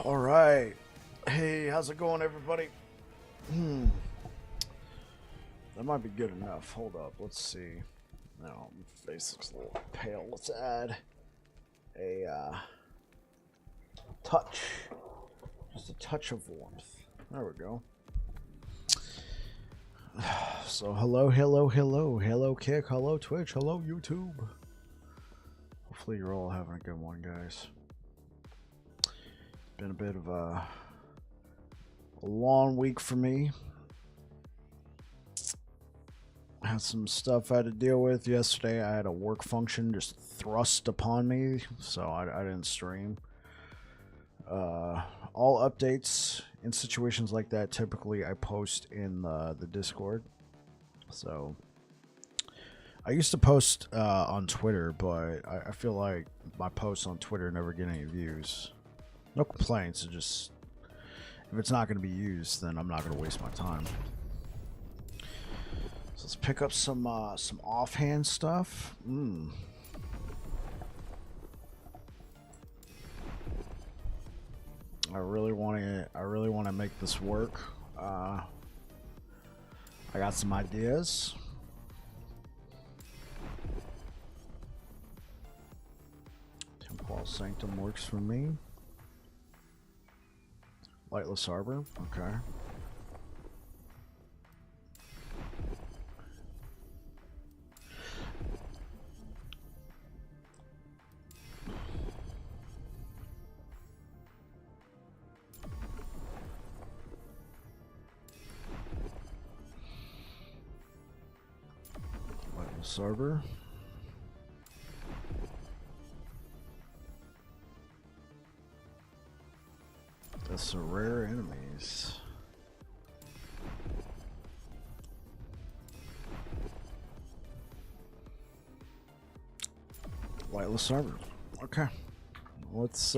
All right. Hey, how's it going, everybody? That might be good enough. Hold up. Let's see. No, my face looks a little pale. Let's add a touch. Just a touch of warmth. There we go. So, hello, Kick, hello, Twitch, hello, YouTube. Hopefully you're all having a good one, guys. Been a bit of a long week for me. Had some stuff I had to deal with yesterday. I had a work function just thrust upon me, so I didn't stream. All updates in situations like that, typically I post in the Discord. So I used to post on Twitter, but I feel like my posts on Twitter never get any views. No complaints, it just, if it's not going to be used, then I'm not going to waste my time. So let's pick up some offhand stuff. I really want to make this work. I got some ideas. Temple Sanctum works for me. Lightless Arbor, okay. Lightless Arbor. That's some rare enemies. Lightless Arbor. Okay. Let's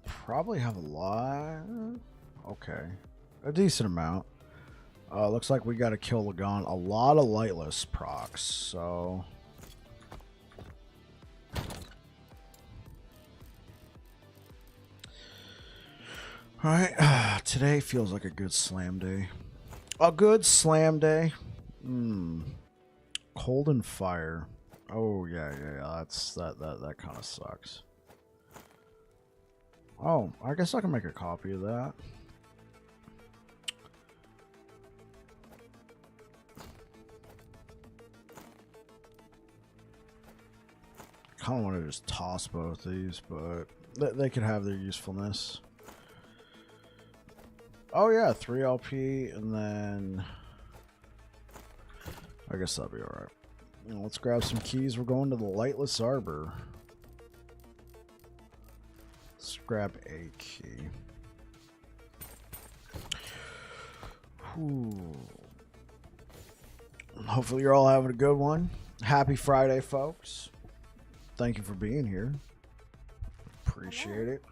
probably have a lot. Okay. A decent amount. Looks like we gotta kill Lagon. A lot of lightless procs, so alright, today feels like a good slam day. A good slam day. Cold and fire. Oh yeah. That kind of sucks. Oh, I guess I can make a copy of that. Kind of want to just toss both these, but they could have their usefulness. Oh yeah, 3 LP, and then I guess that'll be alright. Let's grab some keys. We're going to the Lightless Arbor. Let's grab a key. Whew. Hopefully you're all having a good one. Happy Friday, folks. Thank you for being here. Appreciate it.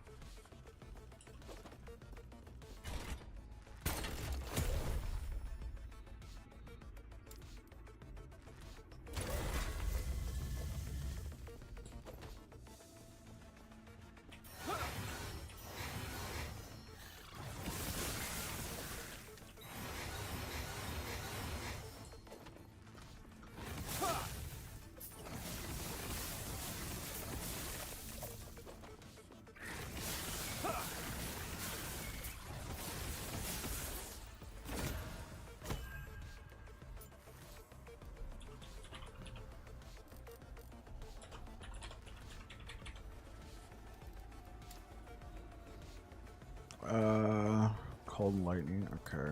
Cold and lightning, okay.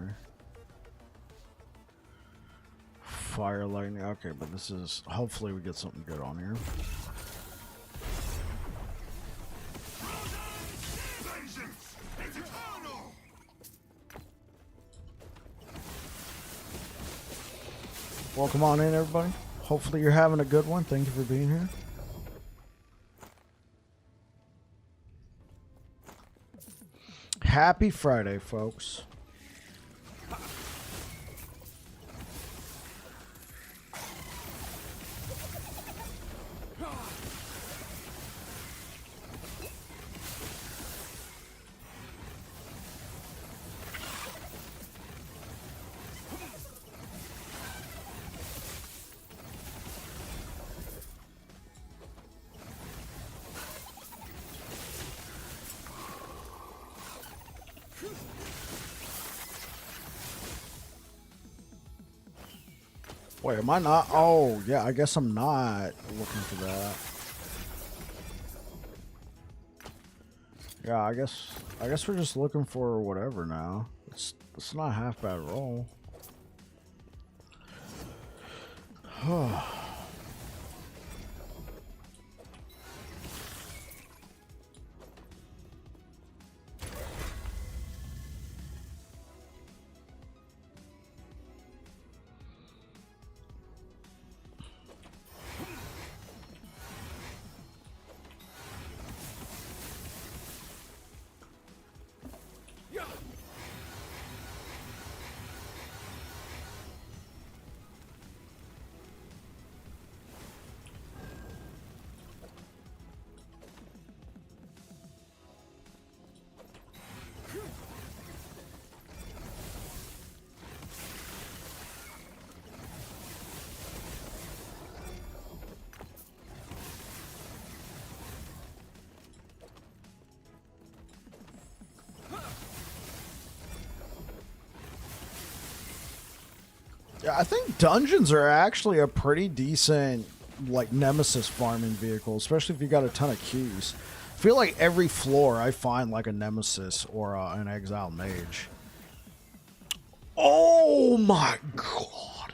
Fire lightning, okay, but this is, hopefully we get something good on here. Welcome on in, everybody. Hopefully you're having a good one. Thank you for being here. Happy Friday, folks. Wait, am I not? Oh, yeah, I guess I'm not looking for that. Yeah, I guess we're just looking for whatever now. It's not a half bad roll. Yeah, I think dungeons are actually a pretty decent, like, nemesis farming vehicle, especially if you got a ton of keys. I feel like every floor I find like a nemesis or an exiled mage. Oh my god!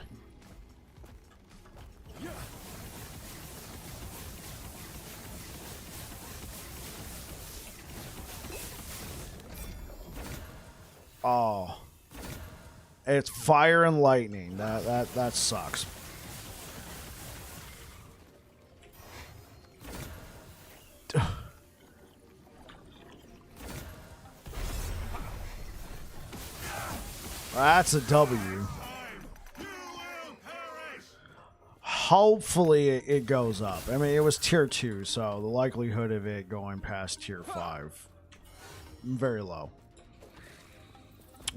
Oh, it's fire and lightning. That sucks. That's a W. Hopefully it goes up. I mean, it was tier 2, so the likelihood of it going past tier 5 very low.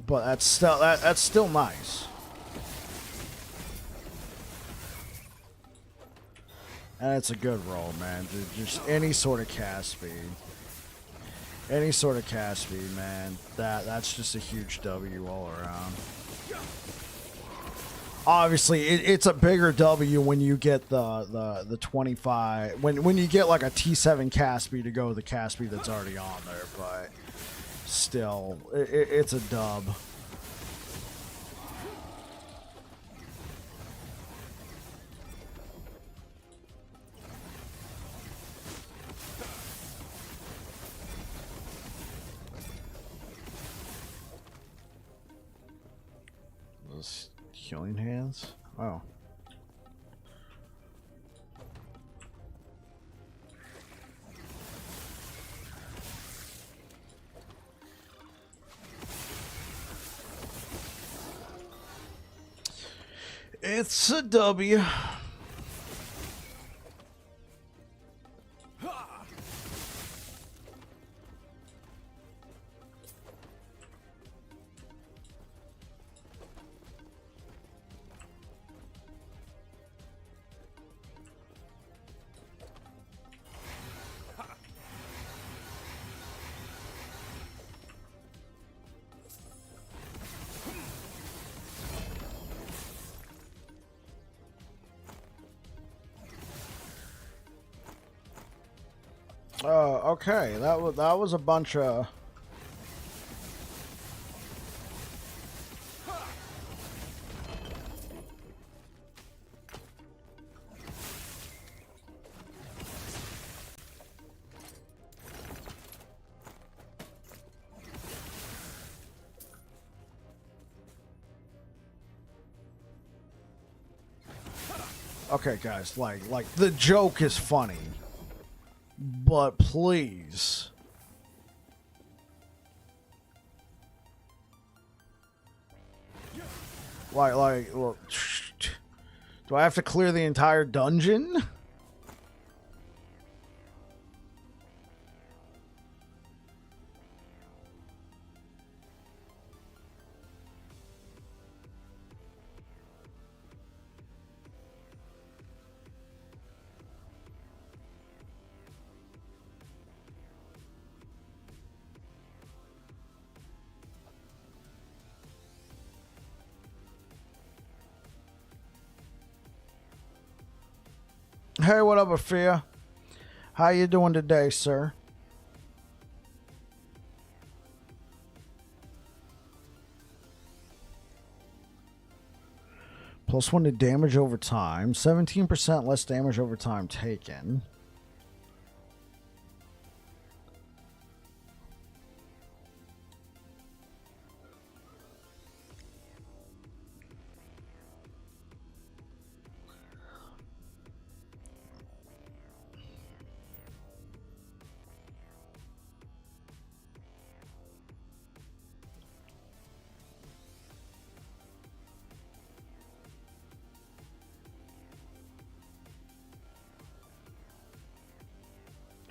But that's still nice. And it's a good roll, man. Just any sort of cast speed. Any sort of cast speed, man. That's just a huge W all around. Obviously, it's a bigger W when you get the 25. When you get like a T7 cast speed to go with the cast speed that's already on there, but still, it's a dub. Those healing hands? Oh. It's a W. Okay. That was a bunch of. Okay, guys, like the joke is funny, but please. Well, do I have to clear the entire dungeon? Hey, what up, Afia? How you doing today, sir? +1 to damage over time. 17% less damage over time taken.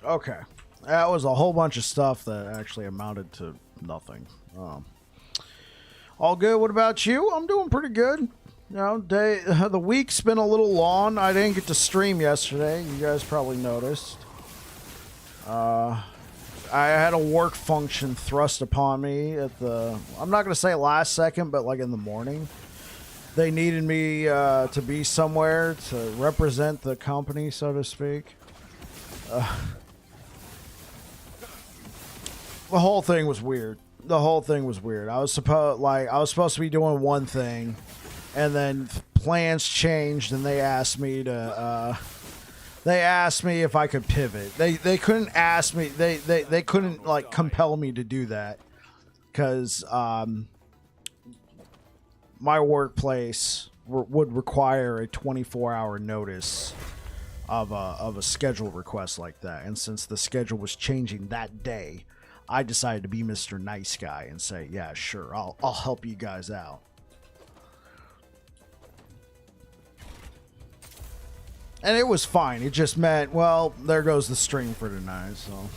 Okay. That was a whole bunch of stuff that actually amounted to nothing. All good. What about you? I'm doing pretty good. You know, the week's been a little long. I didn't get to stream yesterday. You guys probably noticed. I had a work function thrust upon me at the... I'm not going to say last second, but like in the morning. They needed me to be somewhere to represent the company, so to speak. The whole thing was weird. I was supposed to be doing one thing, and then plans changed, and they asked me to. They asked me if I could pivot. They couldn't ask me. They couldn't like compel me to do that, because my workplace would require a 24-hour notice of a schedule request like that, and since the schedule was changing that day, I decided to be Mr. Nice Guy and say, yeah, sure, I'll help you guys out. And it was fine. It just meant, well, there goes the stream for tonight, so...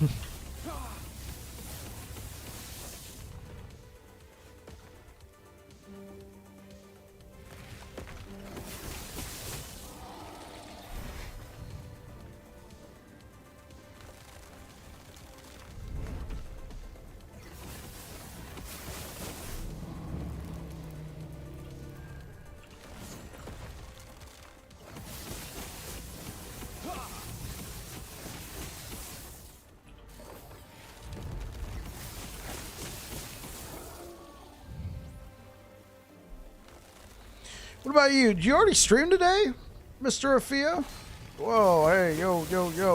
What about you? Did you already stream today, Mr. Afia? Whoa, hey, yo,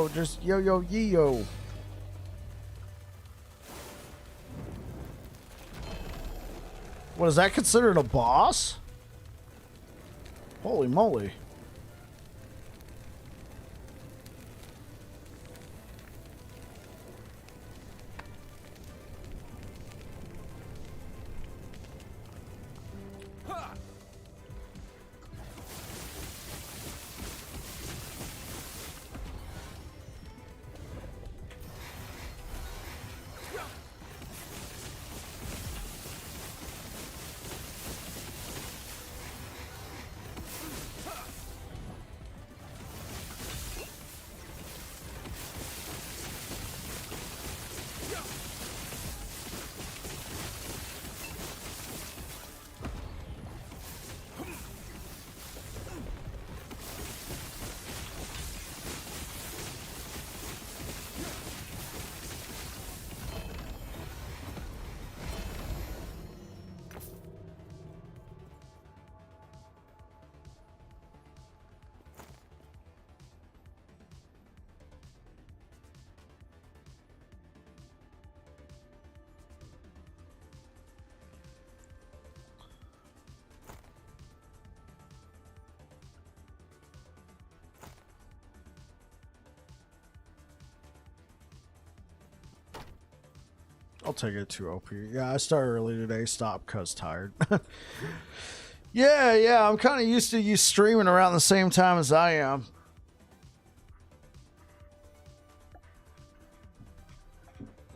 just yo. What, is that considered a boss? Holy moly. I'll take it to OP. Yeah, I started early today. Stopped cause tired. Yeah. I'm kind of used to you streaming around the same time as I am.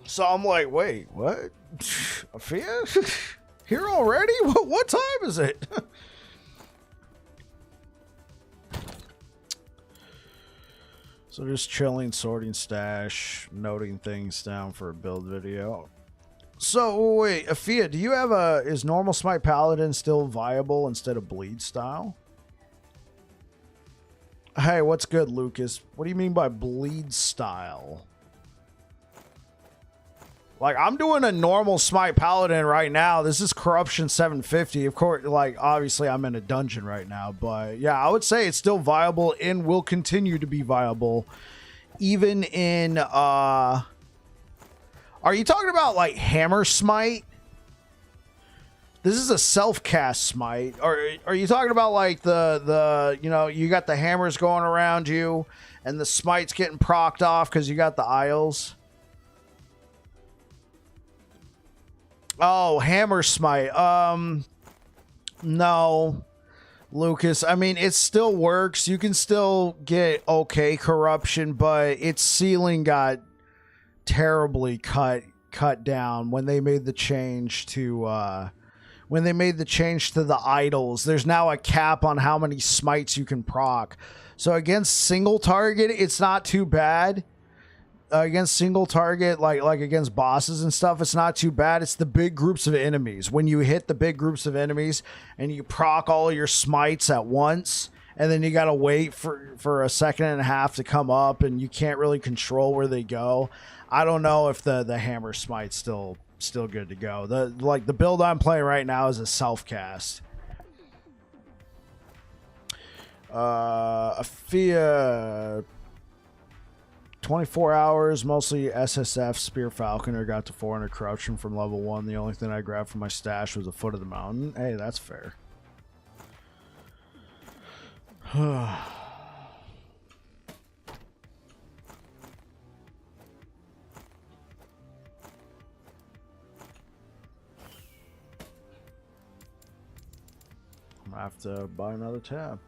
So I'm like, wait, what? Afia? Here already? What time is it? So just chilling, sorting stash, noting things down for a build video. So wait, Afia, do you have is normal Smite Paladin still viable instead of bleed style? Hey, what's good, Lucas? What do you mean by bleed style? Like, I'm doing a normal Smite Paladin right now. This is Corruption 750. Of course, like, obviously I'm in a dungeon right now. But, yeah, I would say it's still viable and will continue to be viable. Even in, Are you talking about, like, Hammer Smite? This is a self-cast Smite. Or are you talking about, like, the you know, you got the hammers going around you, and the Smite's getting procced off because you got the Isles? Oh, Hammer Smite. No, Lucas. I mean, it still works. You can still get okay corruption, but its ceiling got terribly cut down when they made the change to the idols. There's now a cap on how many smites you can proc. So against single target, it's not too bad. Against single target, like against bosses and stuff, it's not too bad. It's the big groups of enemies. When you hit the big groups of enemies and you proc all your smites at once, and then you gotta wait for a second and a half to come up, and you can't really control where they go. I don't know if the hammer smite's still good to go. The build I'm playing right now is a self cast. Afia. 24 hours, mostly SSF, Spear Falconer, got to 400 corruption from level 1. The only thing I grabbed from my stash was a foot of the mountain. Hey, that's fair. I'm gonna have to buy another tab.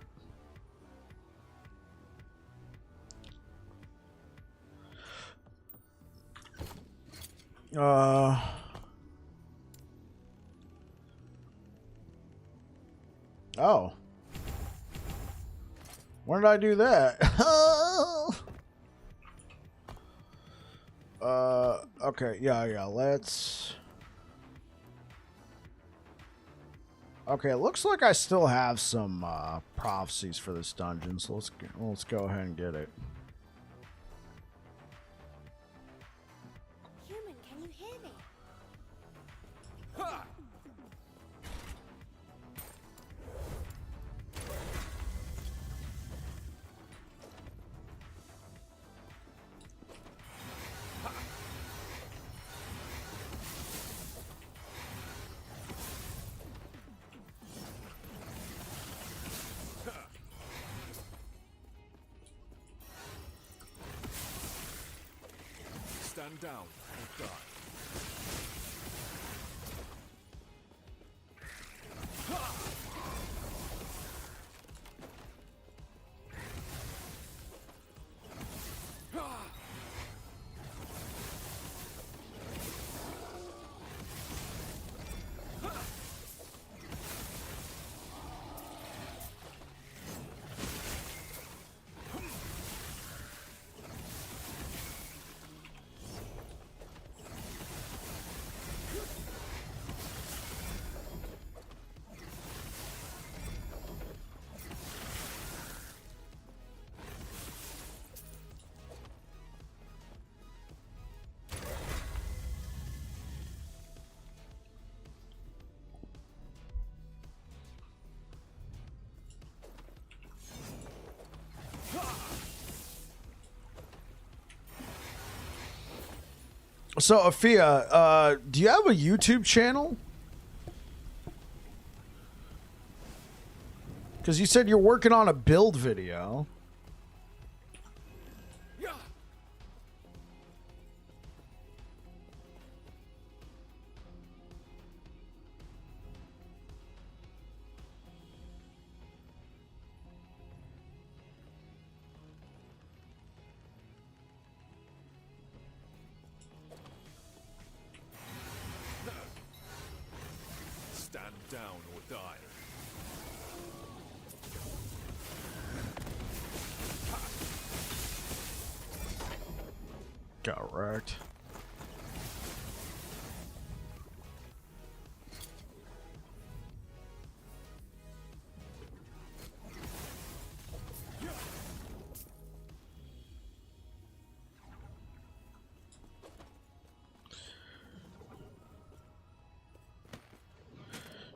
Oh. When did I do that? Okay, yeah, let's... Okay, it looks like I still have some, prophecies for this dungeon, so let's go ahead and get it. Stand down or die. So, Afia, do you have a YouTube channel? Because you said you're working on a build video. Stand down or die. Got wrecked.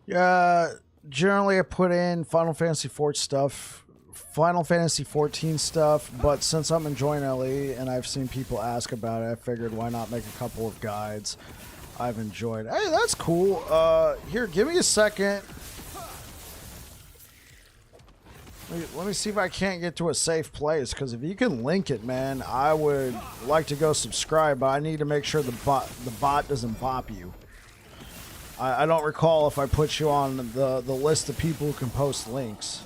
Yeah, generally I put in Final Fantasy 14 stuff, but since I'm enjoying LE and I've seen people ask about it, I figured why not make a couple of guides I've enjoyed. Hey, that's cool. Here, give me a second. Let me see if I can't get to a safe place, because if you can link it, man, I would like to go subscribe, but I need to make sure the bot doesn't bop you. I don't recall if I put you on the list of people who can post links.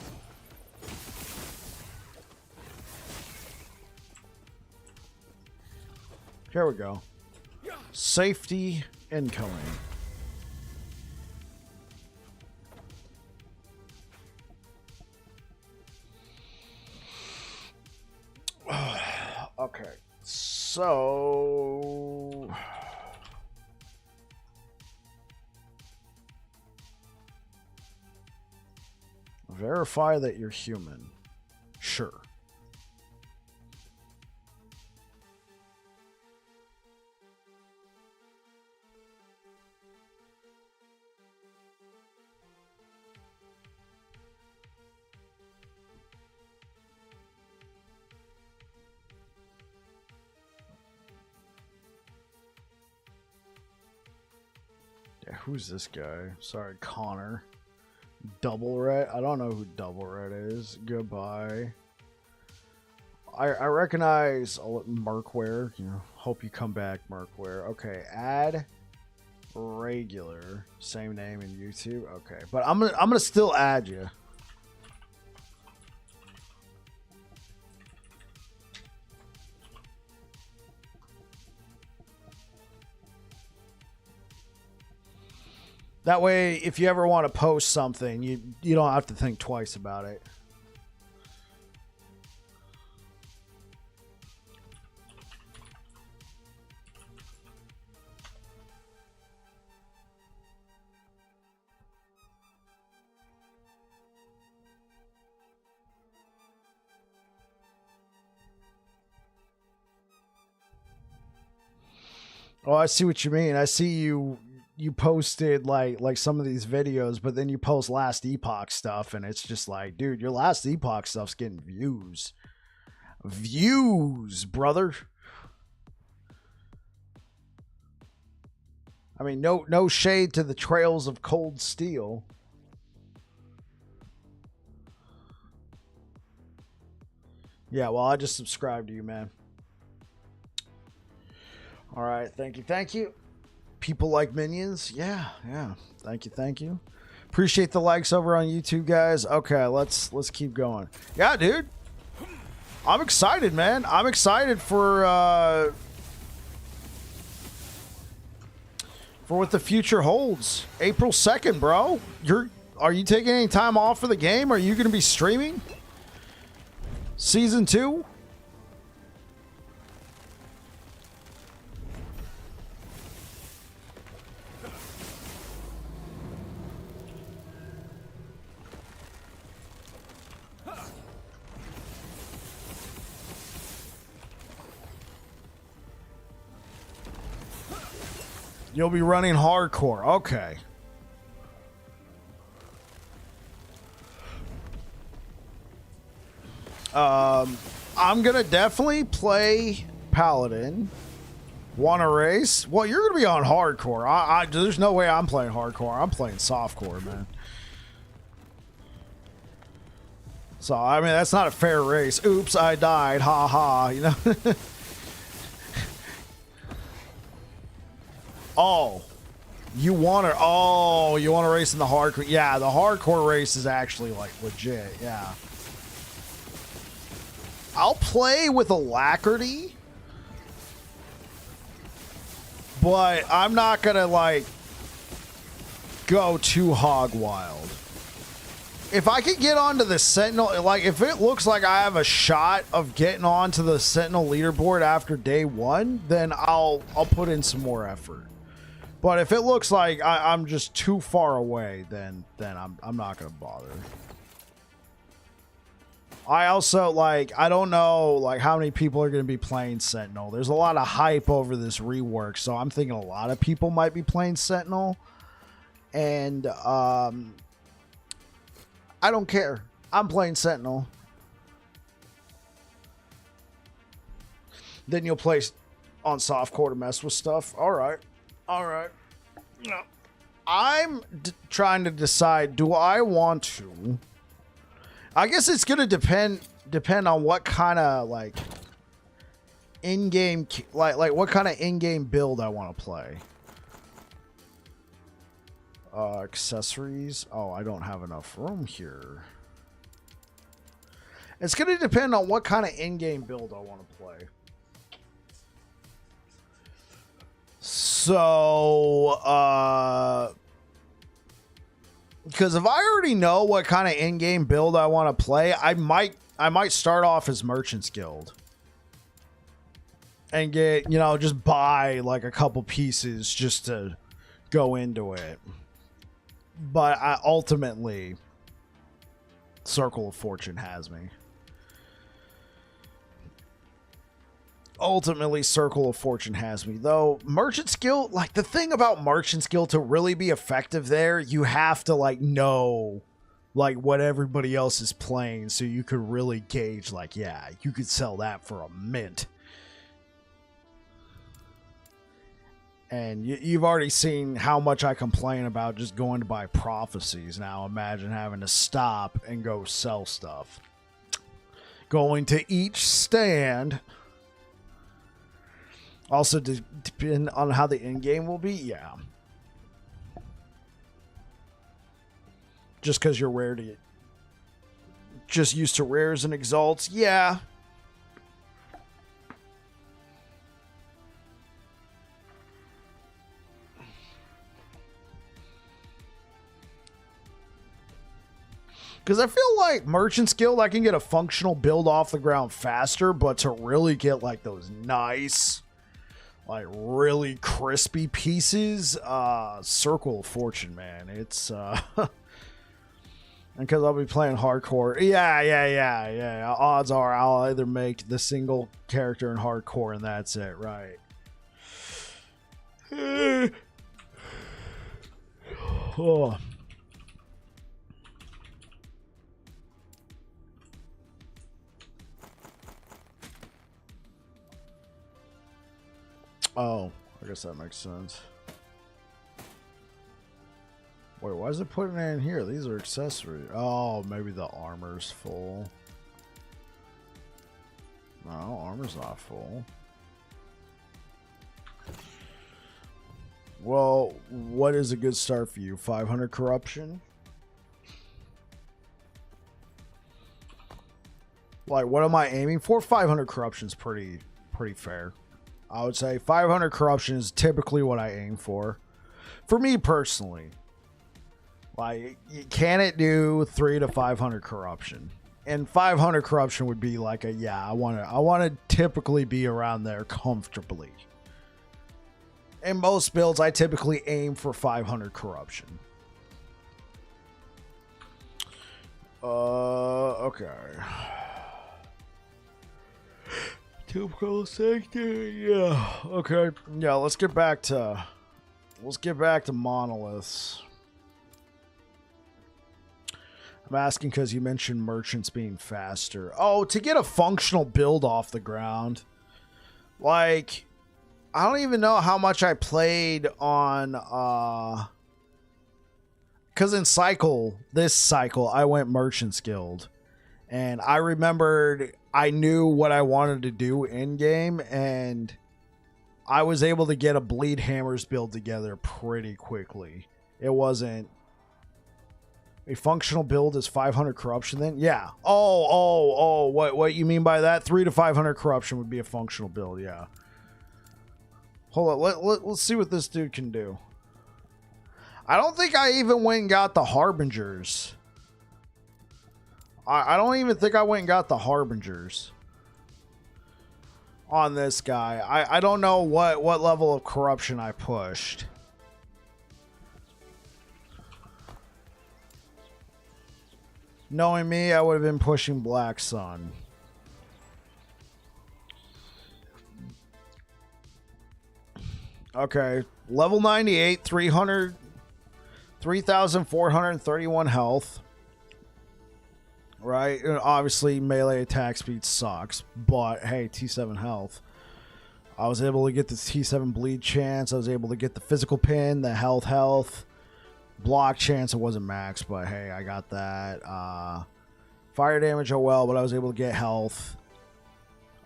Here we go. Safety incoming. Okay, so verify that you're human. Sure. Yeah, who's this guy? Sorry, Connor. Double Red? I don't know who Double Red is. Goodbye. I recognize Merkware. You know, hope you come back, Merkware. Okay, add regular. Same name in YouTube. Okay, but I'm gonna still add you. That way, if you ever want to post something, you don't have to think twice about it. Oh, I see what you mean. I see you posted like some of these videos, but then you post last Epoch stuff, and it's just like, dude, your last Epoch stuff's getting views. Views, brother. I mean, no shade to the Trails of Cold Steel. Yeah, well, I just subscribed to you, man. All right, thank you. People like minions. Yeah. Thank you. Appreciate the likes over on YouTube, guys. Okay, let's keep going. Yeah, dude. I'm excited, man. I'm excited for what the future holds. April 2nd, bro. Are you taking any time off for the game? Are you going to be streaming Season 2? You'll be running hardcore. Okay. I'm going to definitely play Paladin. Want to race? Well, you're going to be on hardcore. There's no way I'm playing hardcore. I'm playing softcore, man. So, I mean, that's not a fair race. Oops, I died. Ha ha. You know? Oh, you want to race in the hardcore? Yeah, the hardcore race is actually like legit. Yeah, I'll play with alacrity, but I'm not gonna like go too hog wild. If I could get onto the Sentinel, like if it looks like I have a shot of getting onto the Sentinel leaderboard after day 1, then I'll put in some more effort. But if it looks like I'm just too far away, then I'm not gonna bother. I also I don't know how many people are gonna be playing Sentinel. There's a lot of hype over this rework, so I'm thinking a lot of people might be playing Sentinel. And I don't care. I'm playing Sentinel. Then you'll play on softcore to mess with stuff. All right. All right. No. I'm trying to decide, do I want to? I guess it's going to depend on what kind of like in-game like what kind of in-game build I want to play. Accessories. Oh, I don't have enough room here. It's going to depend on what kind of in-game build I want to play. So, because if I already know what kind of in-game build I want to play, I might start off as Merchant's Guild and get, you know, just buy like a couple pieces just to go into it. But I ultimately, Circle of Fortune has me. Ultimately, Circle of Fortune has me. Though, Merchant's Guild, like, the thing about Merchant's Guild, to really be effective there, you have to, like, know, like, what everybody else is playing, so you could really gauge, like, yeah, you could sell that for a mint. And you've already seen how much I complain about just going to buy prophecies. Now, imagine having to stop and go sell stuff. Going to each stand... Also, depend on how the end game will be, yeah. Just because you're rare to, just used to rares and exalts, yeah. Because I feel like Merchant's Guild, I can get a functional build off the ground faster, but to really get like those nice, like really crispy pieces, Circle of Fortune, man. It's and because I'll be playing hardcore, yeah. Odds are I'll either make the single character in hardcore and that's it, right? Oh. Oh, I guess that makes sense. Wait, why is it putting it in here? These are accessories. Oh, maybe the armor's full. No, armor's not full. Well, what is a good start for you? 500 corruption? Like, what am I aiming for? 500 corruption's pretty fair. I would say 500 corruption is typically what I aim for. For me personally. Like, can it do 300 to 500 corruption? And 500 corruption would be like a, yeah, I want to typically be around there comfortably. In most builds, I typically aim for 500 corruption. Okay. Typical sector, yeah. Okay, yeah. Let's get back to monoliths. I'm asking because you mentioned merchants being faster. Oh, to get a functional build off the ground. Like, I don't even know how much I played on because in this cycle I went Merchant's Guild, and I remembered I knew what I wanted to do in game, and I was able to get a Bleed Hammers build together pretty quickly. It wasn't a functional build is 500 corruption then? Yeah. Oh, what you mean by that? 300 to 500 corruption would be a functional build, yeah. Hold on, let's see what this dude can do. I don't think I even went and got the Harbingers. I don't even think I went and got the Harbingers on this guy. I don't know what level of corruption I pushed. Knowing me, I would have been pushing Black Sun. Okay, level 98, 300 3,431 health. Right? And obviously, melee attack speed sucks. But, hey, T7 health. I was able to get the T7 bleed chance. I was able to get the physical pin, the health. Block chance, it wasn't max, but hey, I got that. Fire damage, oh well, but I was able to get health.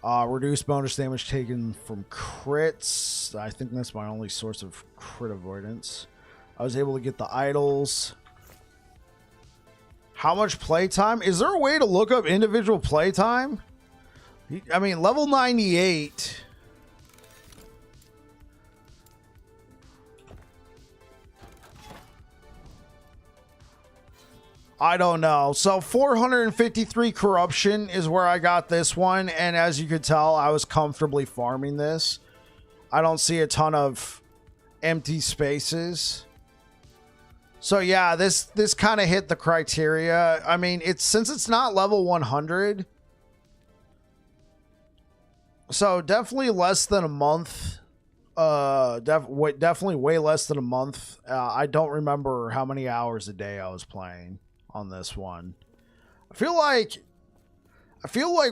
Reduced bonus damage taken from crits. I think that's my only source of crit avoidance. I was able to get the idols. How much playtime? Is there a way to look up individual playtime? I mean, level 98. I don't know. So 453 corruption is where I got this one. And as you could tell, I was comfortably farming this. I don't see a ton of empty spaces. So yeah, this kind of hit the criteria. I mean, since it's not level 100. So definitely less than a month. Definitely way less than a month. I don't remember how many hours a day I was playing on this one. I feel like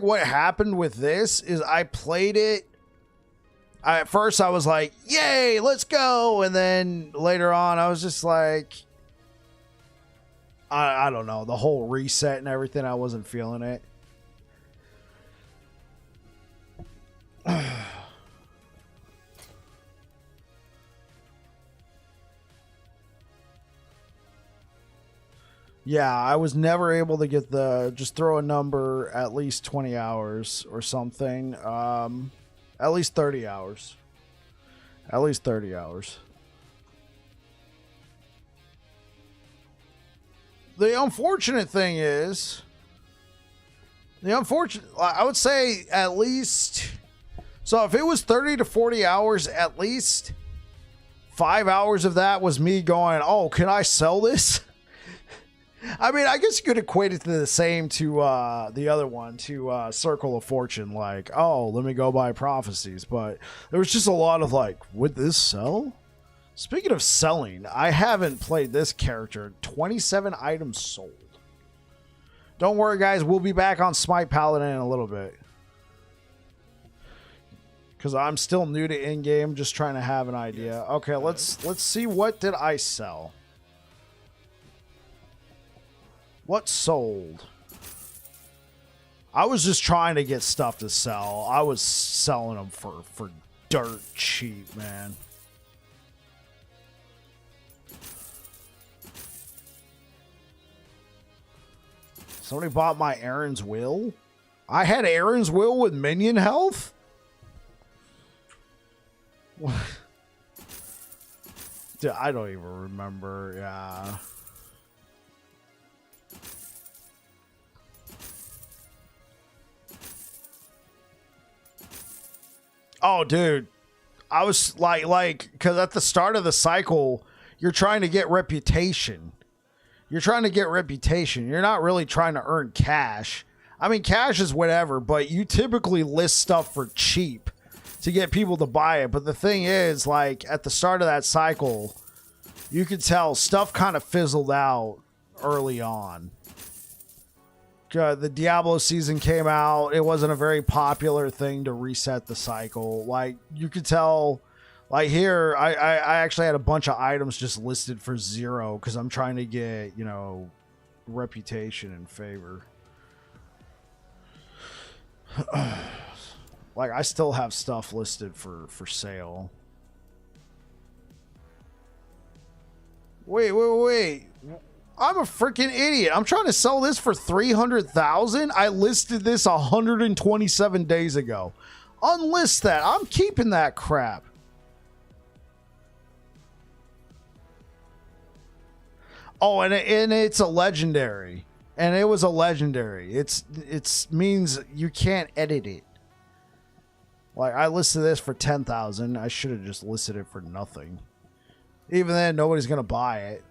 what happened with this is I played it. At first I was like, yay, let's go. And then later on I was just like, I don't know, the whole reset and everything, I wasn't feeling it. Yeah, I was never able to get just throw a number, at least 20 hours or something. At least 30 hours. At least 30 hours. The unfortunate thing is, I would say at least, so if it was 30 to 40 hours, at least 5 hours of that was me going, oh, can I sell this? I mean, I guess you could equate it to the same to the other one, to Circle of Fortune. Like, oh, let me go buy prophecies. But there was just a lot of like, would this sell? Speaking of selling, I haven't played this character. 27 items sold. Don't worry, guys. We'll be back on Smite Paladin in a little bit. Because I'm still new to in-game, just trying to have an idea. Okay, let's see. What did I sell? What sold? I was just trying to get stuff to sell. I was selling them for dirt cheap, man. Somebody bought my Aaron's Will? I had Aaron's Will with minion health? Dude, I don't even remember. Yeah. Oh, dude. I was like, because at the start of the cycle, you're trying to get reputation. You're trying to get reputation. You're not really trying to earn cash. I mean, cash is whatever, but you typically list stuff for cheap to get people to buy it. But the thing is, like, at the start of that cycle, you could tell stuff kind of fizzled out early on. The Diablo season came out. It wasn't a very popular thing to reset the cycle. Like, you could tell, like here, I actually had a bunch of items just listed for 0 because I'm trying to get, you know, reputation and favor. Like, I still have stuff listed for sale. Wait. I'm a freaking idiot. I'm trying to sell this for 300,000. I listed this 127 days ago. Unlist that. I'm keeping that crap. Oh, and it's a legendary. And it was a legendary. It's means you can't edit it. Like, I listed this for 10,000. I should have just listed it for nothing. Even then, nobody's going to buy it.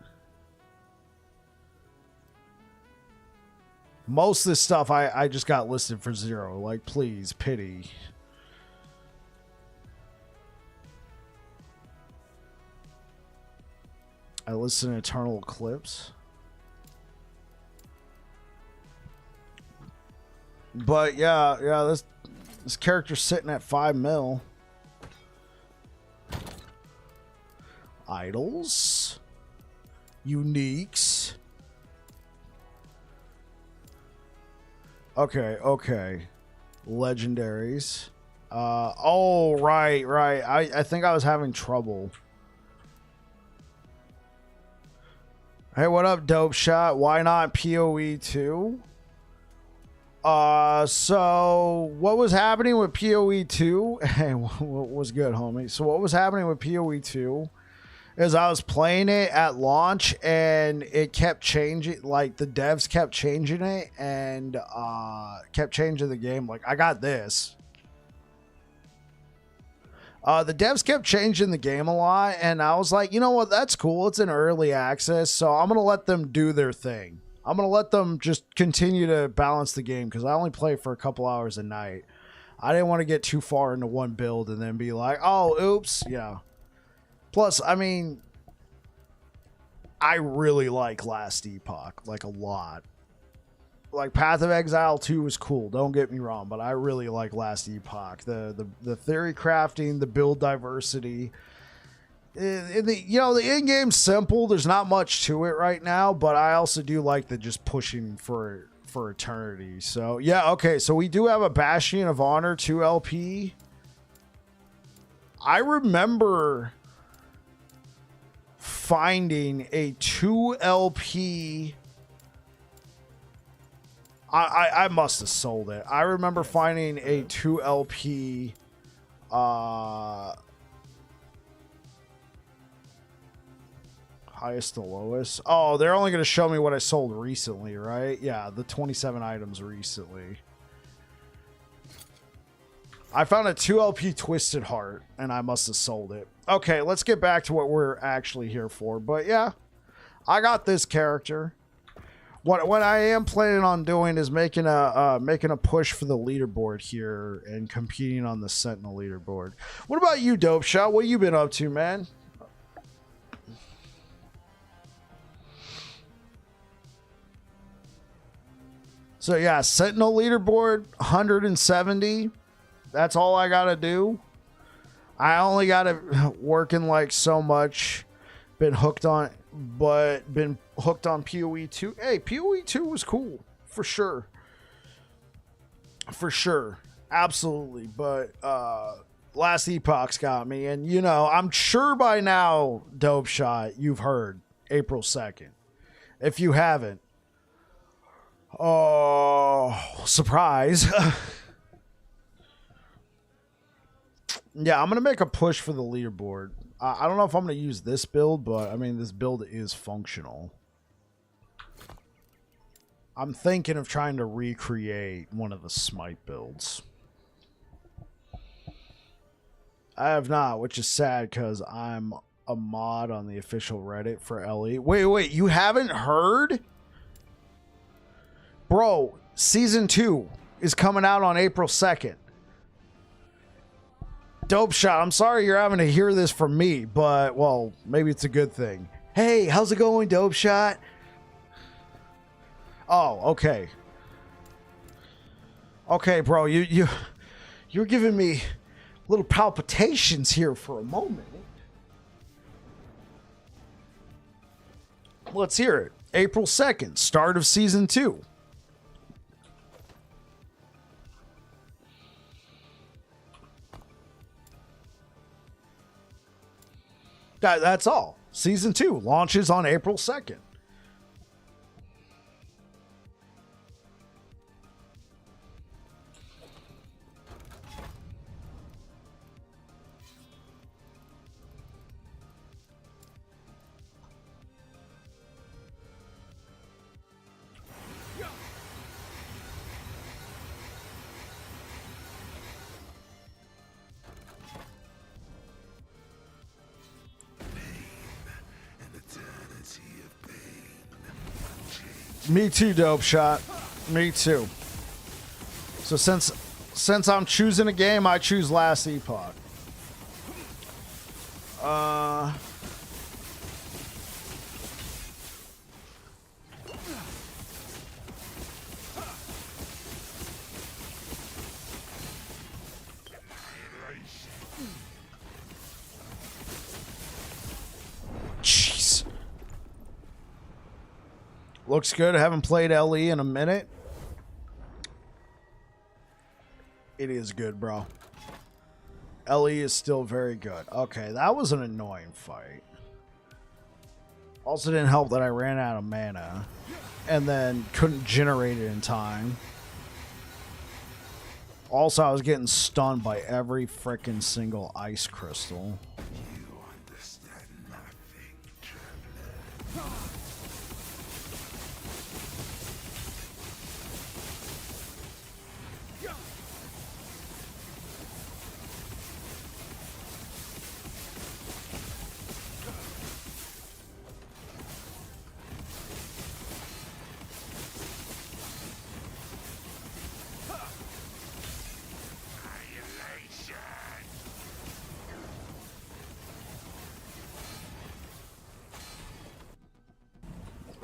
Most of this stuff I just got listed for 0. Like, please, pity. I listen to Eternal Eclipse. But yeah, this character's sitting at 5 mil. Idols. Uniques. Okay. Legendaries. Oh, right. I think I was having trouble. Hey, what up, Dope Shot? Why not PoE 2? So what was happening with PoE 2? Hey, what was good, homie? So what was happening with PoE 2 is I was playing it at launch and it kept changing, like the devs kept changing it and kept changing the game. Like, I got this. The devs kept changing the game a lot, and I was like, you know what, that's cool. It's in early access, so I'm going to let them do their thing. I'm going to let them just continue to balance the game because I only play for a couple hours a night. I didn't want to get too far into one build and then be like, oh, oops, yeah. Plus, I mean, I really like Last Epoch, like a lot. Like Path of Exile 2 was cool, don't get me wrong, but I really like Last Epoch. The theory crafting, the build diversity. The in-game's simple. There's not much to it right now, but I also do like the just pushing for eternity. So yeah, okay. So we do have a Bastion of Honor 2 LP. I remember finding a 2 LP. I must have sold it. I remember finding a 2 LP highest to lowest. Oh, they're only going to show me what I sold recently, right? Yeah, the 27 items recently. I found a 2 LP Twisted Heart, and I must have sold it. Okay, let's get back to what we're actually here for. But yeah, I got this character. What I am planning on doing is making a push for the leaderboard here and competing on the Sentinel leaderboard. What about you, Dope Shot? What you been up to, man? So yeah, Sentinel leaderboard 170. That's all I gotta do. I only gotta working like so much. Been hooked on PoE 2. Hey, PoE 2 was cool for sure. For sure. Absolutely. But Last Epoch's got me. And you know, I'm sure by now, Dope Shot, you've heard April 2nd. If you haven't, oh, surprise. Yeah, I'm going to make a push for the leaderboard. I don't know if I'm going to use this build, but I mean, this build is functional. I'm thinking of trying to recreate one of the Smite builds. I have not, which is sad because I'm a mod on the official Reddit for LE. Wait, you haven't heard? Bro, Season 2 is coming out on April 2nd. Dope Shot, I'm sorry you're having to hear this from me, but, well, maybe it's a good thing. Hey, how's it going, Dope Shot? Oh, okay. Okay, bro, you're giving me little palpitations here for a moment. Let's hear it. April 2nd, start of Season 2. That's all. Season 2 launches on April 2nd. Me too, Dope Shot. Me too. So since I'm choosing a game, I choose Last Epoch. Looks good. I haven't played LE in a minute. It is good, bro. LE is still very good. Okay, that was an annoying fight. Also didn't help that I ran out of mana and then couldn't generate it in time. Also, I was getting stunned by every freaking single ice crystal. You understand nothing, traveler.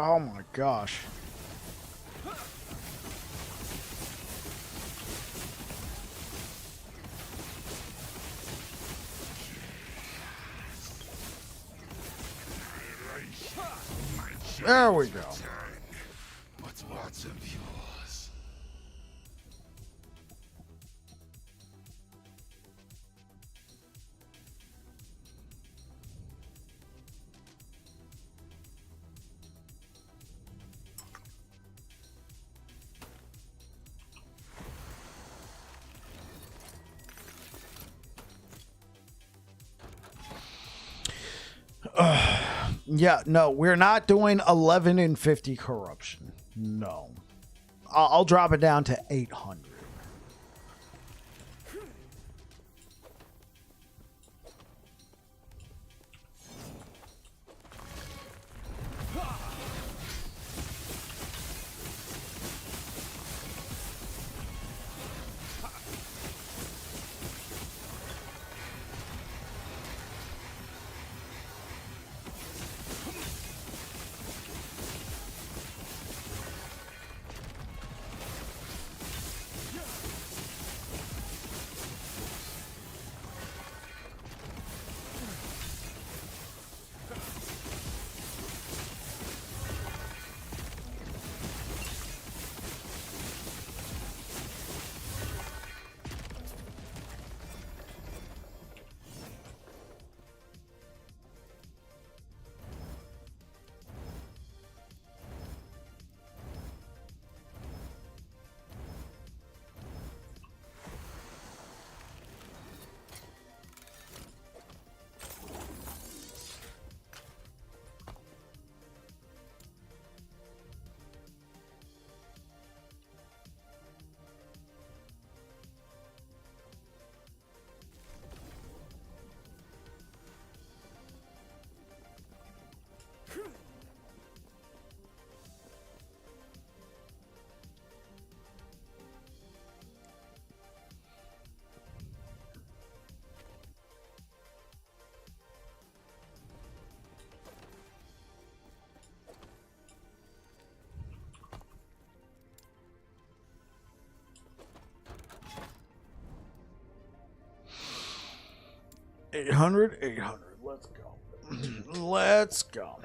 Oh my gosh. There we go. What's lots of yours? Yeah, no, we're not doing 11 and 50 corruption. No. I'll drop it down to 800. $800, $800. Let's go. Let's go.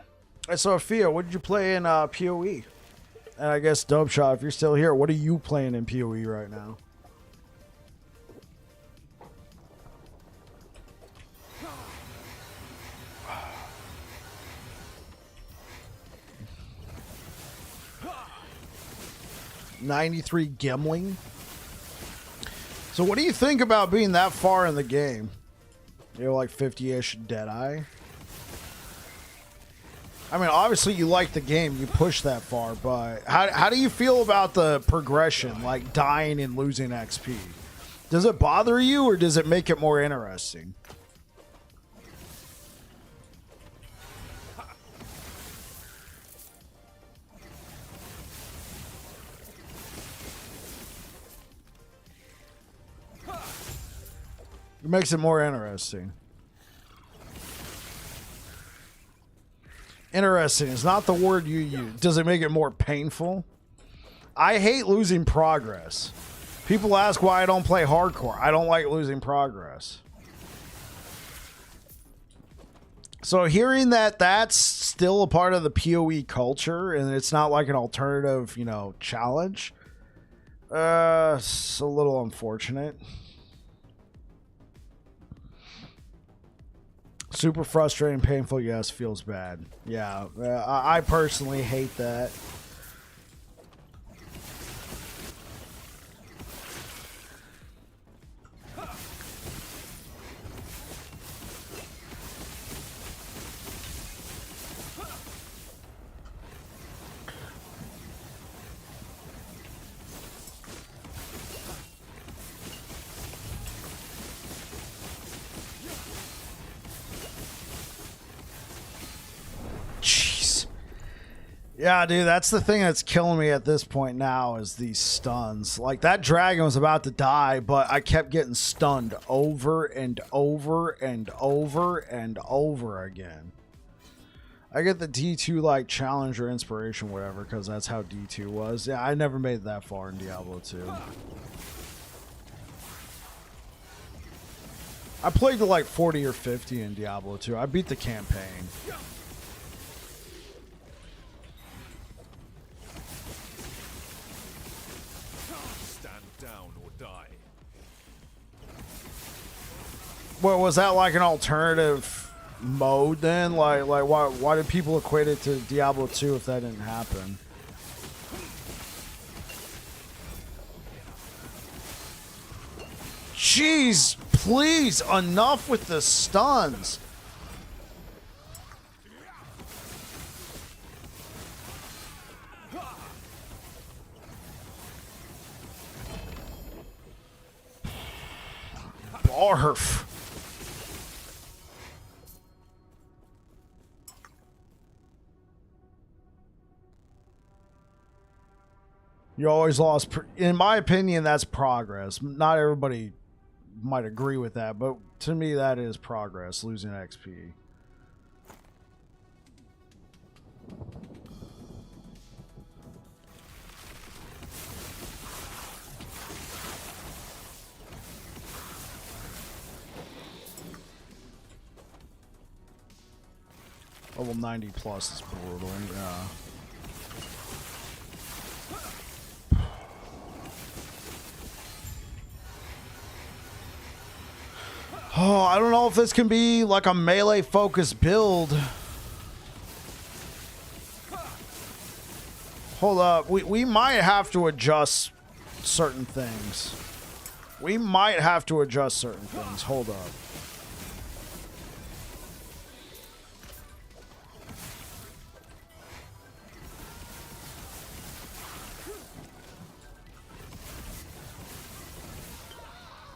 Hey, Sophia, what did you play in PoE? And I guess Dope Shot, if you're still here, what are you playing in PoE right now? $93 Gimling. So what do you think about being that far in the game? You're like 50-ish Deadeye. I mean, obviously you like the game, you push that far, but how do you feel about the progression, like dying and losing XP? Does it bother you, or does it make it more interesting? It makes it more interesting. Interesting is not the word you use. Does it make it more painful? I hate losing progress. People ask why I don't play hardcore. I don't like losing progress. So hearing that that's still a part of the PoE culture and it's not like an alternative, you know, challenge, it's a little unfortunate. Super frustrating, painful, yes, feels bad. Yeah, I personally hate that. Jeez. Yeah, dude, that's the thing that's killing me at this point now is these stuns. Like, that dragon was about to die, but I kept getting stunned over and over and over and over again. I get the D2, like, challenge or inspiration, whatever, because that's how D2 was. Yeah, I never made it that far in Diablo 2. I played to, like, 40 or 50 in Diablo 2. I beat the campaign. Well, was that like an alternative mode then? Like why did people equate it to Diablo 2 if that didn't happen? Jeez, please, enough with the stuns. Barf. You always lost. In my opinion, that's progress. Not everybody might agree with that, but to me, that is progress, losing XP. Level 90 plus is brutal, yeah. Oh, I don't know if this can be like a melee focused build. Hold up. We might have to adjust certain things. We might have to adjust certain things. Hold up.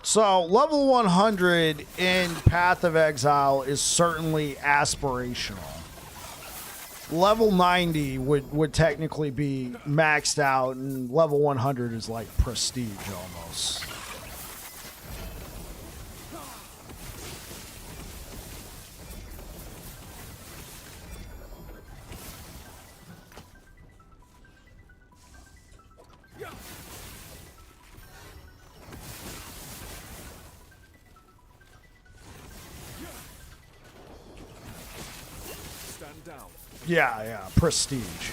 So, level 100 in Path of Exile is certainly aspirational. Level 90 would technically be maxed out, and level 100 is like prestige almost. Yeah, prestige.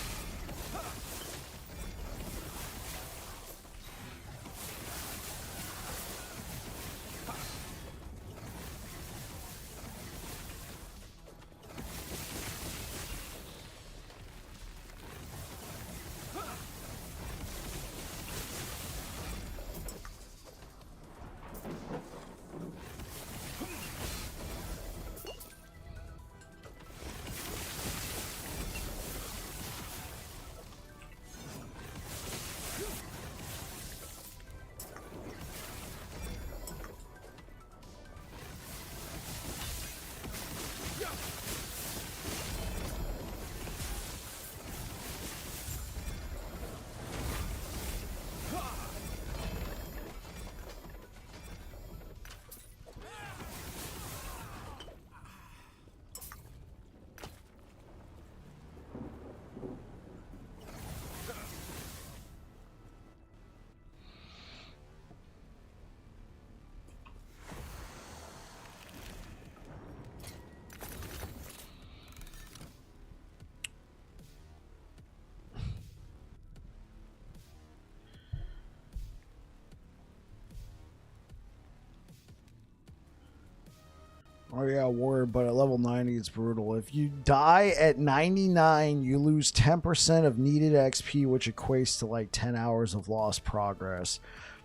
Oh yeah, word, but at level 90 it's brutal. If you die at 99, you lose 10% of needed XP, which equates to like 10 hours of lost progress.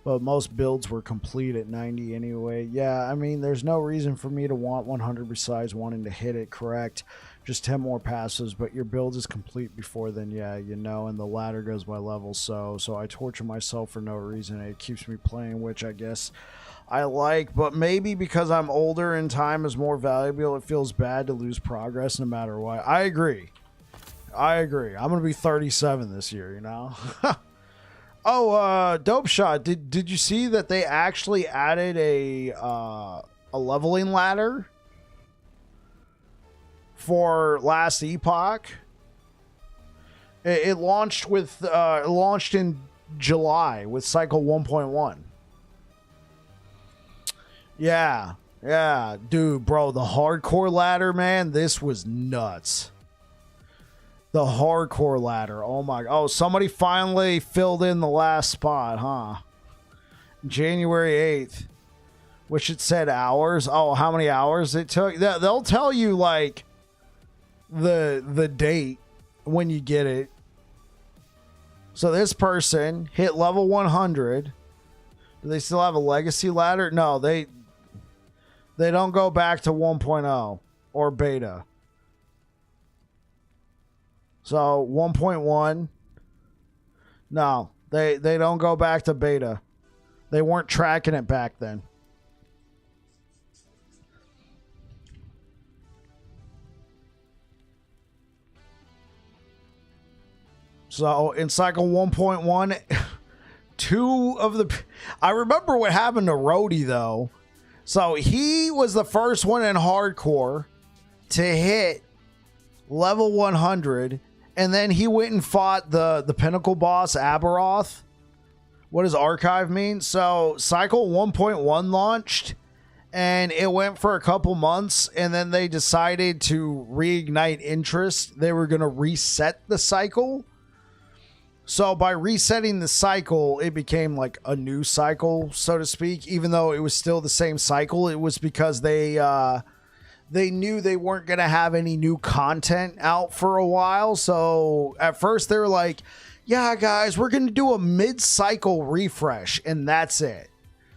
But most builds were complete at 90 anyway. Yeah, I mean, there's no reason for me to want 100 besides wanting to hit it correct. Just 10 more passes, but your build is complete before then, yeah, you know, and the ladder goes by level, so I torture myself for no reason. It keeps me playing, which I guess I like, but maybe because I'm older and time is more valuable, it feels bad to lose progress no matter what. I agree. I'm going to be 37 this year, you know? Oh, Dope Shot, did you see that they actually added a leveling ladder for last Epoch? It launched with launched in July with cycle 1.1. Yeah, dude, bro, the hardcore ladder, man, this was nuts. The hardcore ladder, oh my, oh, somebody finally filled in the last spot, huh? January 8th, which it said hours. Oh, how many hours it took? They'll tell you, like, the date when you get it. So this person hit level 100. Do they still have a legacy ladder? No, they don't go back to 1.0 or beta. So 1.1. No, they don't go back to beta. They weren't tracking it back then. So in cycle 1.1, two of the... I remember what happened to Rhodey, though. So he was the first one in hardcore to hit level 100, and then he went and fought the pinnacle boss, Aberoth. What does archive mean? So cycle 1.1 launched, and it went for a couple months, and then they decided to reignite interest. They were going to reset the cycle. So by resetting the cycle, it became like a new cycle, so to speak. Even though it was still the same cycle, it was because they knew they weren't going to have any new content out for a while. So at first they were like, yeah, guys, we're going to do a mid-cycle refresh, and that's it.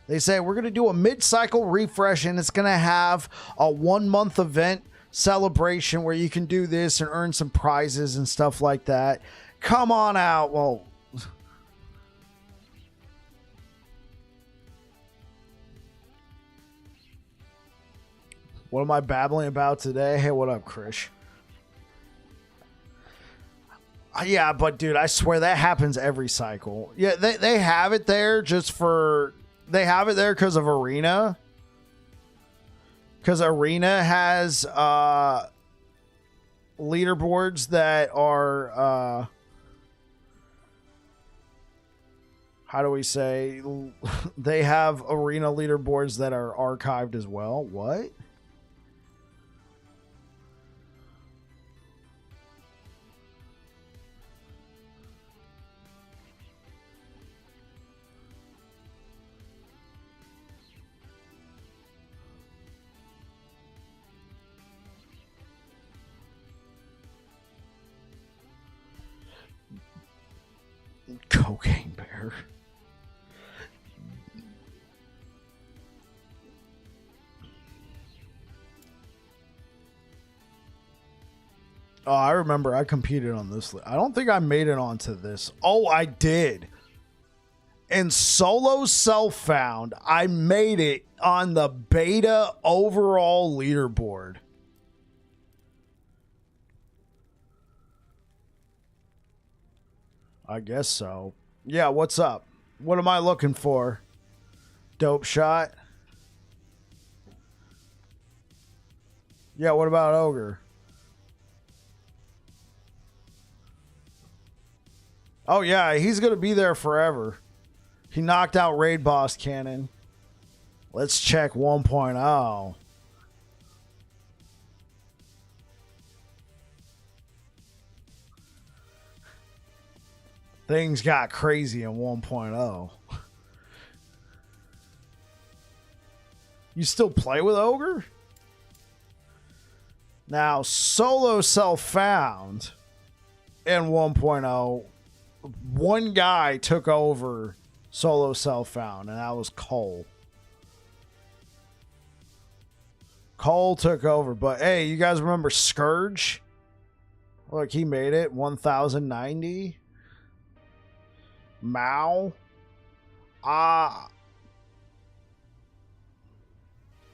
They say we're going to do a mid-cycle refresh, and it's going to have a 1-month event celebration where you can do this and earn some prizes and stuff like that. Come on out. Well, what am I babbling about today? Hey, what up, Krish? Yeah, but dude, I swear that happens every cycle. Yeah, they have it there just for... They have it there because of Arena. Because Arena has leaderboards that are... how do we say? They have Arena leaderboards that are archived as well. What? Cocaine Bear. Oh, I remember I competed on this. I don't think I made it onto this. Oh, I did. In solo self-found, I made it on the beta overall leaderboard. I guess so. Yeah, what's up? What am I looking for? Dope Shot? Yeah, what about Ogre? Oh, yeah, he's going to be there forever. He knocked out Raid Boss Cannon. Let's check 1.0. Things got crazy in 1.0. You still play with Ogre? Now, solo self-found in 1.0, one guy took over solo self-found, and that was Cole. Cole took over, but hey, you guys remember Scourge? Look, he made it. 1090. Mao.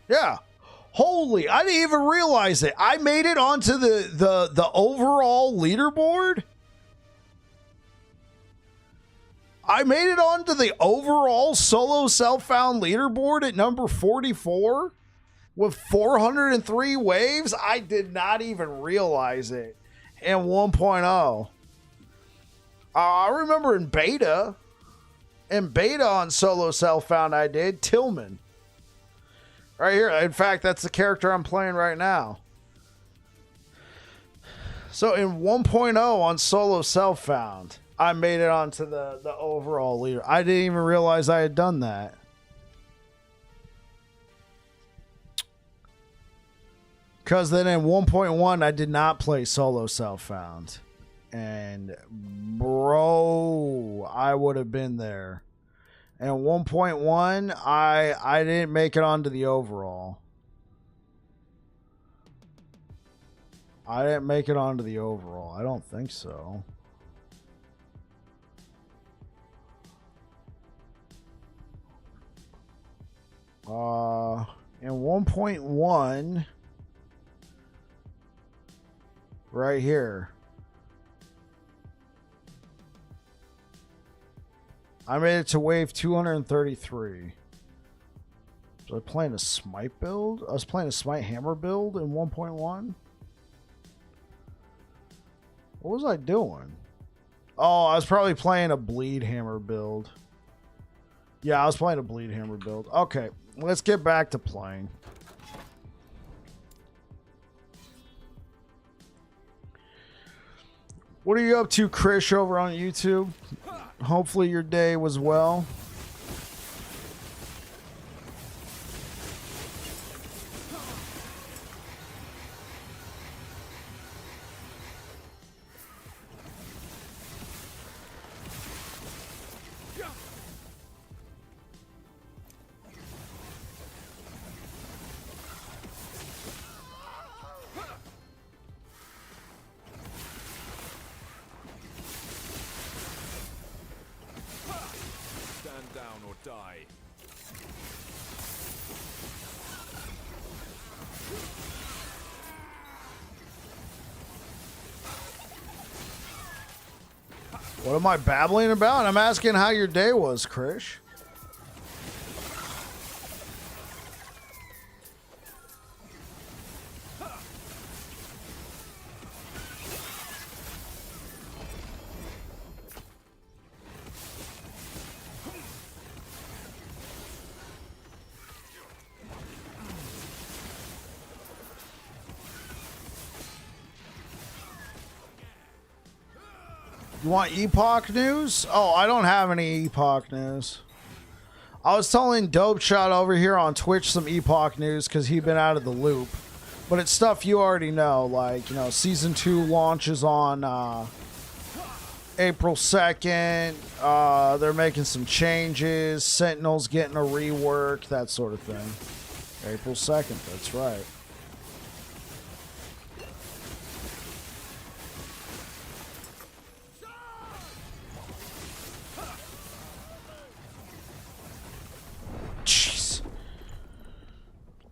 Yeah. Holy, I didn't even realize it. I made it onto the overall leaderboard. I made it onto the overall solo self-found leaderboard at number 44 with 403 waves. I did not even realize it in 1.0. I remember in beta on solo self-found I did Tillman. Right here. In fact, that's the character I'm playing right now. So in 1.0 on solo self-found, I made it onto the overall leader. I didn't even realize I had done that. Because then in 1.1, I did not play solo self-found. And bro, I would have been there. And 1.1, I didn't make it onto the overall. I didn't make it onto the overall. I don't think so. In 1.1, right here, I made it to wave 233. Was I playing a Smite build? I was playing a Smite hammer build in 1.1. What was I doing? Oh, I was probably playing a bleed hammer build. Yeah, I was playing a bleed hammer build. Okay, let's get back to playing. What are you up to, Krish, over on YouTube? Hopefully your day was well. Down or die. What am I babbling about? I'm asking how your day was, Krish. You want Epoch news? Oh, I don't have any Epoch news. I was telling Dope Shot over here on Twitch some Epoch news because he'd been out of the loop. But it's stuff you already know. Like, you know, Season 2 launches on April 2nd. They're making some changes. Sentinel's getting a rework. That sort of thing. April 2nd, that's right.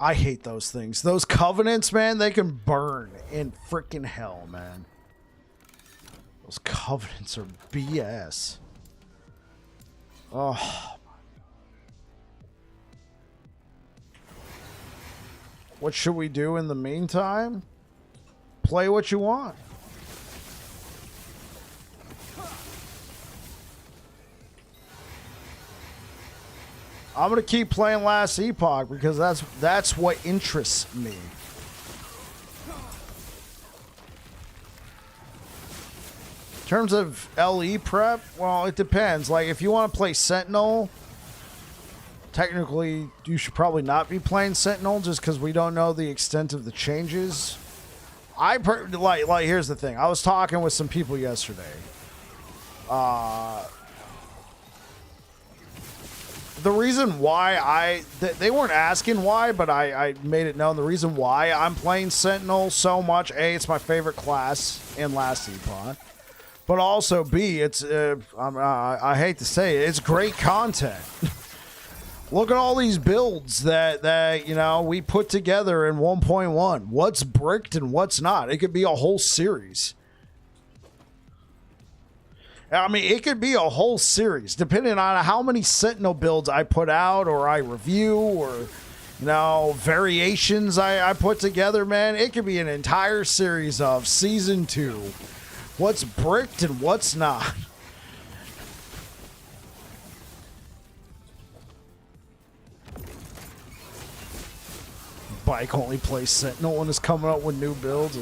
I hate those things. Those covenants, man, they can burn in freaking hell, man. Those covenants are BS. Oh. What should we do in the meantime? Play what you want. I'm going to keep playing Last Epoch because that's what interests me. In terms of LE prep, well, it depends. Like, if you want to play Sentinel, technically, you should probably not be playing Sentinel just because we don't know the extent of the changes like here's the thing. I was talking with some people yesterday. The reason why they weren't asking why, but I made it known the reason why I'm playing Sentinel so much. A, it's my favorite class in last Epoch, but also B, it's I hate to say it, it's great content. Look at all these builds that you know we put together in 1.1. What's bricked and what's not? It could be a whole series. I mean, it could be a whole series, depending on how many Sentinel builds I put out or I review or, you know, variations I put together, man. It could be an entire series of Season 2. What's bricked and what's not. Bike only plays Sentinel when it's coming up with new builds.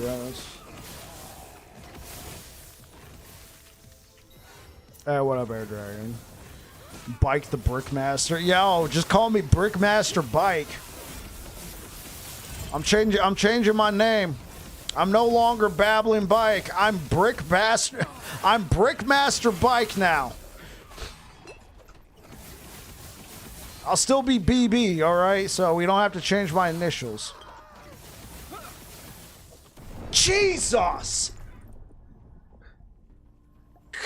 Yeah, what up, Air Dragon? Bike the Brickmaster. Yo, just call me Brickmaster Bike. I'm changing my name. I'm no longer Babbling Bike. I'm Brickmaster. I'm Brickmaster Bike now. I'll still be BB, all right? So we don't have to change my initials. Jesus!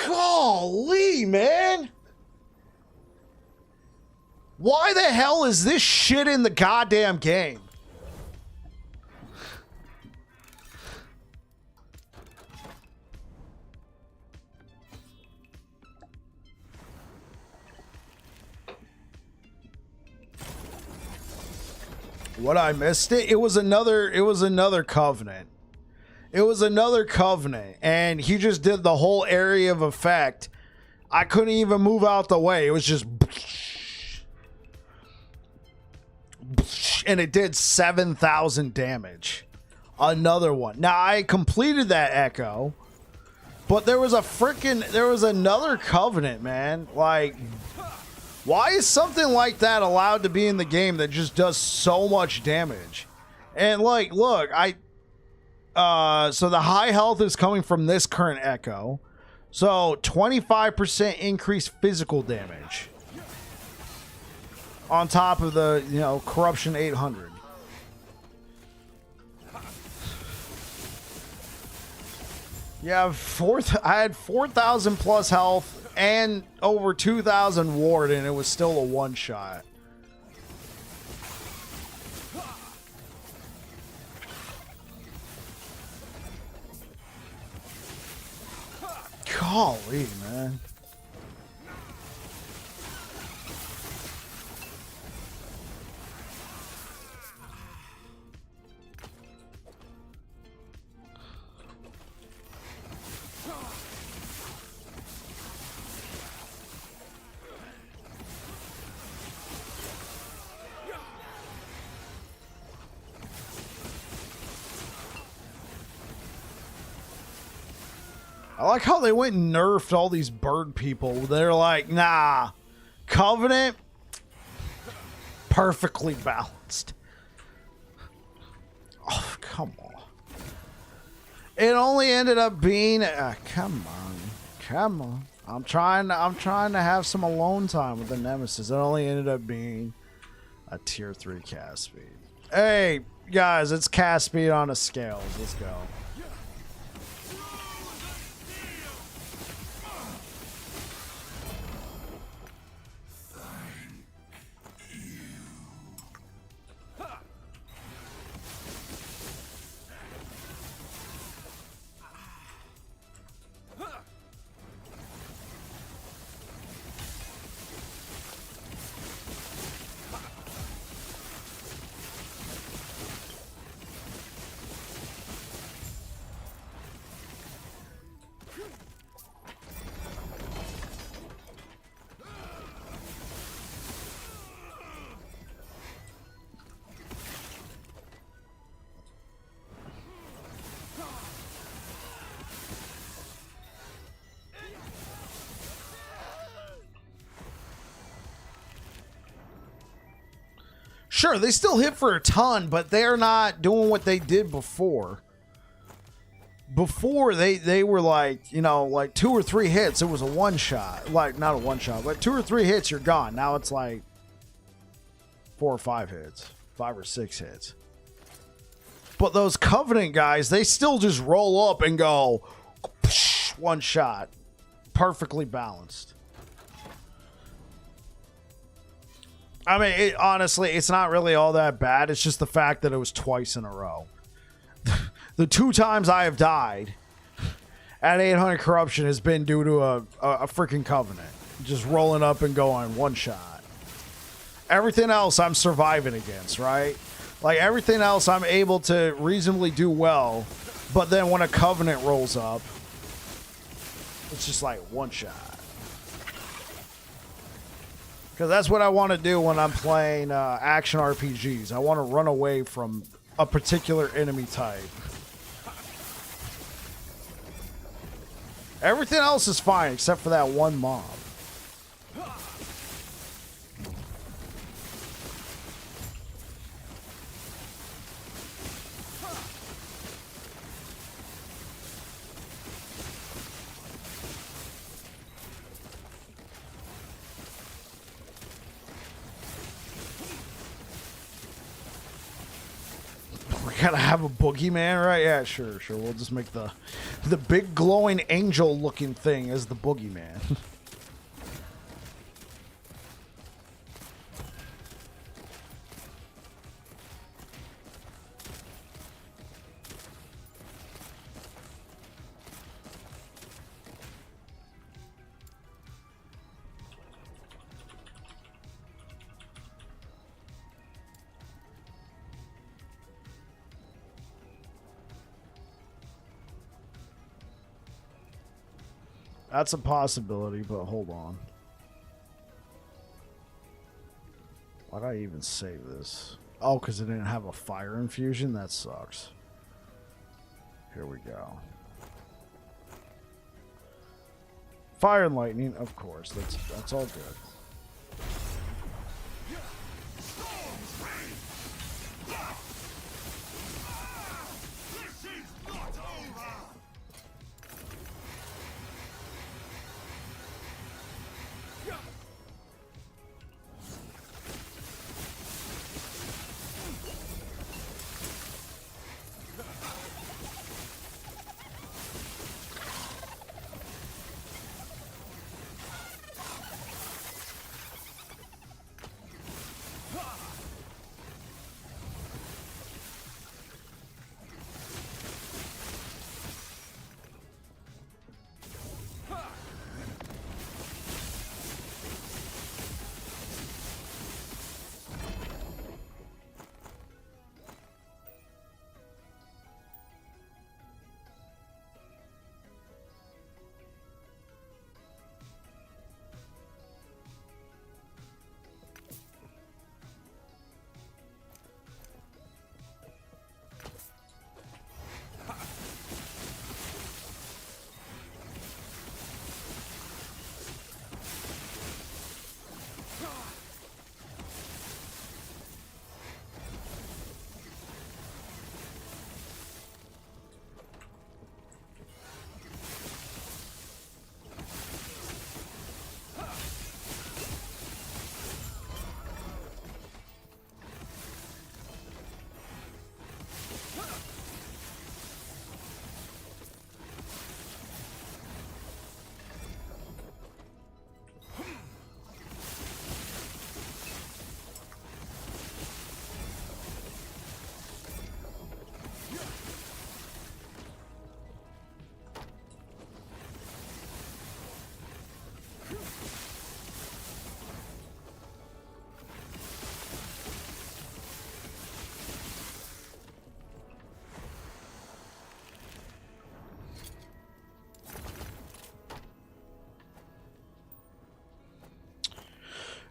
Golly, man! Why the hell is this shit in the goddamn game? What, I missed it? It was another Covenant. It was another Covenant, and he just did the whole area of effect. I couldn't even move out the way. It was just... And it did 7,000 damage. Another one. Now, I completed that Echo, but there was another Covenant, man. Like... Why is something like that allowed to be in the game that just does so much damage? And like, look, so the high health is coming from this current Echo. So 25% increased physical damage. On top of the, you know, Corruption 800. Yeah, I had 4,000 plus health and over 2,000 ward, and it was still a one-shot. Golly, man. I like how they went and nerfed all these bird people. They're like, nah, Covenant, perfectly balanced. Oh, come on. It only ended up being, come on. I'm trying to have some alone time with the Nemesis. It only ended up being a tier 3 cast speed. Hey, guys, it's cast speed on a scale. Let's go. Sure, they still hit for a ton, but they're not doing what they did before. before they were like, you know, like 2 or 3 hits, it was a one shot. Like, not a one shot, but 2 or 3 hits, you're gone. Now it's like 4 or 5 hits, 5 or 6 hits. But those Covenant guys, they still just roll up and go one shot. Perfectly balanced. I mean, honestly, it's not really all that bad. It's just the fact that it was twice in a row. The 2 times I have died at 800 corruption has been due to a freaking Covenant. Just rolling up and going one shot. Everything else I'm surviving against, right? Like, everything else I'm able to reasonably do well. But then when a Covenant rolls up, it's just like one shot. Because that's what I want to do when I'm playing action RPGs. I want to run away from a particular enemy type. Everything else is fine except for that one mob. Gotta have a boogeyman, right? Yeah, sure. We'll just make the big glowing angel looking thing as the boogeyman. That's a possibility, but hold on. Why'd I even save this? Oh, because it didn't have a fire infusion? That sucks. Here we go. Fire and lightning, of course. That's all good.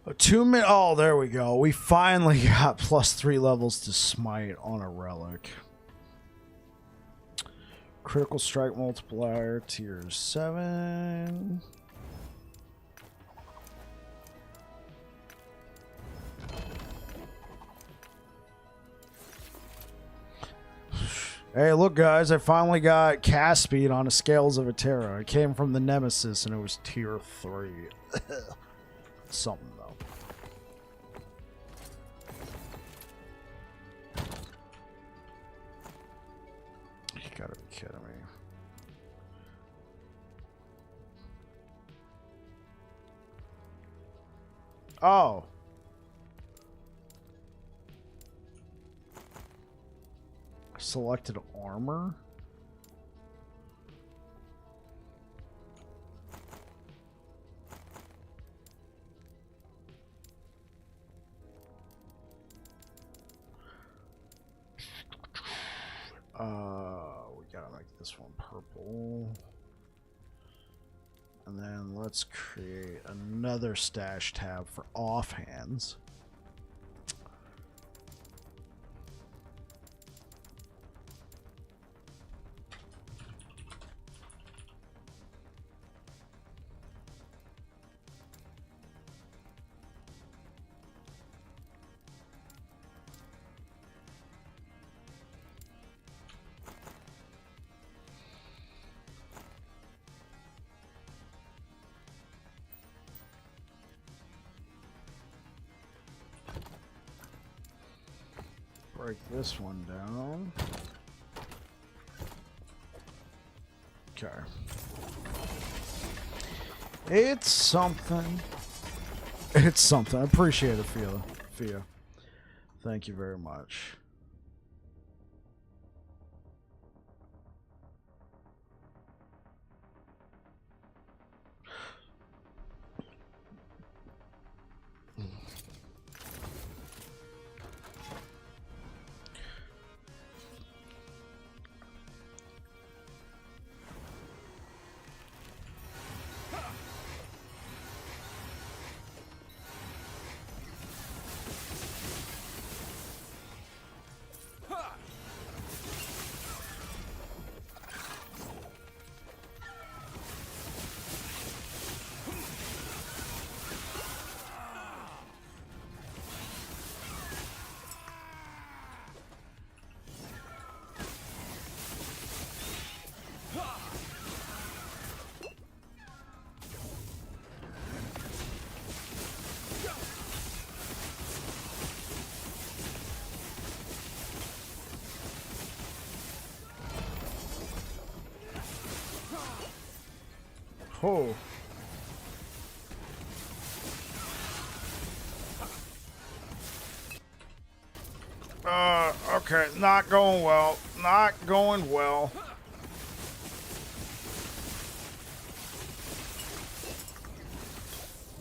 A 2 minute. Oh, there we go. We finally got +3 levels to Smite on a relic. Critical strike multiplier, tier 7. Hey, look, guys, I finally got cast speed on the Scales of a Terra. I came from the Nemesis, and it was tier 3. Something, though. You gotta be kidding me. Oh. Selected armor? We gotta make this one purple. And then let's create another stash tab for offhands. Break this one down. Okay. It's something. It's something. I appreciate it, Fia. Thank you very much. Oh. Okay, not going well. Not going well.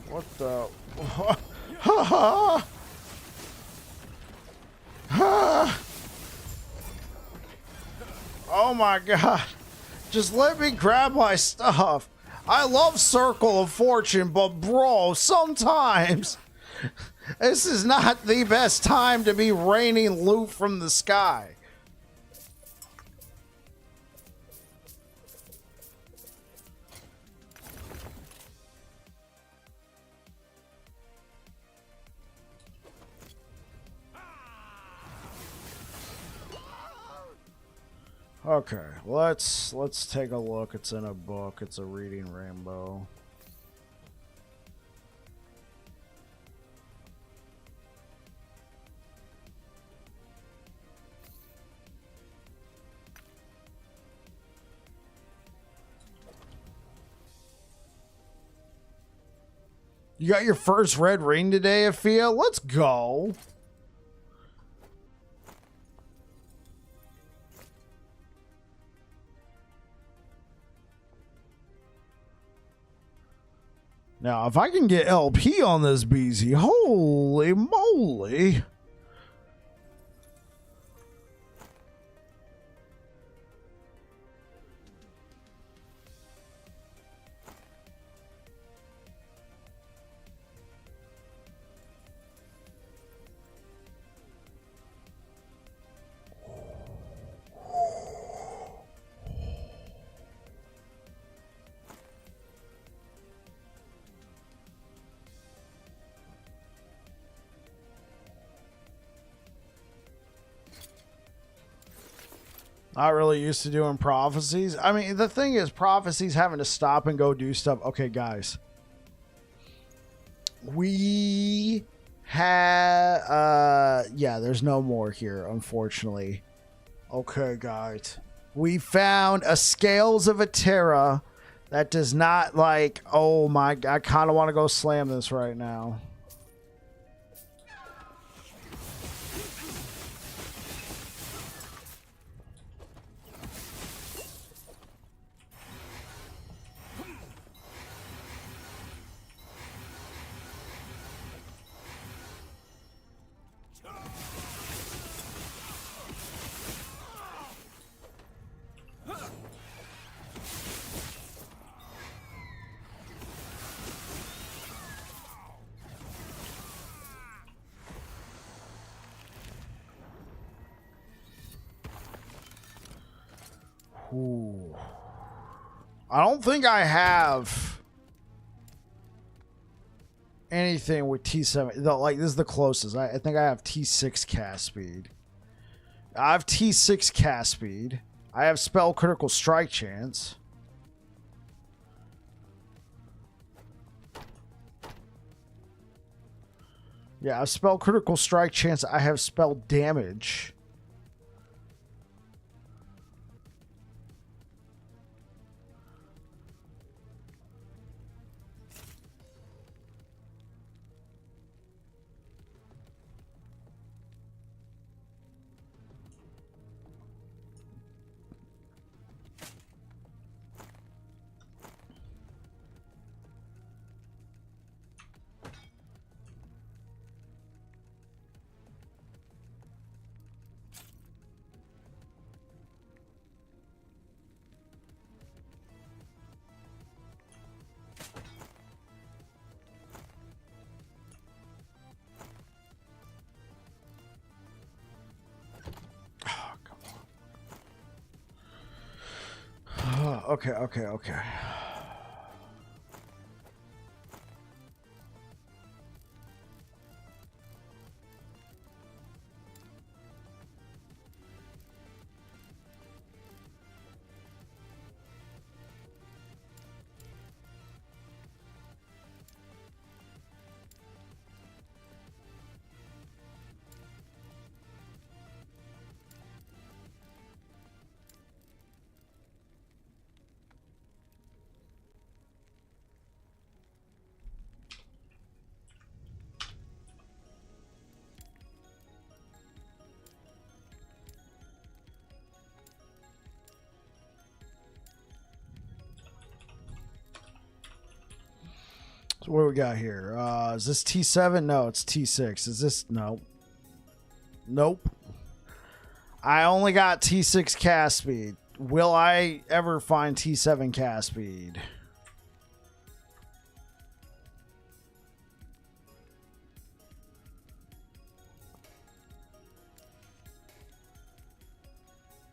What the? Ha ha! Ha! Oh my god. Just let me grab my stuff. I love Circle of Fortune, but bro, sometimes this is not the best time to be raining loot from the sky. Okay, let's take a look. It's in a book. It's a reading rainbow. You got your first red ring today, Afia? Let's go. Now, if I can get LP on this BZ, holy moly. Not really used to doing prophecies. I mean, the thing is, prophecies having to stop and go do stuff. Okay, guys. We have... yeah, there's no more here, unfortunately. Okay, guys. We found a Scales of Atera that does not, like... Oh, my... I kind of want to go slam this right now. Ooh. I don't think I have anything with T7. Like, this is the closest. I think I have T6 cast speed. I have T6 cast speed. I have spell critical strike chance. Yeah, I have spell critical strike chance. I have spell damage. Okay. So what do we got here? Is this T7? No, it's T6. Is this... No. Nope. I only got T6 cast speed. Will I ever find T7 cast speed?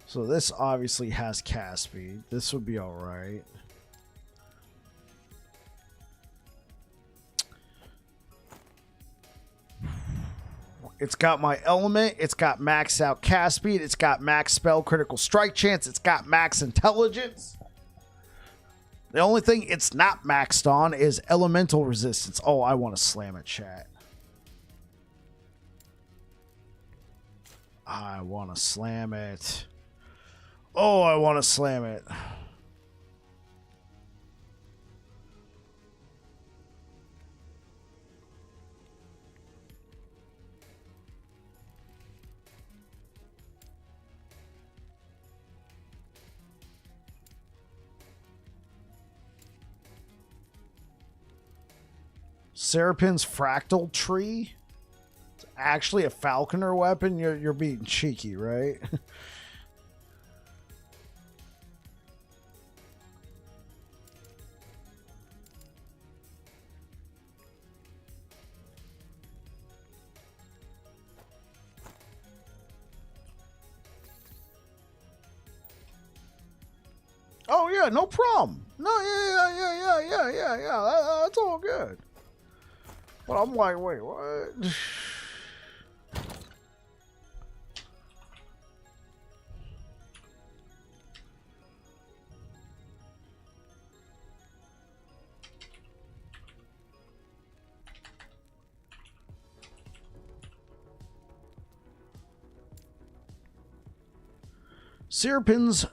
So this obviously has cast speed. This would be alright. It's got my element. It's got maxed out cast speed. It's got max spell critical strike chance. It's got max intelligence. The only thing it's not maxed on is elemental resistance. Oh, I want to slam it, chat. I want to slam it. Oh, I want to slam it. Serapin's fractal tree? It's actually a falconer weapon? You're being cheeky, right? Oh yeah, no problem. No, yeah. That's all good. But I'm like, wait, what? Syrupin's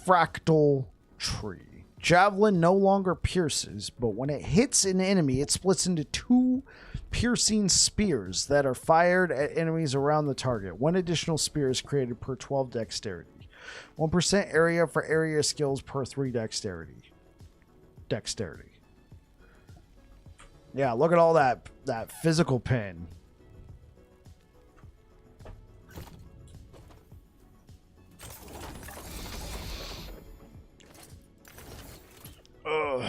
fractal tree. Javelin no longer pierces, but when it hits an enemy, it splits into 2 piercing spears that are fired at enemies around the target. 1 additional spear is created per 12 dexterity. 1% area for area skills per 3 dexterity. Yeah, look at all that physical pin. Ugh.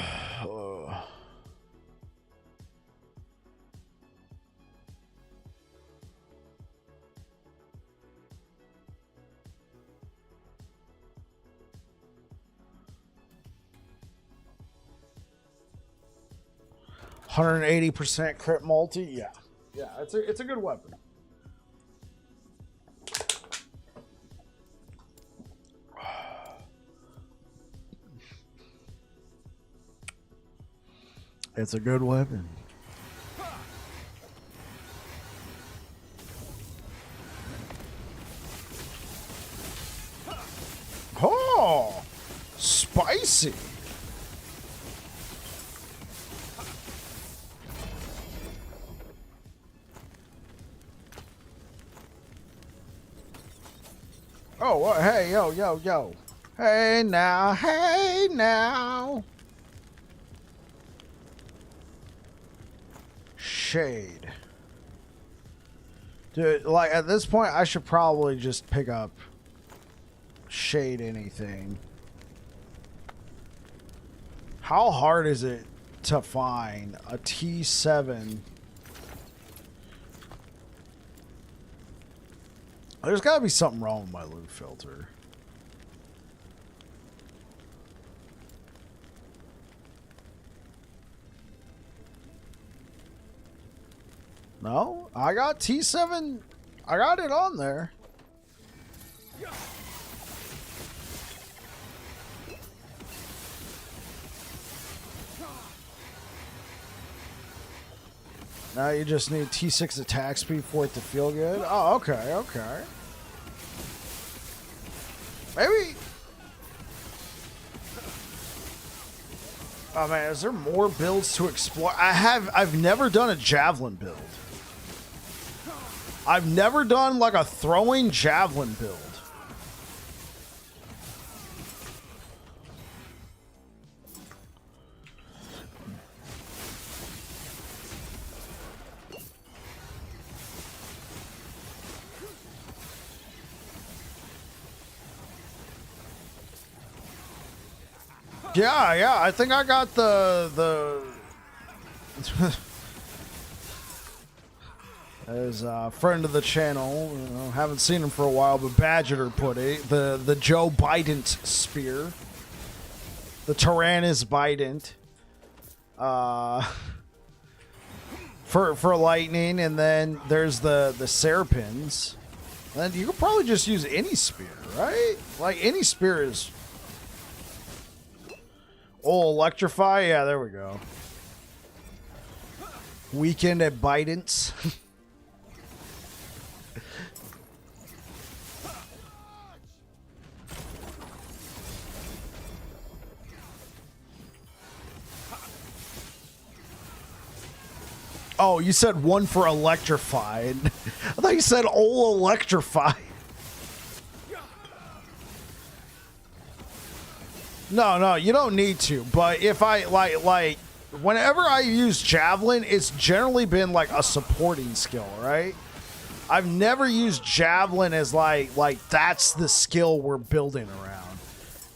180% crit multi. Yeah, it's a good weapon. It's a good weapon. Oh, spicy. Oh, hey, yo. Hey now. Shade. Dude, like, at this point, I should probably just pick up Shade anything. How hard is it to find a T7? There's got to be something wrong with my loot filter. No, I got T7. I got it on there. Now you just need T6 attack speed for it to feel good. Oh, okay. Maybe. Oh man, is there more builds to explore? I've never done a javelin build. I've never done like a throwing javelin build. Yeah, I think I got the as a friend of the channel, you know, haven't seen him for a while, but Badger put it, the Joe Biden spear, the Tyrannus Biden, for lightning, and then there's the Serapins, and you could probably just use any spear, right? Like any spear is. Oh, electrify, yeah, there we go. Weekend at Biden's. Oh, you said one for electrified. I thought you said all electrified. No, you don't need to. But if I like whenever I use javelin, it's generally been like a supporting skill, right? I've never used javelin as like that's the skill we're building around,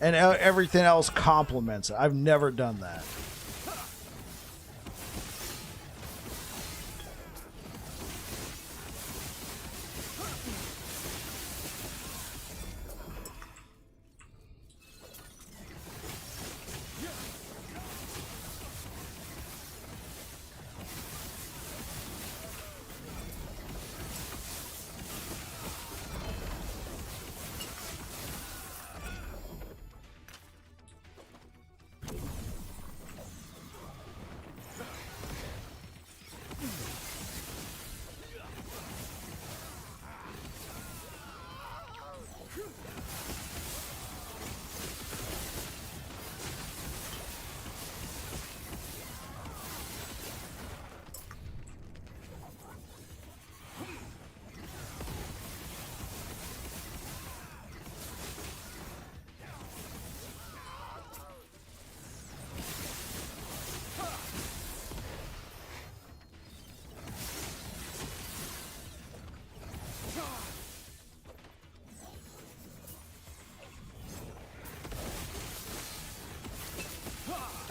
and everything else complements it. I've never done that.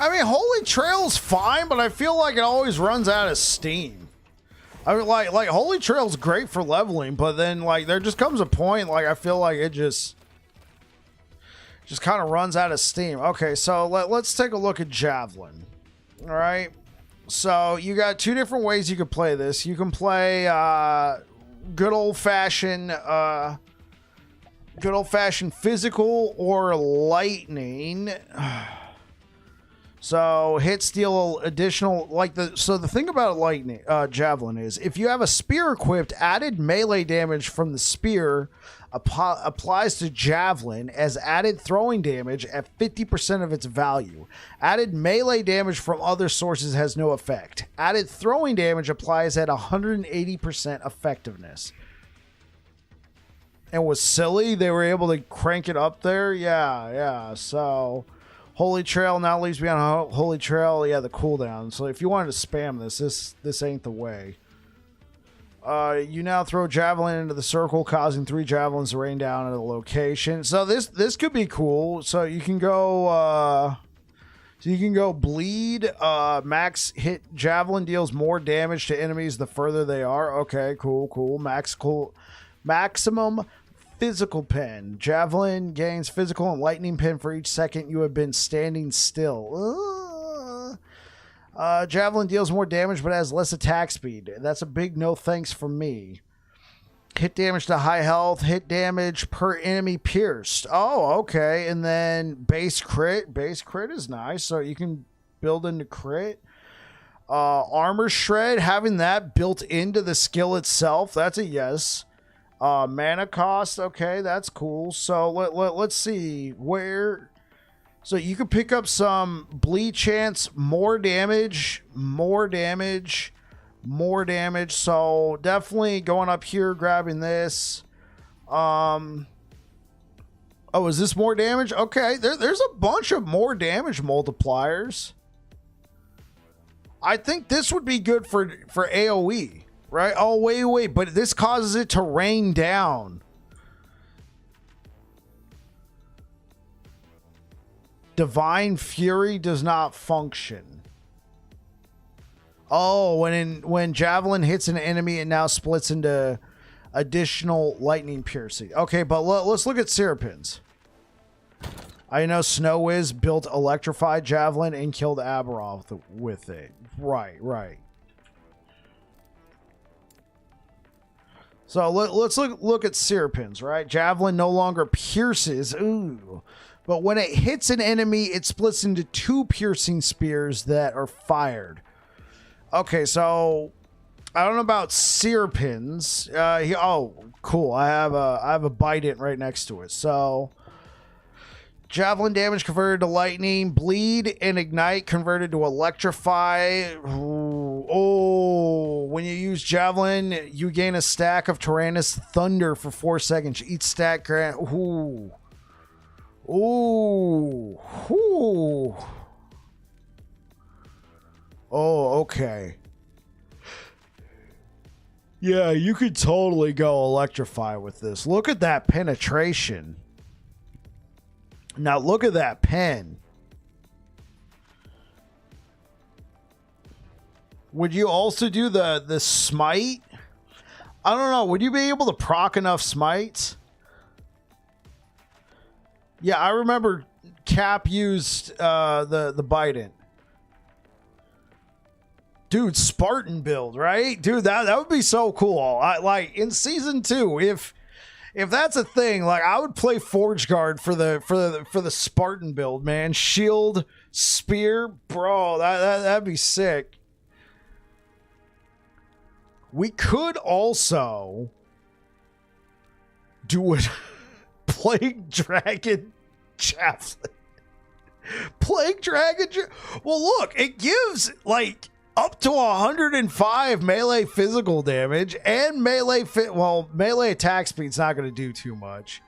I mean, Holy Trail's fine, but I feel like it always runs out of steam. I mean, like Holy Trail's great for leveling, but then like there just comes a point like I feel like it just kind of runs out of steam. Okay, so let's take a look at Javelin. All right, so you got two different ways you could play this. You can play good old fashioned physical or lightning. So hits deal additional the thing about lightning javelin is if you have a spear equipped, added melee damage from the spear applies to javelin as added throwing damage at 50% of its value. Added melee damage from other sources has no effect. Added throwing damage applies at 180% effectiveness. And was silly they were able to crank it up there. Yeah. So Holy Trail now leaves me on Holy Trail. Yeah, the cooldown. So if you wanted to spam this ain't the way. You now throw javelin into the circle, causing 3 javelins to rain down at a location. So this could be cool. So you can go bleed. Max hit javelin deals more damage to enemies the further they are. Okay, cool. Maximum physical pen. Javelin gains physical and lightning pen for each second you have been standing still. Javelin deals more damage but has less attack speed. That's a big no thanks from me. Hit damage to high health. Hit damage per enemy pierced. Oh, okay. And then base crit. Base crit is nice. So you can build into crit. Armor shred. Having that built into the skill itself. That's a yes. Mana cost, okay, that's cool. So let's see where. So you can pick up some bleed chance, more damage. So definitely going up here, grabbing this. Oh, is this more damage? Okay, there's a bunch of more damage multipliers. I think this would be good for AoE. Right? Oh, wait. But this causes it to rain down. Divine Fury does not function. Oh, when Javelin hits an enemy, it now splits into additional lightning piercing. Okay, but let's look at Syrupins. I know Snow Wiz built Electrified Javelin and killed Aberoth with it. Right. So let's look at Syrupins, right? Javelin no longer pierces, but when it hits an enemy, it splits into 2 piercing spears that are fired. Okay, so I don't know about Syrupins. Cool. I have a Bident right next to it. So javelin damage converted to lightning, bleed and ignite converted to electrify. When you use javelin, you gain a stack of Tyrannus Thunder for 4 seconds. Each stack grant. Oh, okay. Yeah, you could totally go electrify with this. Look at that penetration. Now look at that pen. Would you also do the smite? I don't know. Would you be able to proc enough smites? Yeah, I remember Cap used the Bident. Dude, Spartan build, right? Dude, that would be so cool. Like in season 2, if that's a thing, like I would play Forge Guard for the Spartan build, man. Shield, spear, bro, that'd be sick. We could also do it. Plague Dragon Javelin. Plague Dragon. Well, look, it gives like up to 105 melee physical damage and melee melee attack speed's not going to do too much.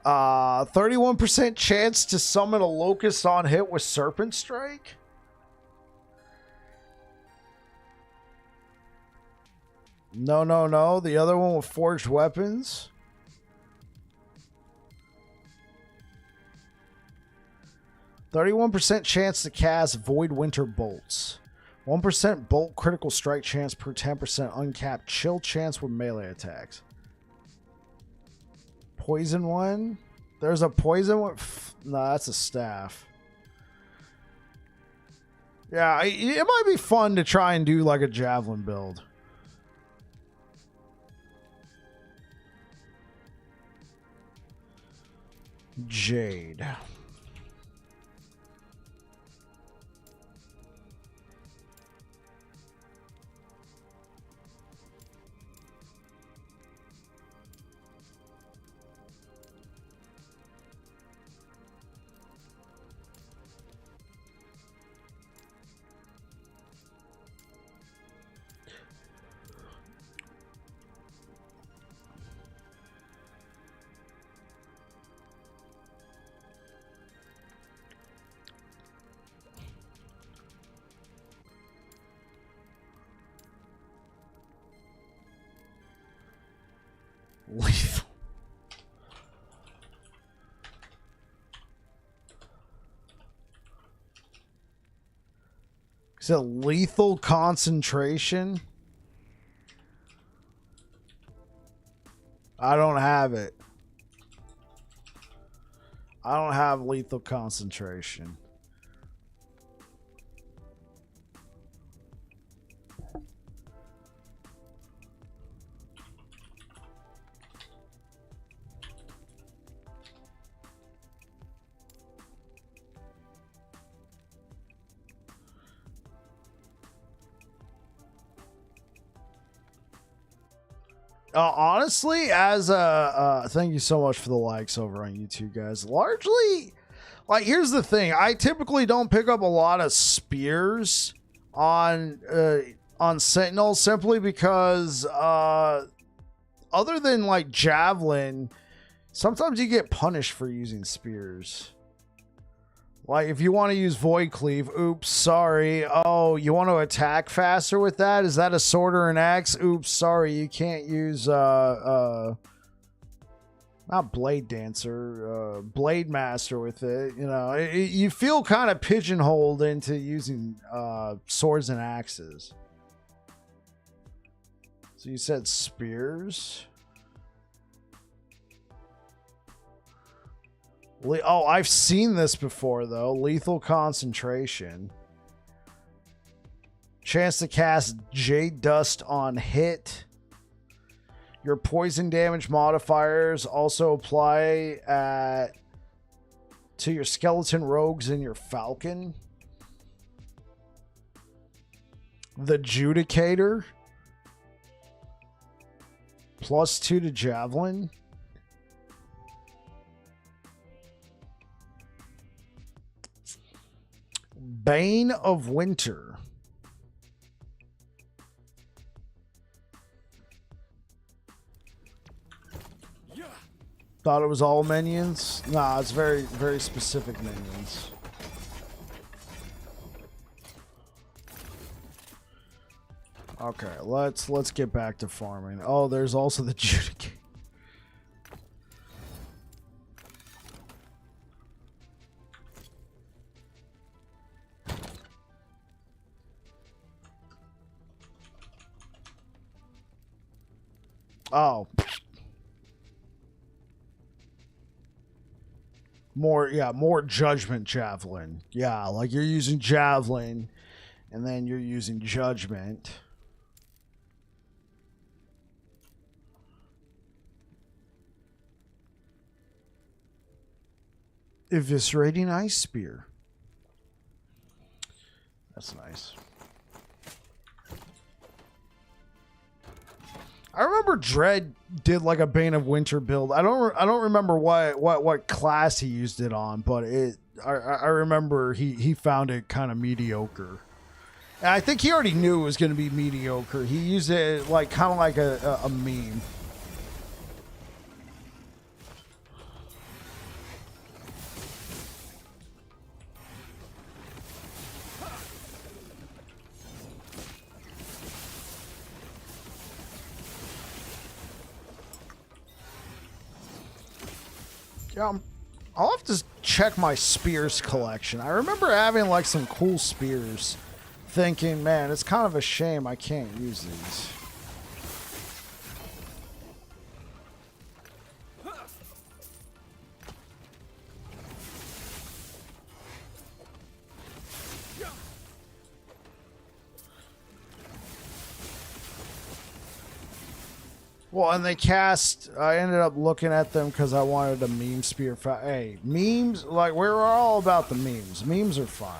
31% chance to summon a locust on hit with Serpent Strike. No. The other one with forged weapons. 31% chance to cast Void Winter Bolts. 1% bolt critical strike chance per 10% uncapped chill chance with melee attacks. Poison one? There's a poison one? No, that's a staff. Yeah, it might be fun to try and do like a javelin build. Jade. Lethal. Is it lethal concentration? I don't have it. I don't have lethal concentration. Honestly, as a thank you so much for the likes over on YouTube, guys. Largely, like, here's the thing: I typically don't pick up a lot of spears on Sentinel simply because other than like javelin, sometimes you get punished for using spears. Like, if you want to use Void Cleave, oops, sorry. Oh, you want to attack faster with that? Is that a sword or an axe? Oops, sorry, you can't use, not Blade Dancer, Blade Master with it. You know, you feel kind of pigeonholed into using swords and axes. So you said spears? Oh, I've seen this before, though. Lethal concentration. Chance to cast Jade Dust on hit. Your poison damage modifiers also apply to your skeleton rogues and your falcon. The Judicator. +2 to javelin. Bane of Winter. Yeah. Thought it was all minions? Nah, it's very, very specific minions. Okay, let's get back to farming. Oh, there's also the Judicator. Oh. More judgment javelin. Yeah, like you're using javelin and then you're using judgment. Eviscerating Ice Spear. That's nice. I remember Dread did like a Bane of Winter build. I don't remember what class he used it on, but I remember he found it kind of mediocre. And I think he already knew it was going to be mediocre. He used it like kind of like a meme. Yeah, I'll have to check my spears collection. I remember having like some cool spears, thinking, man, it's kind of a shame I can't use these. Well, and they cast, I ended up looking at them because I wanted a meme spear. Hey, memes, like, we're all about the memes. Memes are fine.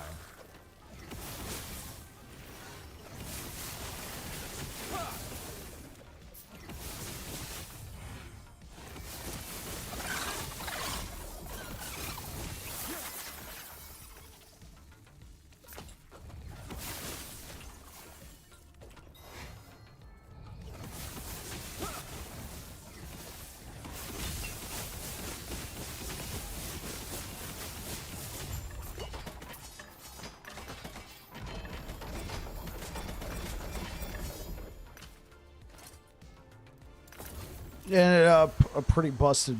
Ended up a pretty busted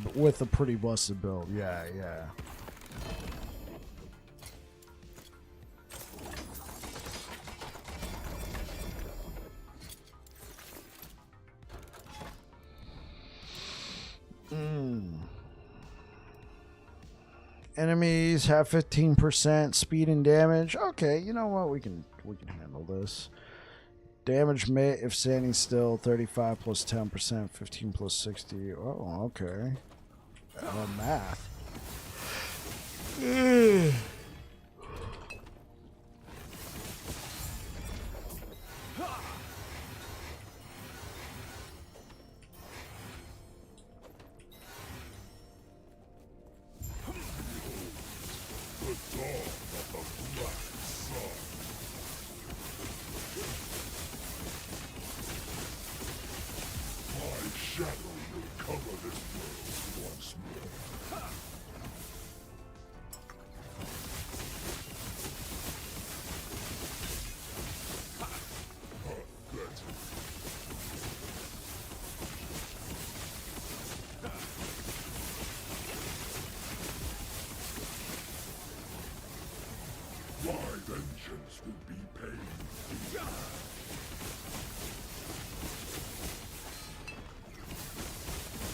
build. Yeah, yeah. Enemies have 15% speed and damage. Okay, you know what? We can handle this. Damage mid if standing still, 35 plus 10%, 15 plus 60. Oh, okay. Math. Vengeance will be paid.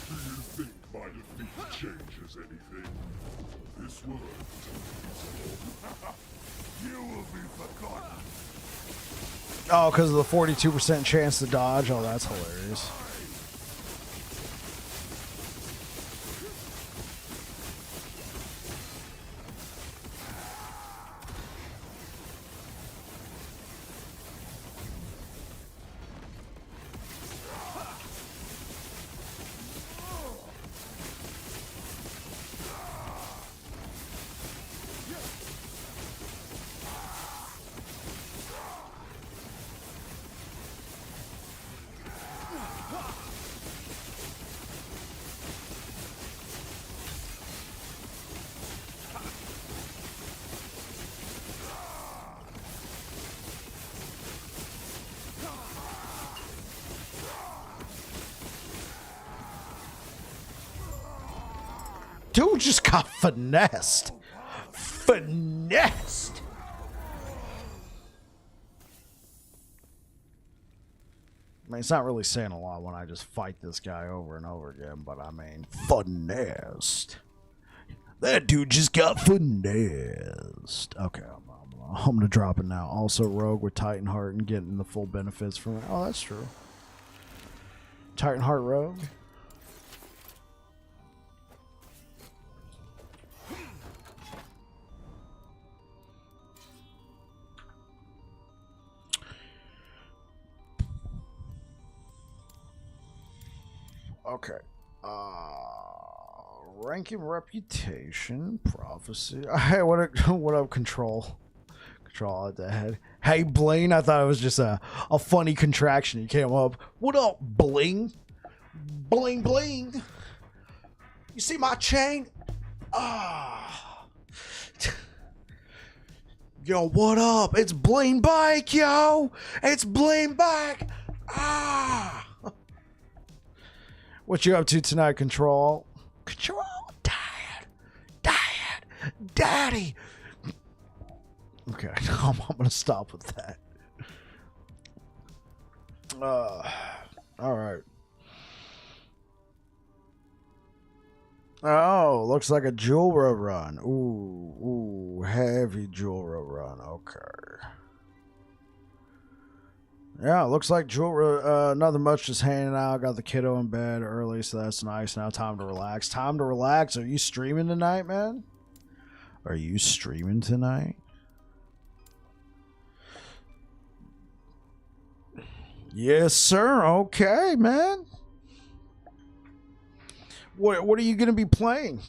Do you think my defeat changes anything? This world you will be forgotten. Oh, because of the 42% chance to dodge? Oh, that's hilarious. Dude just got finessed. Finessed. I mean, it's not really saying a lot when I just fight this guy over and over again, but I mean, finessed. That dude just got finessed. Okay, I'm gonna drop it now. Also, Rogue with Titan Heart and getting the full benefits from it. Oh, that's true. Titan Heart Rogue. Okay. Ranking, reputation, prophecy. Hey, what up, control? Control at the head. Hey, Blaine. I thought it was just a funny contraction. He came up. What up, Bling? Bling, bling. You see my chain? Ah. Yo, what up? It's Blaine Bike, yo. It's Blaine Bike. Ah. What you up to tonight, Control? Control, Dad. Daddy. Okay, I'm gonna stop with that. All right. Oh, looks like a Jewelra run. Ooh, heavy Jewelra run. Okay. Yeah, looks like Jewelra, nothing much, just hanging out. Got the kiddo in bed early, so that's nice. Now time to relax. Time to relax. Are you streaming tonight, man? Are you streaming tonight? Yes, sir. Okay, man. What are you going to be playing?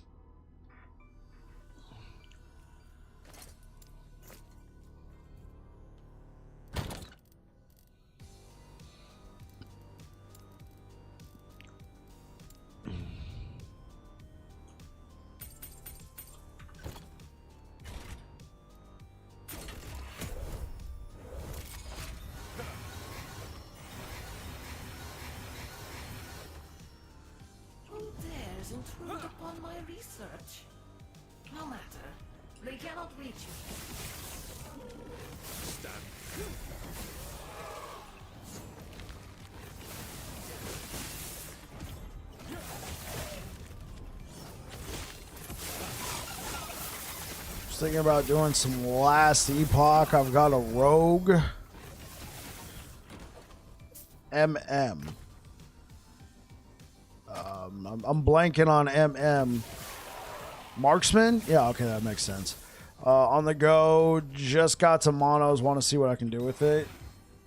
Intrude upon my research. No matter. They cannot reach you. Stand. Just thinking about doing some last Epoch. I've got a rogue. MM. I'm blanking on MM. Marksman? Yeah, okay, that makes sense. On the go, just got to monos, want to see what I can do with it.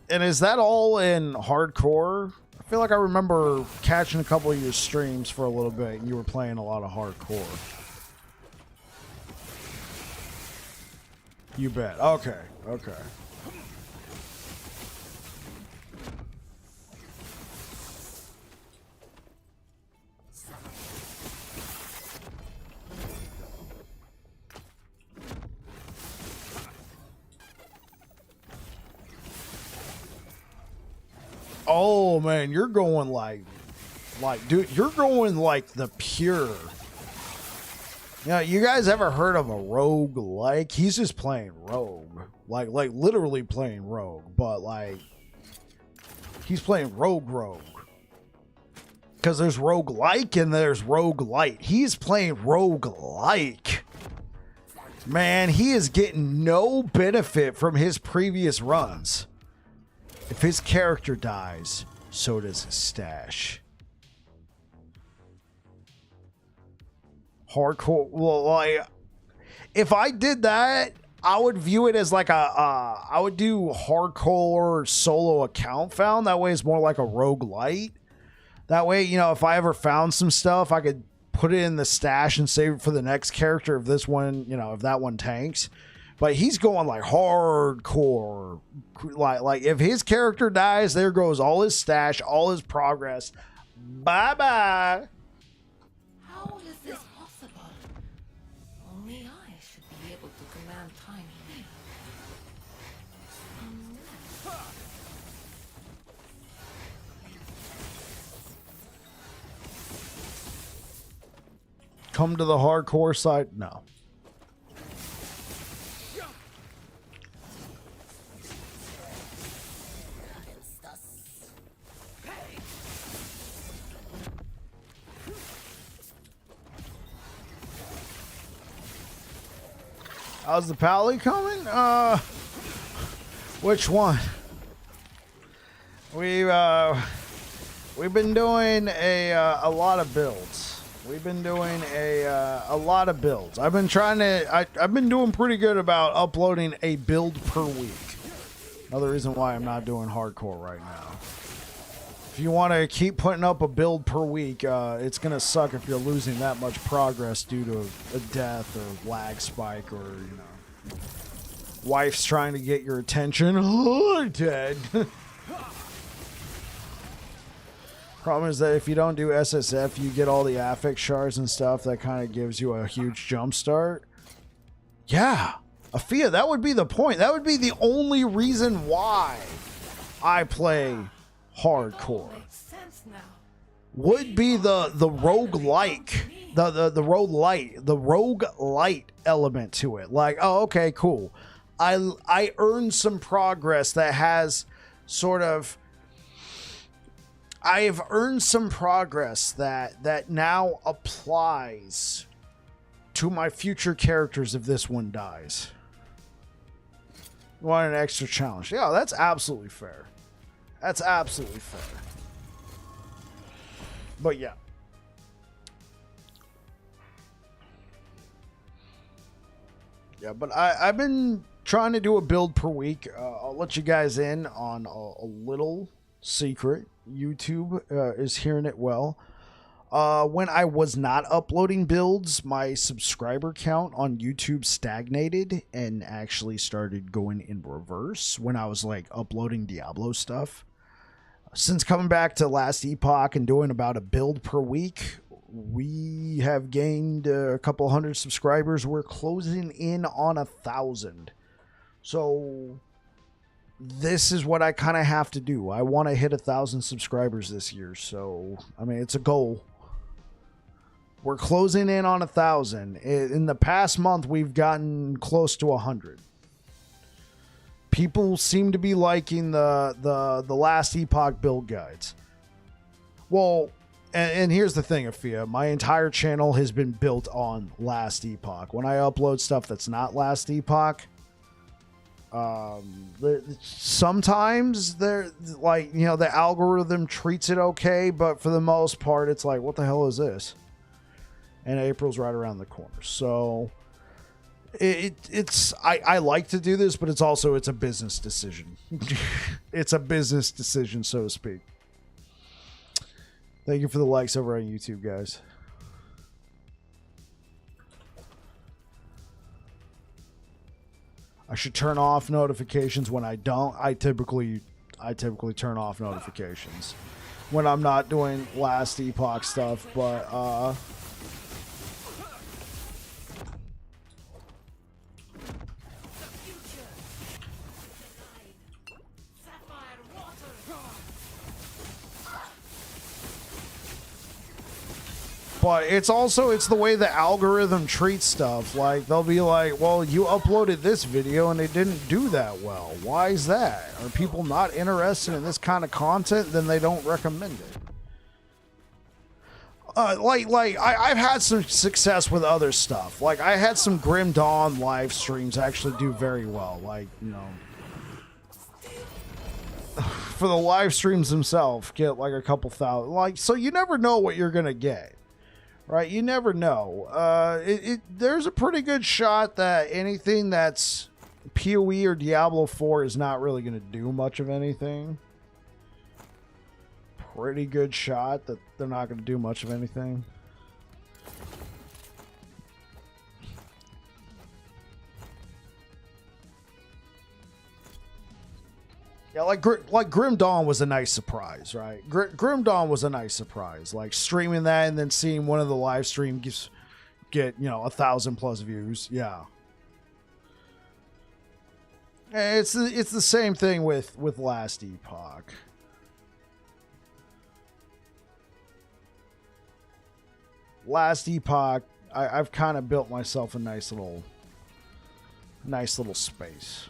And is that all in hardcore? I feel like I remember catching a couple of your streams for a little bit and you were playing a lot of hardcore. You bet. Okay, okay. Oh man, you're going like dude, you're going like the pure. Yeah, you guys ever heard of a rogue? Like he's just playing rogue, like literally playing rogue, but like he's playing rogue. Because there's rogue like and there's rogue light. He's playing rogue like. Man, he is getting no benefit from his previous runs. If his character dies, so does his stash. Hardcore. Well, like, if I did that, I would view it as like I would do hardcore solo account found. That way it's more like a roguelite. That way, you know, if I ever found some stuff, I could put it in the stash and save it for the next character if this one, you know, if that one tanks. But he's going like hardcore. Like if his character dies, there goes all his stash, all his progress. Bye-bye. How is this possible? Only I should be able to command time here. Come to the hardcore side? No. How's the Paladin coming? Which one? We've been doing a lot of builds. We've been doing a lot of builds. I've been trying to. I've been doing pretty good about uploading a build per week. Another reason why I'm not doing hardcore right now. If you want to keep putting up a build per week, it's going to suck if you're losing that much progress due to a death or lag spike or, you know, wife's trying to get your attention. Oh, dead. Problem is that if you don't do SSF, you get all the affix shards and stuff. That kind of gives you a huge jump start. Yeah. Afia, that would be the point. That would be the only reason why I play hardcore. Would be the roguelike. the rogue light element to it. Like, oh, okay, cool. I earned some progress that has sort of. I have earned some progress that now applies to my future characters if this one dies. You want an extra challenge? Yeah, that's absolutely fair. That's absolutely fair. But yeah. Yeah, but I've been trying to do a build per week. I'll let you guys in on a little secret. YouTube is hearing it well. When I was not uploading builds, my subscriber count on YouTube stagnated and actually started going in reverse when I was like uploading Diablo stuff. Since coming back to last Epoch and doing about a build per week, we have gained a couple hundred subscribers. We're closing in on 1,000. So this is what I kind of have to do. I want to hit 1,000 subscribers this year. So, I mean, it's a goal. We're closing in on 1,000. In the past month, we've gotten close to 100. People seem to be liking the last Epoch build guides. Well, and here's the thing, Afia. My entire channel has been built on last Epoch. When I upload stuff that's not last Epoch, sometimes they're like, you know, the algorithm treats it okay, but for the most part, it's like, what the hell is this? And April's right around the corner. So I like to do this, but it's a business decision. It's a business decision, so to speak. Thank you for the likes over on YouTube, guys. I should turn off notifications when I don't. I typically turn off notifications when I'm not doing last Epoch stuff, but But it's the way the algorithm treats stuff. Like, they'll be like, well, you uploaded this video and it didn't do that well. Why is that? Are people not interested in this kind of content? Then they don't recommend it. I've had some success with other stuff. Like, I had some Grim Dawn live streams actually do very well. Like, you know, for the live streams themselves, get like a couple thousand. Like, so you never know what you're going to get. Right, you never know. There's a pretty good shot that anything that's PoE or Diablo 4 is not really going to do much of anything. Pretty good shot that they're not going to do much of anything. Yeah, like Grim Dawn was a nice surprise, right? Grim Dawn was a nice surprise. Like, streaming that and then seeing one of the live streams get, you know, 1,000+ views. Yeah. It's the same thing with last Epoch. Last Epoch, I've kind of built myself a nice little space.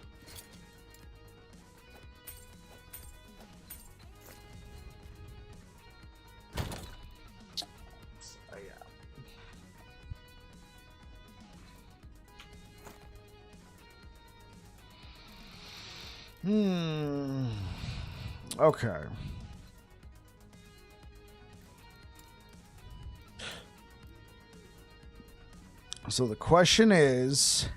Okay. So the question is,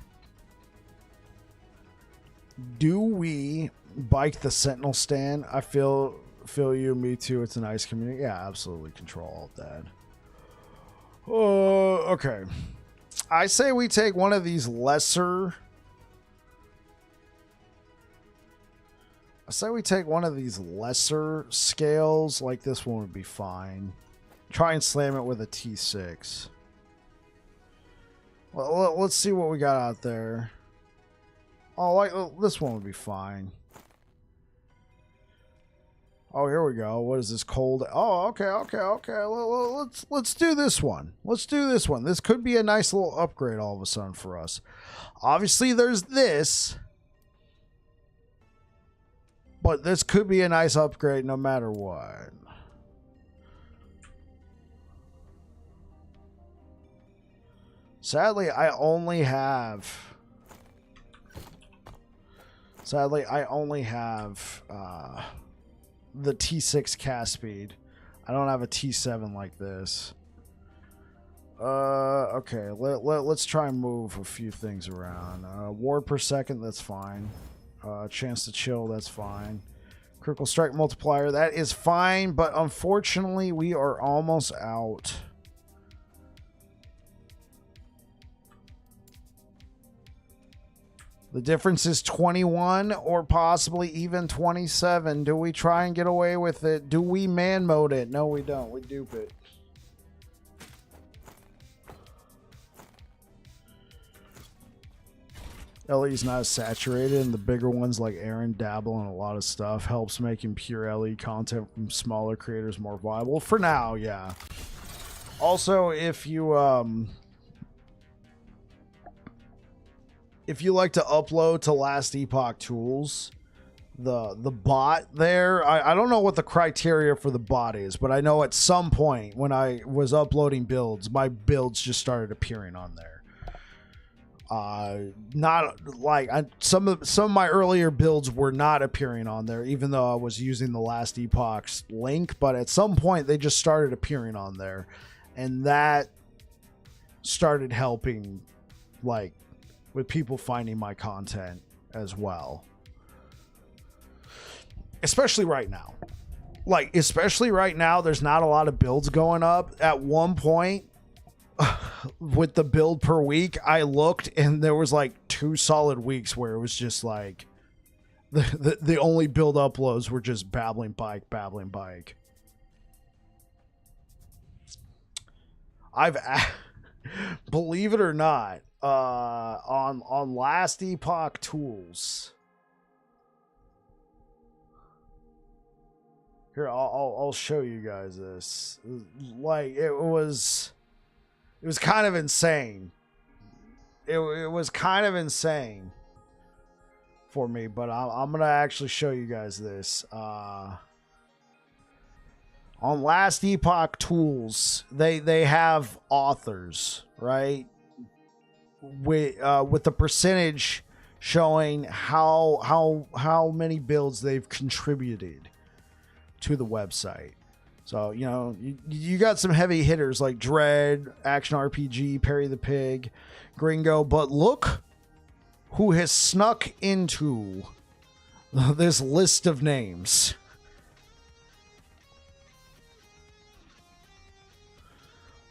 do we bike the Sentinel stand? I feel you, me too. It's a nice community. Yeah, absolutely. Control all that. Okay. I say we take one of these lesser. I say we take one of these lesser scales. Like, this one would be fine. Try and slam it with a T6. Well, let's see what we got out there. Oh, like, this one would be fine. Oh, here we go. What is this cold? Oh, okay. Let's do this one. Let's do this one. This could be a nice little upgrade all of a sudden for us. Obviously, there's this. But this could be a nice upgrade no matter what. Sadly, I only have the T6 cast speed. I don't have a T7 like this. Okay, let's try and move a few things around. Ward per second, that's fine. Chance to chill, that's fine. Critical strike multiplier, that is fine, but unfortunately we are almost out. The difference is 21 or possibly even 27. Do we try and get away with it? Do we man mode it? No, we don't. We dupe it. LE's not as saturated, and the bigger ones like Aaron dabble in a lot of stuff. Helps making pure LE content from smaller creators more viable. For now, yeah. Also, if you like to upload to Last Epoch tools, the bot there, I don't know what the criteria for the bot is, but I know at some point when I was uploading builds, my builds just started appearing on there. Not like some of my earlier builds were not appearing on there, even though I was using the Last Epoch's link, but at some point they just started appearing on there, and that started helping, like, with people finding my content as well. Especially right now. Like, especially right now, there's not a lot of builds going up. At one point, with the build per week, I looked and there was like 2 solid weeks where it was just like the only build uploads were just babbling bike. Believe it or not, on Last Epoch tools. Here, I'll show you guys this. Like, it was kind of insane. It was kind of insane for me, but I'm gonna actually show you guys this. On Last Epoch tools, they have authors, right? With the percentage showing how many builds they've contributed to the website. So, you know, you got some heavy hitters like Dread, Action RPG, Perry the Pig, Gringo, but look who has snuck into this list of names.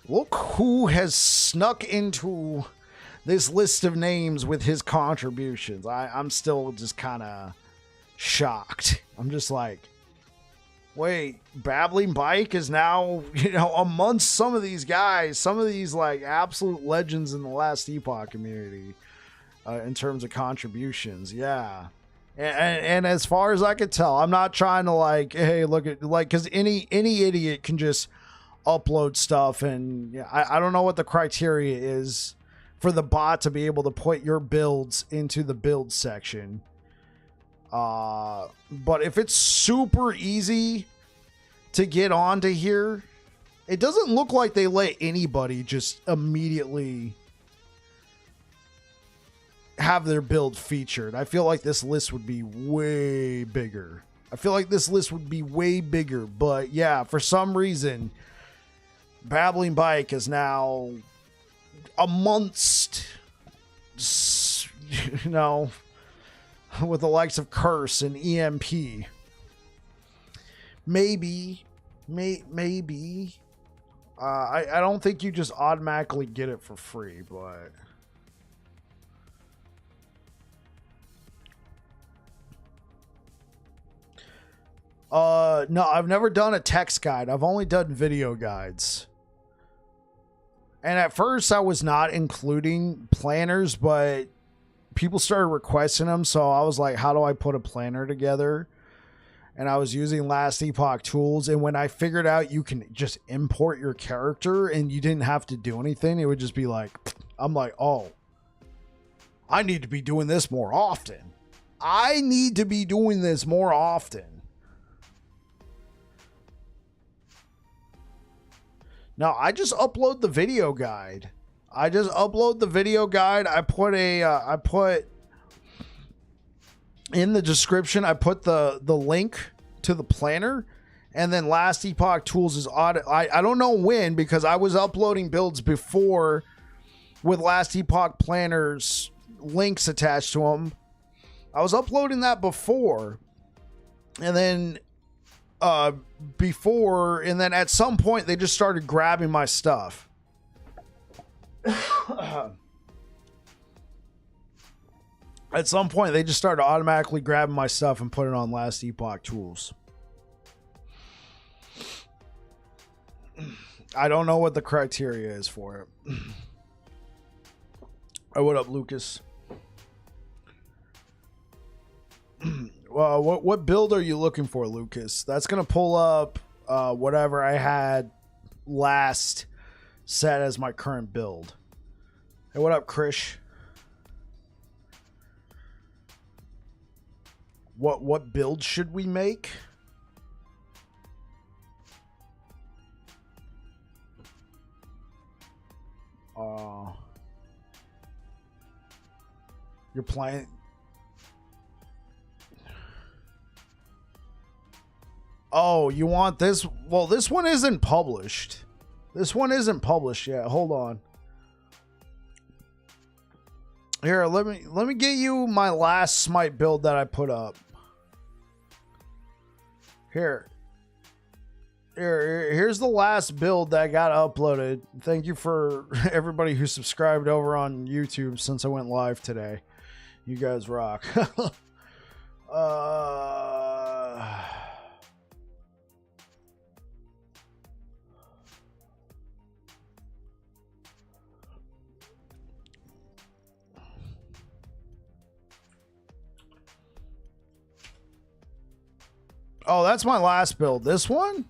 Look who has snuck into this list of names with his contributions. I'm still just kind of shocked. I'm just like, wait, Babbling Bike is now, you know, amongst some of these guys, some of these like absolute legends in the Last Epoch community in terms of contributions. Yeah. And as far as I could tell, I'm not trying to like, hey, look at, like, because any idiot can just upload stuff, and yeah, I don't know what the criteria is for the bot to be able to put your builds into the build section. But if it's super easy to get onto here, it doesn't look like they let anybody just immediately have their build featured. I feel like this list would be way bigger. But yeah, for some reason, Babbling Bike is now amongst, you know, with the likes of Curse and EMP. Maybe. I don't think you just automatically get it for free, but no, I've never done a text guide. I've only done video guides. And at first I was not including planners, but people started requesting them, so I was like, how do I put a planner together? and I was using Last Epoch tools, and when I figured out you can just import your character and you didn't have to do anything, it would just be like, I'm like, oh, I need to be doing this more often. I need to be doing this more often. Now, I just upload the video guide. I put in the description, I put the link to the planner, and then Last Epoch Tools is audit. I don't know when, because I was uploading builds before with Last Epoch Planners links attached to them. I was uploading that before, and then at some point they just started grabbing my stuff. At some point, they just started automatically grabbing my stuff and putting it on Last Epoch Tools. I don't know what the criteria is for it. Oh, what up, Lucas? Well, what build are you looking for, Lucas? That's going to pull up whatever I had last set as my current build. Hey, what up, Krish? What build should we make? You're playing. Oh, you want this? Well, this one isn't published. This one isn't published yet. Hold on. Here, let me get you my last Smite build that I put up. Here's the last build that got uploaded. Thank you for everybody who subscribed over on YouTube since I went live today. You guys rock. Oh, that's my last build. This one?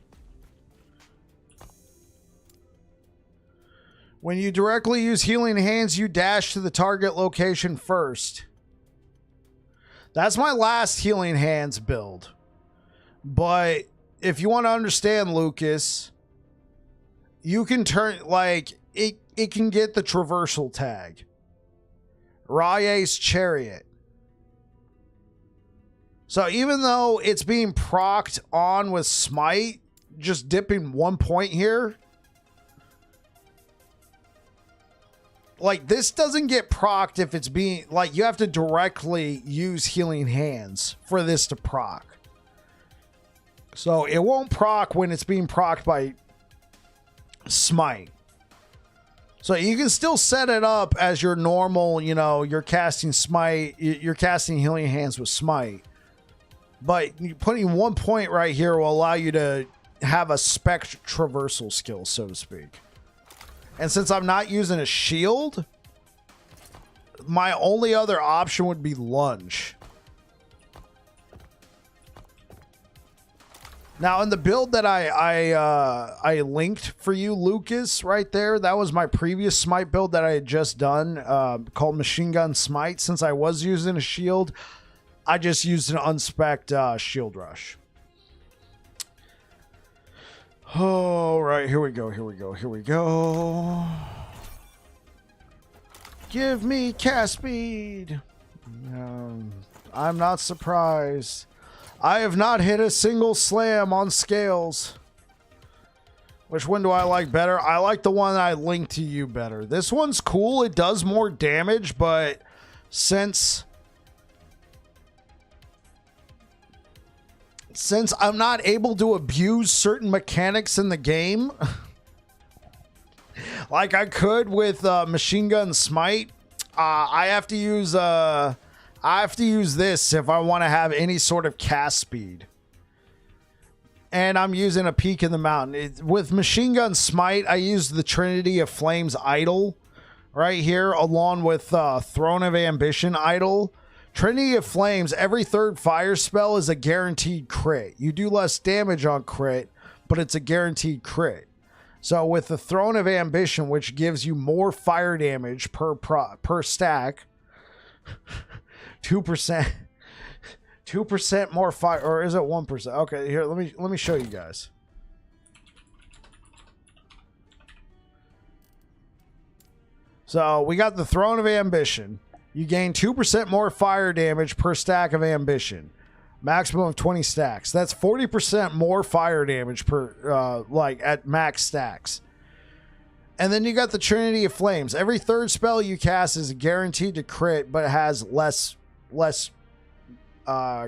When you directly use Healing Hands, you dash to the target location first. That's my last Healing Hands build. But if you want to understand, Lucas, you can turn, like, it can get the traversal tag. Raye's Chariot. So even though it's being procced on with Smite, just dipping 1 point here, like, this doesn't get procced if it's being, like, you have to directly use Healing Hands for this to proc. So it won't proc when it's being procced by Smite. So you can still set it up as your normal, you know, you're casting Smite, you're casting Healing Hands with Smite. But putting 1 point right here will allow you to have a spec traversal skill, so to speak. And since I'm not using a shield, my only other option would be lunge. Now, in the build that I linked for you, Lucas, right there, that was my previous Smite build that I had just done, called Machine Gun Smite. Since I was using a shield, I just used an unspec'd shield rush. All right, here we go. Give me cast speed. I'm not surprised. I have not hit a single slam on scales. Which one do I like better? I like the one I linked to you better. This one's cool. It does more damage, but since I'm not able to abuse certain mechanics in the game, like I could with Machine Gun Smite, I have to use this if I want to have any sort of cast speed. And I'm using a Peak in the Mountain. With Machine Gun Smite, I use the Trinity of Flames Idol right here, along with Throne of Ambition Idol, Trinity of Flames, every third fire spell is a guaranteed crit. You do less damage on crit, but it's a guaranteed crit. So with the Throne of Ambition, which gives you more fire damage per stack, 2%, 2% more fire, or is it 1%? Okay, here let me show you guys. So we got the Throne of Ambition. You gain 2% more fire damage per stack of Ambition. Maximum of 20 stacks. That's 40% more fire damage per, like, at max stacks. And then you got the Trinity of Flames. Every third spell you cast is guaranteed to crit, but it has less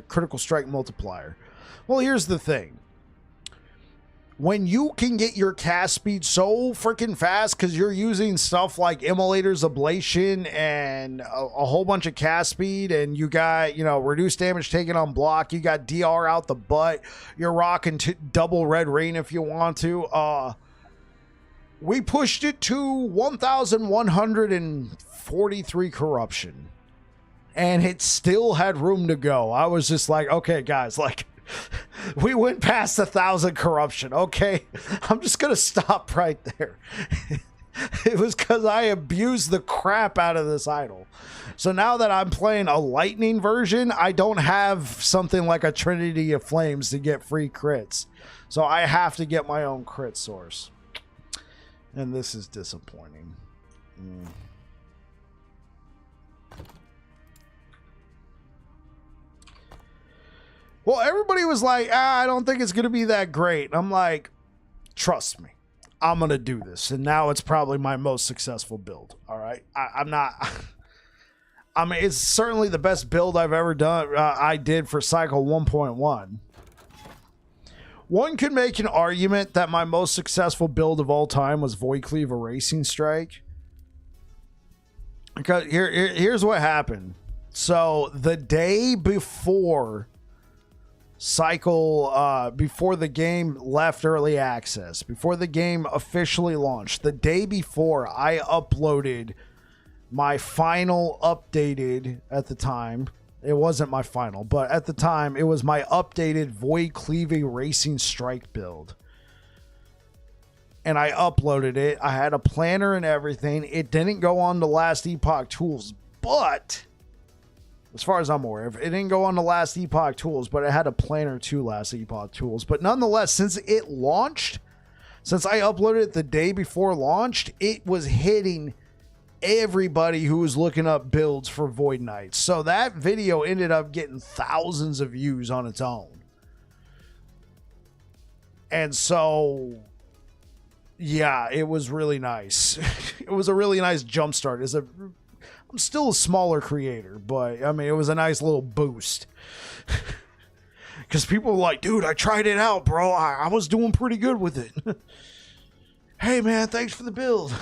critical strike multiplier. Well, here's the thing. When you can get your cast speed so freaking fast because you're using stuff like Immolator's Ablation and a whole bunch of cast speed, and you got, you know, reduced damage taken on block, you got DR out the butt, you're rocking double red rain if you want to. We pushed it to 1,143 corruption, and it still had room to go. I was just like, okay, guys, like, we went past 1,000 corruption. Okay, I'm just gonna stop right there. It was because I abused the crap out of this idol. So now that I'm playing a lightning version, I don't have something like a Trinity of Flames to get free crits. So I have to get my own crit source. And this is disappointing. Well, everybody was like, I don't think it's going to be that great. And I'm like, trust me, I'm going to do this. And now it's probably my most successful build. All right. I'm not, I mean, it's certainly the best build I've ever done. I did for cycle 1.1. One could make an argument that my most successful build of all time was Void Cleave Erasing Strike. Because here's what happened. So the day before cycle, before the game left early access, before the game officially launched, the day before, I uploaded my final updated, at the time, it wasn't my final, but at the time, it was my updated Void Cleave Racing Strike build. And I uploaded it. I had a planner and everything. It didn't go on the Last Epoch tools, but as far as I'm aware of, it didn't go on the Last Epoch tools, but it had a planner to Last Epoch tools. But nonetheless, since it launched, since I uploaded it the day before launched, it was hitting everybody who was looking up builds for Void Knights. So that video ended up getting thousands of views on its own. And so, yeah, it was really nice. It was a really nice jumpstart. I'm still a smaller creator, but I mean, it was a nice little boost. Because people were like, dude, I tried it out, bro. I was doing pretty good with it. Hey, man, thanks for the build.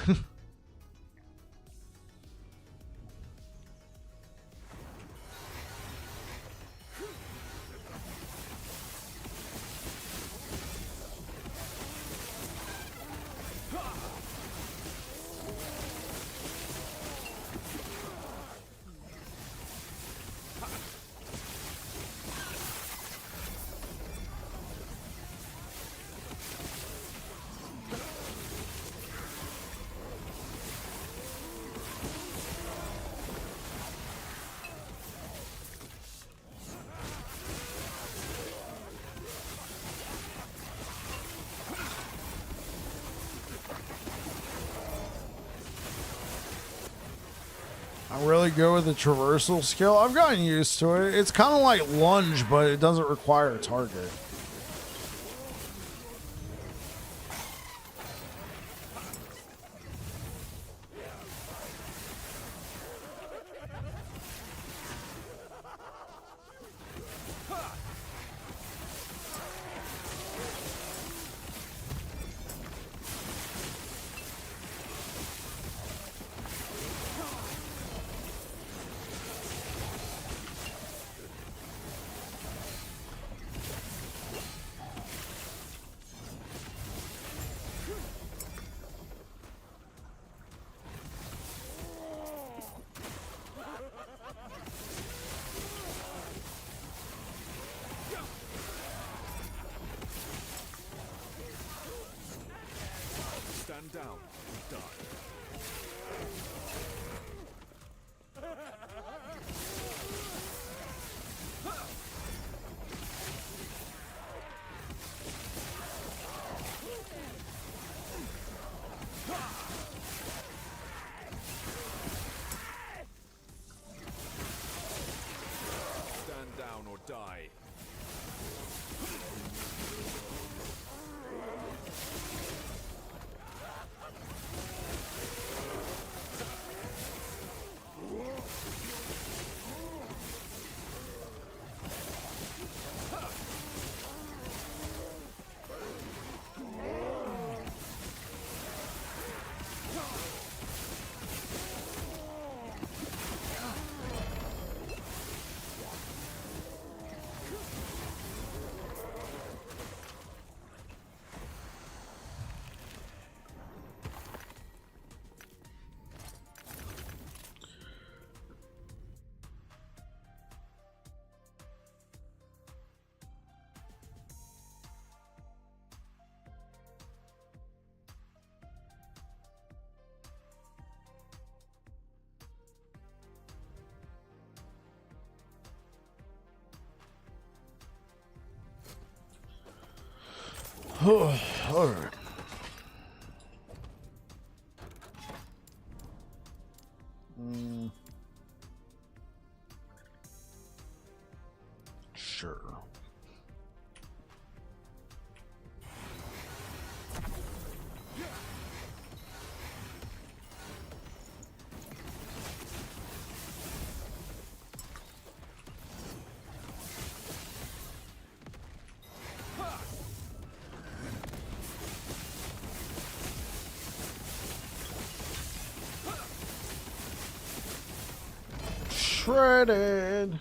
I'm really good with the traversal skill. I've gotten used to it. It's kind of like lunge, but it doesn't require a target. down or die. Stand down or die. All right. Sure. Shredded.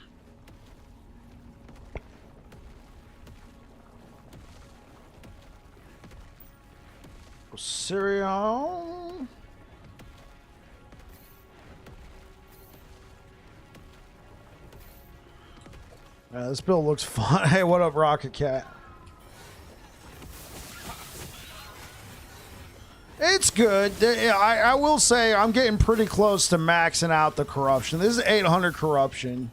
Cereal. Yeah, this build looks fun. Hey, what up, Rocket Cat? It's good. I will say I'm getting pretty close to maxing out the corruption. This is 800 corruption.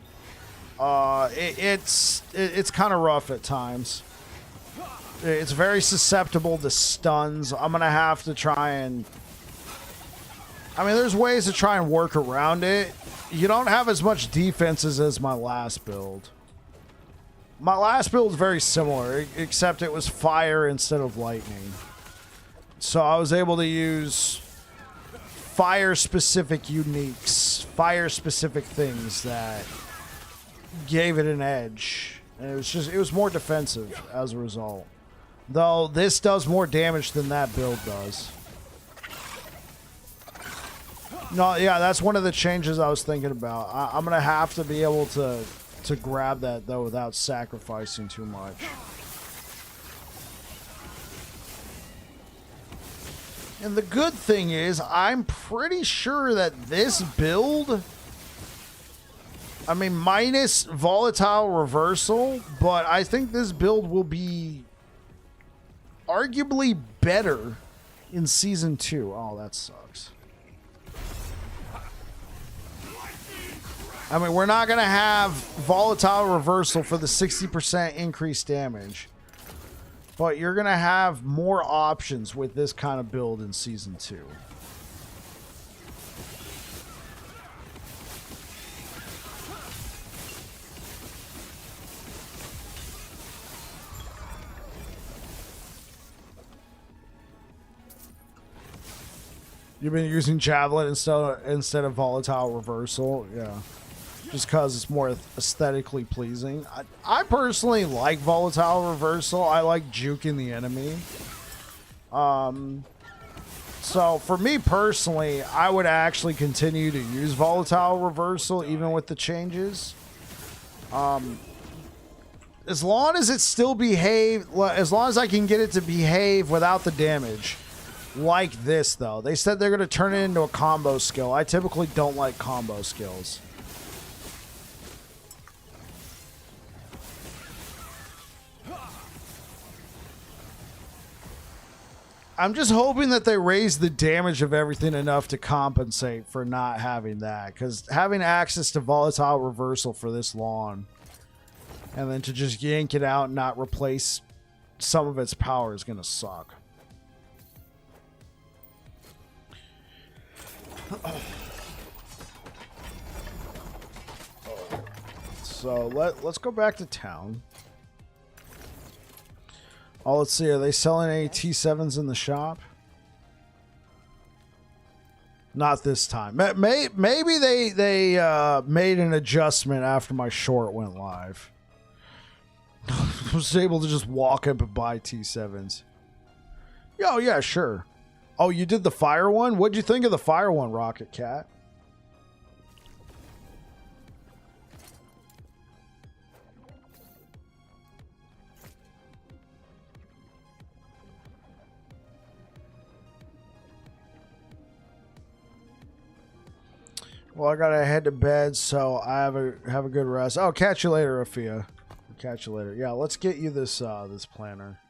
It's kind of rough at times. It's very susceptible to stuns. I'm gonna have to try and. I mean, there's ways to try and work around it. You don't have as much defenses as my last build. My last build is very similar, except it was fire instead of lightning. So I was able to use fire-specific uniques, fire-specific things that gave it an edge. And it was more defensive as a result. Though this does more damage than that build does. No, yeah, that's one of the changes I was thinking about. I'm going to have to be able to grab that, though, without sacrificing too much. And the good thing is, I'm pretty sure that this build, I mean, minus volatile reversal, but I think this build will be arguably better in Season 2. Oh, that sucks. I mean, we're not going to have volatile reversal for the 60% increased damage. But you're going to have more options with this kind of build in Season 2. You've been using Javelin instead of Volatile Reversal? Yeah. Just because it's more aesthetically pleasing. I personally like Volatile Reversal. I like juking the enemy. So for me personally, I would actually continue to use Volatile Reversal even with the changes. As long as it still as long as I can get it to behave without the damage. Like this though. They said they're going to turn it into a combo skill. I typically don't like combo skills. I'm just hoping that they raise the damage of everything enough to compensate for not having that. Because having access to volatile reversal for this long, and then to just yank it out and not replace some of its power is going to suck. So let's go back to town. Oh, let's see. Are they selling any T7s in the shop? Not this time. Maybe they made an adjustment after my short went live. I was able to just walk up and buy T7s. Oh, yeah, sure. Oh, you did the fire one? What'd you think of the fire one, Rocket Cat? Well, I gotta head to bed, so I have a good rest. Oh, catch you later, Afia. Catch you later. Yeah, let's get you this this planner.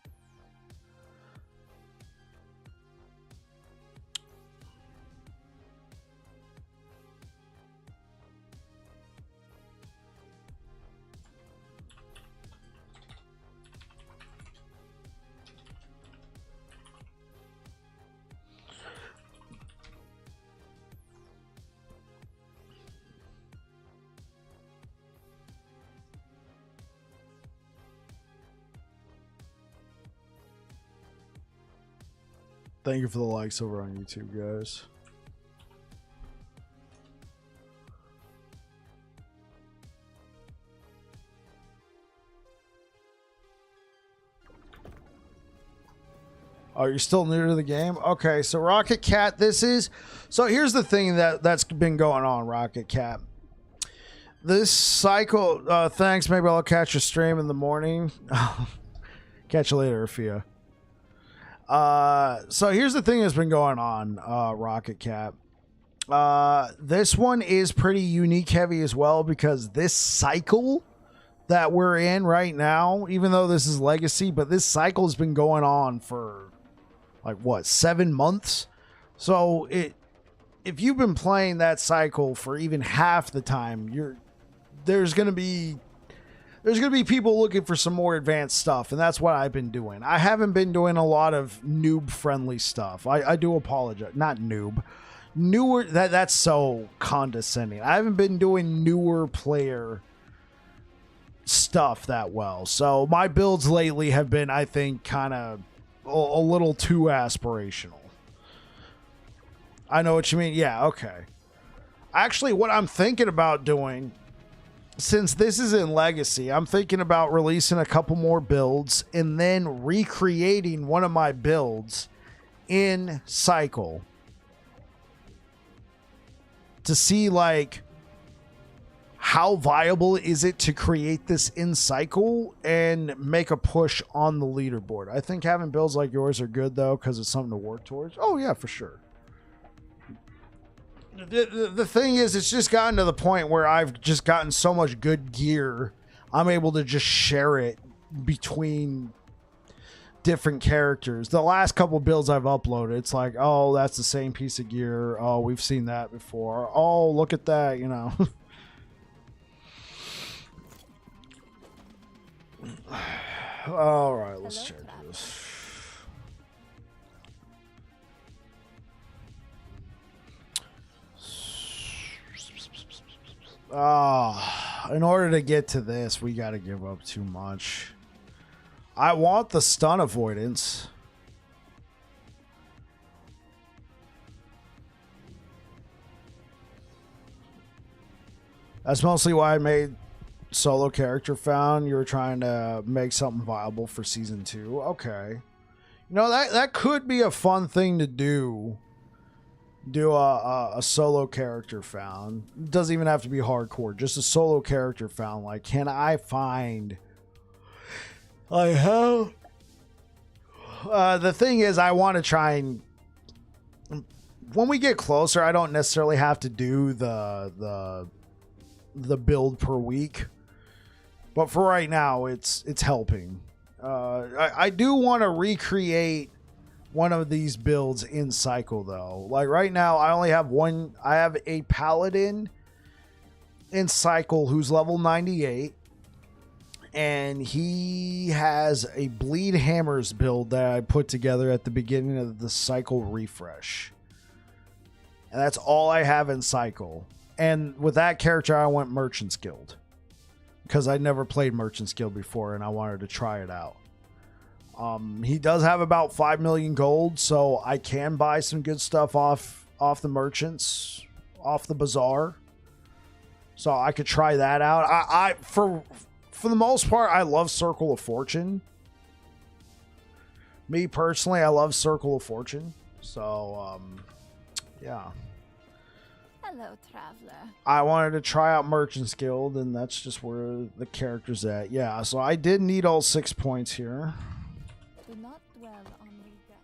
Thank you for the likes over on YouTube, guys. Oh, you're still new to the game? Okay, so Rocket Cat, this is... So here's the thing that's been going on, Rocket Cat. This cycle... thanks, maybe I'll catch a stream in the morning. Catch you later, Afia. So here's the thing that's been going on, Rocket Cat. This one is pretty unique heavy as well, because this cycle that we're in right now, even though this is Legacy, but this cycle has been going on for like what, 7 months? So if you've been playing that cycle for even half the time, there's gonna be people looking for some more advanced stuff, and that's what I've been doing. I haven't been doing a lot of noob-friendly stuff. I do apologize. Not noob. Newer, that's so condescending. I haven't been doing newer player stuff that well. So my builds lately have been, I think, kind of a little too aspirational. I know what you mean. Yeah, okay. Actually, what I'm thinking about doing... Since this is in Legacy, I'm thinking about releasing a couple more builds and then recreating one of my builds in Cycle to see, like, how viable is it to create this in Cycle and make a push on the leaderboard. I think having builds like yours are good, though, because it's something to work towards. Oh, yeah, for sure. The thing is, it's just gotten to the point where I've just gotten so much good gear, I'm able to just share it between different characters. The last couple builds I've uploaded, it's like, oh, that's the same piece of gear. Oh, we've seen that before. Oh, look at that, you know. All right, let's check this. In order to get to this, we got to give up too much. I want the stun avoidance. That's mostly why I made solo character found. You were trying to make something viable for season 2. Okay. You know, that could be a fun thing to do. Do a solo character found. It doesn't even have to be hardcore. Just a solo character found. Like, can I find... I have... the thing is, I want to try and... When we get closer, I don't necessarily have to do the build per week. But for right now, it's helping. I do want to recreate one of these builds in cycle though. Like right now I only have one. I have a Paladin in cycle who's level 98, and he has a Bleed Hammers build that I put together at the beginning of the cycle refresh, and that's all I have in cycle. And with that character I went Merchant's Guild because I'd never played Merchant's Guild before and I wanted to try it out. He does have about 5 million gold, so I can buy some good stuff off the merchants, off the bazaar. So I could try that out. I for the most part, I love Circle of Fortune. Me personally, I love Circle of Fortune. So, yeah. Hello, traveler. I wanted to try out Merchant's Guild, and that's just where the character's at. Yeah, so I did need all 6 points here. Do not dwell on regrets.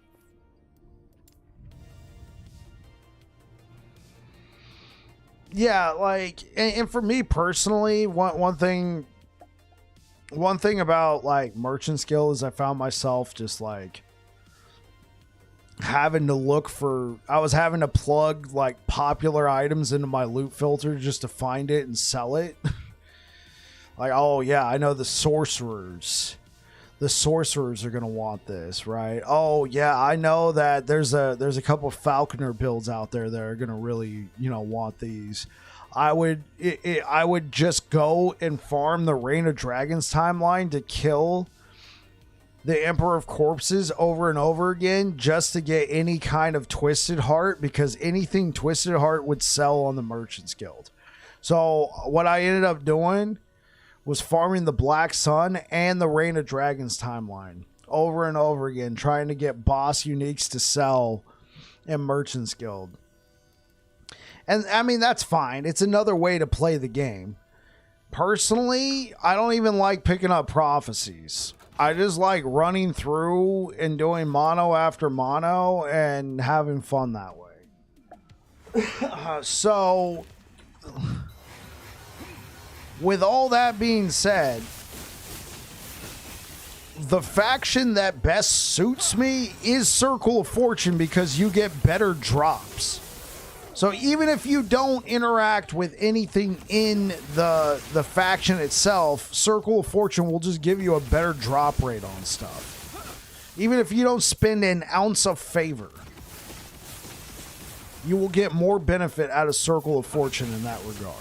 Yeah, like, and for me personally, one thing about like Merchant's Guild is I found myself just like having to look for, I was having to plug like popular items into my loot filter just to find it and sell it. Like, oh yeah, I know the sorcerers are gonna want this, right? Oh yeah, I know that there's a couple of Falconer builds out there that are gonna really, want these. I would just go and farm the Reign of Dragons timeline to kill the Emperor of Corpses over and over again just to get any kind of Twisted Heart, because anything Twisted Heart would sell on the Merchant's Guild. So what I ended up doing was farming the Black Sun and the Reign of Dragons timeline over and over again, trying to get boss uniques to sell in Merchant's Guild. And I mean, that's fine. It's another way to play the game. Personally, I don't even like picking up prophecies. I just like running through and doing mono after mono and having fun that way. So, with all that being said, the faction that best suits me is Circle of Fortune because you get better drops. So even if you don't interact with anything in the faction itself, Circle of Fortune will just give you a better drop rate on stuff. Even if you don't spend an ounce of favor, you will get more benefit out of Circle of Fortune in that regard.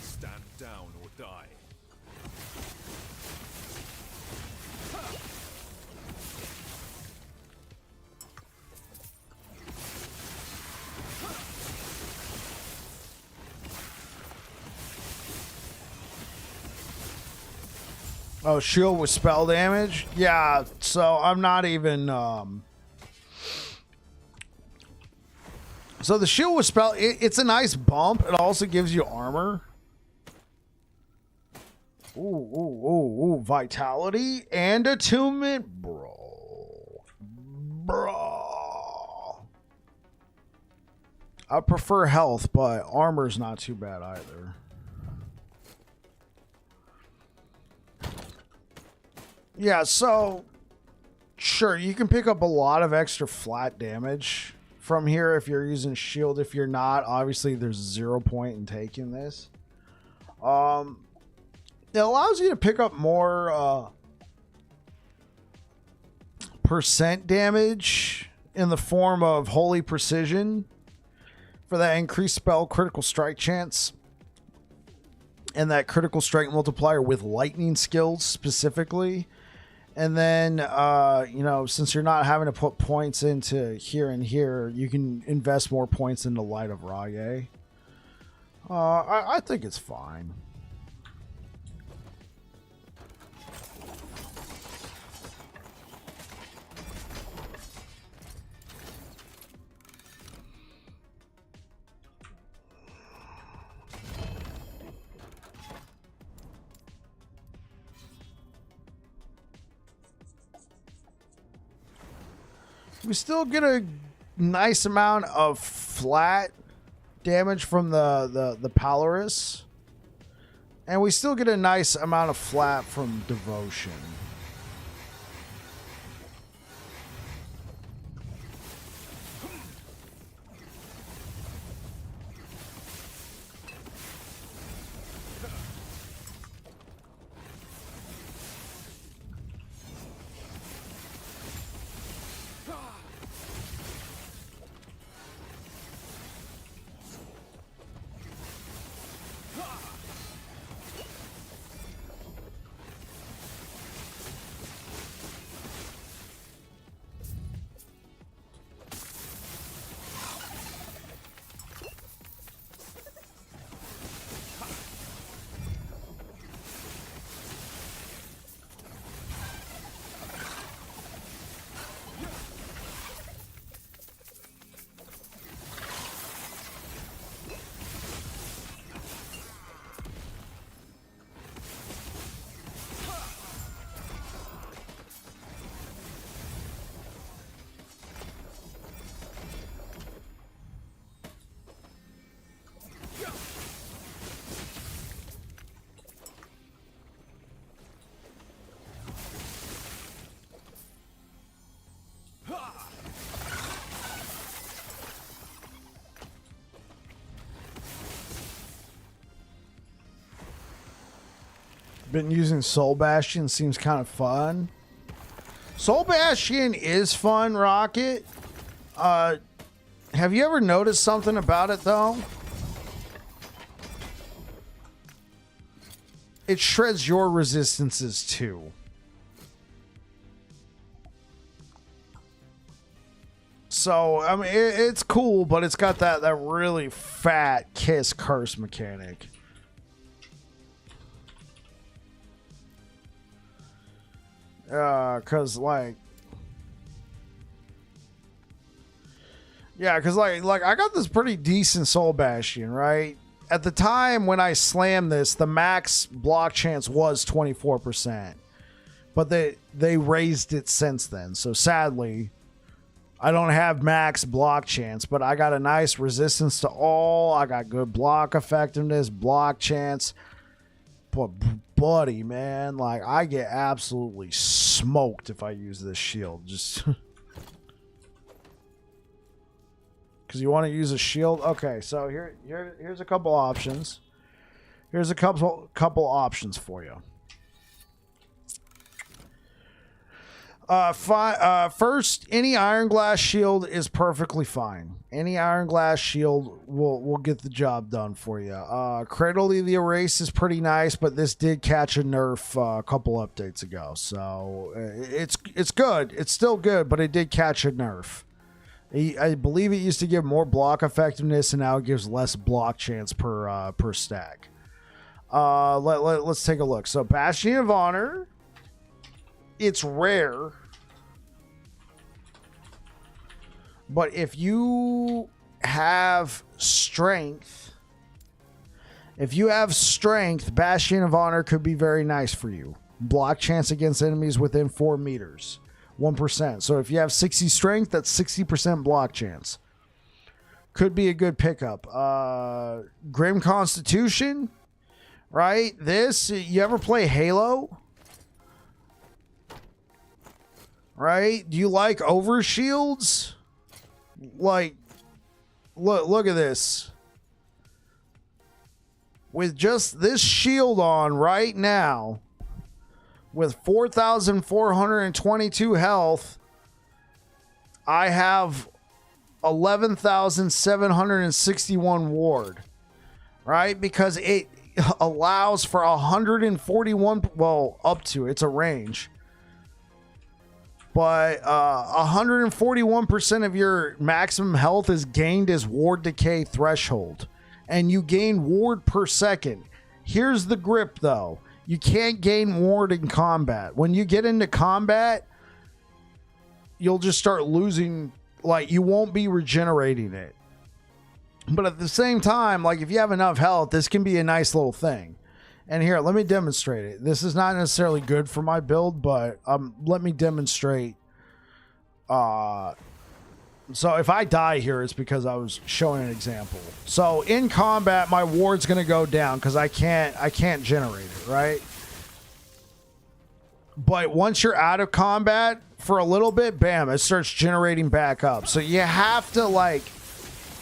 Stand down or die. Oh, shield with spell damage? Yeah, so I'm not even... So the shield with spell, it's a nice bump. It also gives you armor. Ooh, vitality and attunement, bro. I prefer health, but armor's not too bad either. Yeah, so sure, you can pick up a lot of extra flat damage from here if you're using shield. If you're not, obviously there's 0 point in taking this. It allows you to pick up more percent damage in the form of Holy Precision for that increased spell critical strike chance and that critical strike multiplier with lightning skills specifically. And then, you know, since you're not having to put points into here and here, you can invest more points into Light of Raye. I think it's fine. We still get a nice amount of flat damage from the Polaris. And we still get a nice amount of flat from Devotion. Been using Soul Bastion, seems kind of fun. Soul Bastion is fun, Rocket. Have you ever noticed something about it though? It shreds your resistances too. So I mean, it's cool, but it's got that really fat kiss curse mechanic. Cause like, yeah, cause like I got this pretty decent Soul Bastion, right? At the time when I slammed this, the max block chance was 24%, but they raised it since then. So sadly, I don't have max block chance, but I got a nice resistance to all. I got good block effectiveness, block chance. But buddy, man, like I get absolutely smoked if I use this shield. Just because you want to use a shield. Okay, so here's a couple options. Here's a couple options for you. First, any Iron Glass shield is perfectly fine. Any Iron Glass shield will get the job done for you. Cradle of the Erase is pretty nice, but this did catch a nerf a couple updates ago, so it's good. It's still good, but it did catch a nerf. I believe it used to give more block effectiveness, and now it gives less block chance per stack. Let's take a look. So, Bastion of Honor. It's rare, but if you have strength, Bastion of Honor could be very nice for you. Block chance against enemies within 4 meters, 1%. So if you have 60 strength, that's 60% block chance. Could be a good pickup. Grim Constitution, right? You ever play Halo? Right? Do you like overshields? Like, look at this. With just this shield on right now, with 4,422 health, I have 11,761 ward. Right? Because it allows for 141, well, up to, it's a range. But 141% of your maximum health is gained as ward decay threshold. And you gain ward per second. Here's the grip, though. You can't gain ward in combat. When you get into combat, you'll just start losing, like, you won't be regenerating it. But at the same time, like, if you have enough health, this can be a nice little thing. And here, let me demonstrate it. This is not necessarily good for my build, but let me demonstrate. So if I die here, it's because I was showing an example. So in combat, my ward's going to go down because I can't generate it, right? But once you're out of combat for a little bit, bam, it starts generating back up. So you have to, like,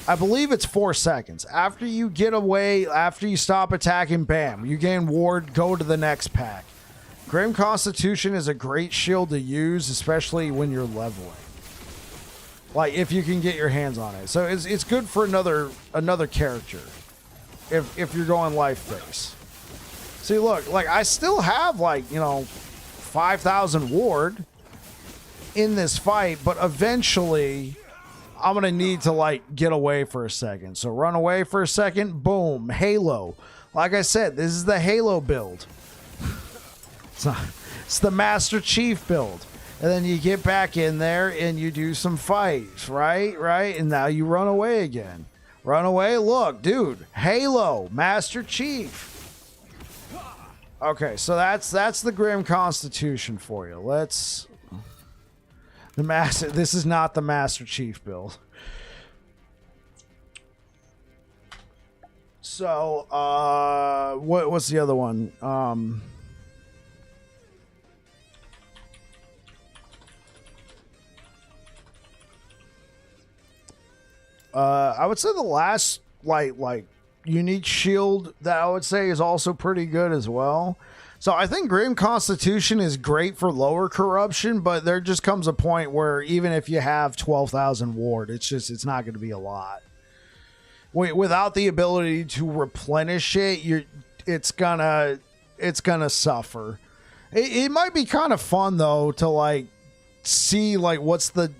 I believe it's 4 seconds. After you get away, after you stop attacking, bam, you gain ward, go to the next pack. Grim Constitution is a great shield to use, especially when you're leveling. Like, if you can get your hands on it. So it's good for another character. If you're going life base. See, look, like, I still have, like, 5,000 ward in this fight, but eventually I'm going to need to, like, get away for a second. So run away for a second, boom, Halo. Like I said, this is the Halo build. It's the Master Chief build. And then you get back in there and you do some fights, right? Right? And now you run away again. Run away. Look, dude. Halo. Master Chief. Okay, so that's the Grim Constitution for you. Let's... This is not the Master Chief build. So, what's the other one? I would say the last like unique shield that I would say is also pretty good as well. So I think Grim Constitution is great for lower corruption, but there just comes a point where even if you have 12,000 ward, it's not going to be a lot. Without the ability to replenish it, it's gonna suffer. It might be kind of fun though to like see like what's the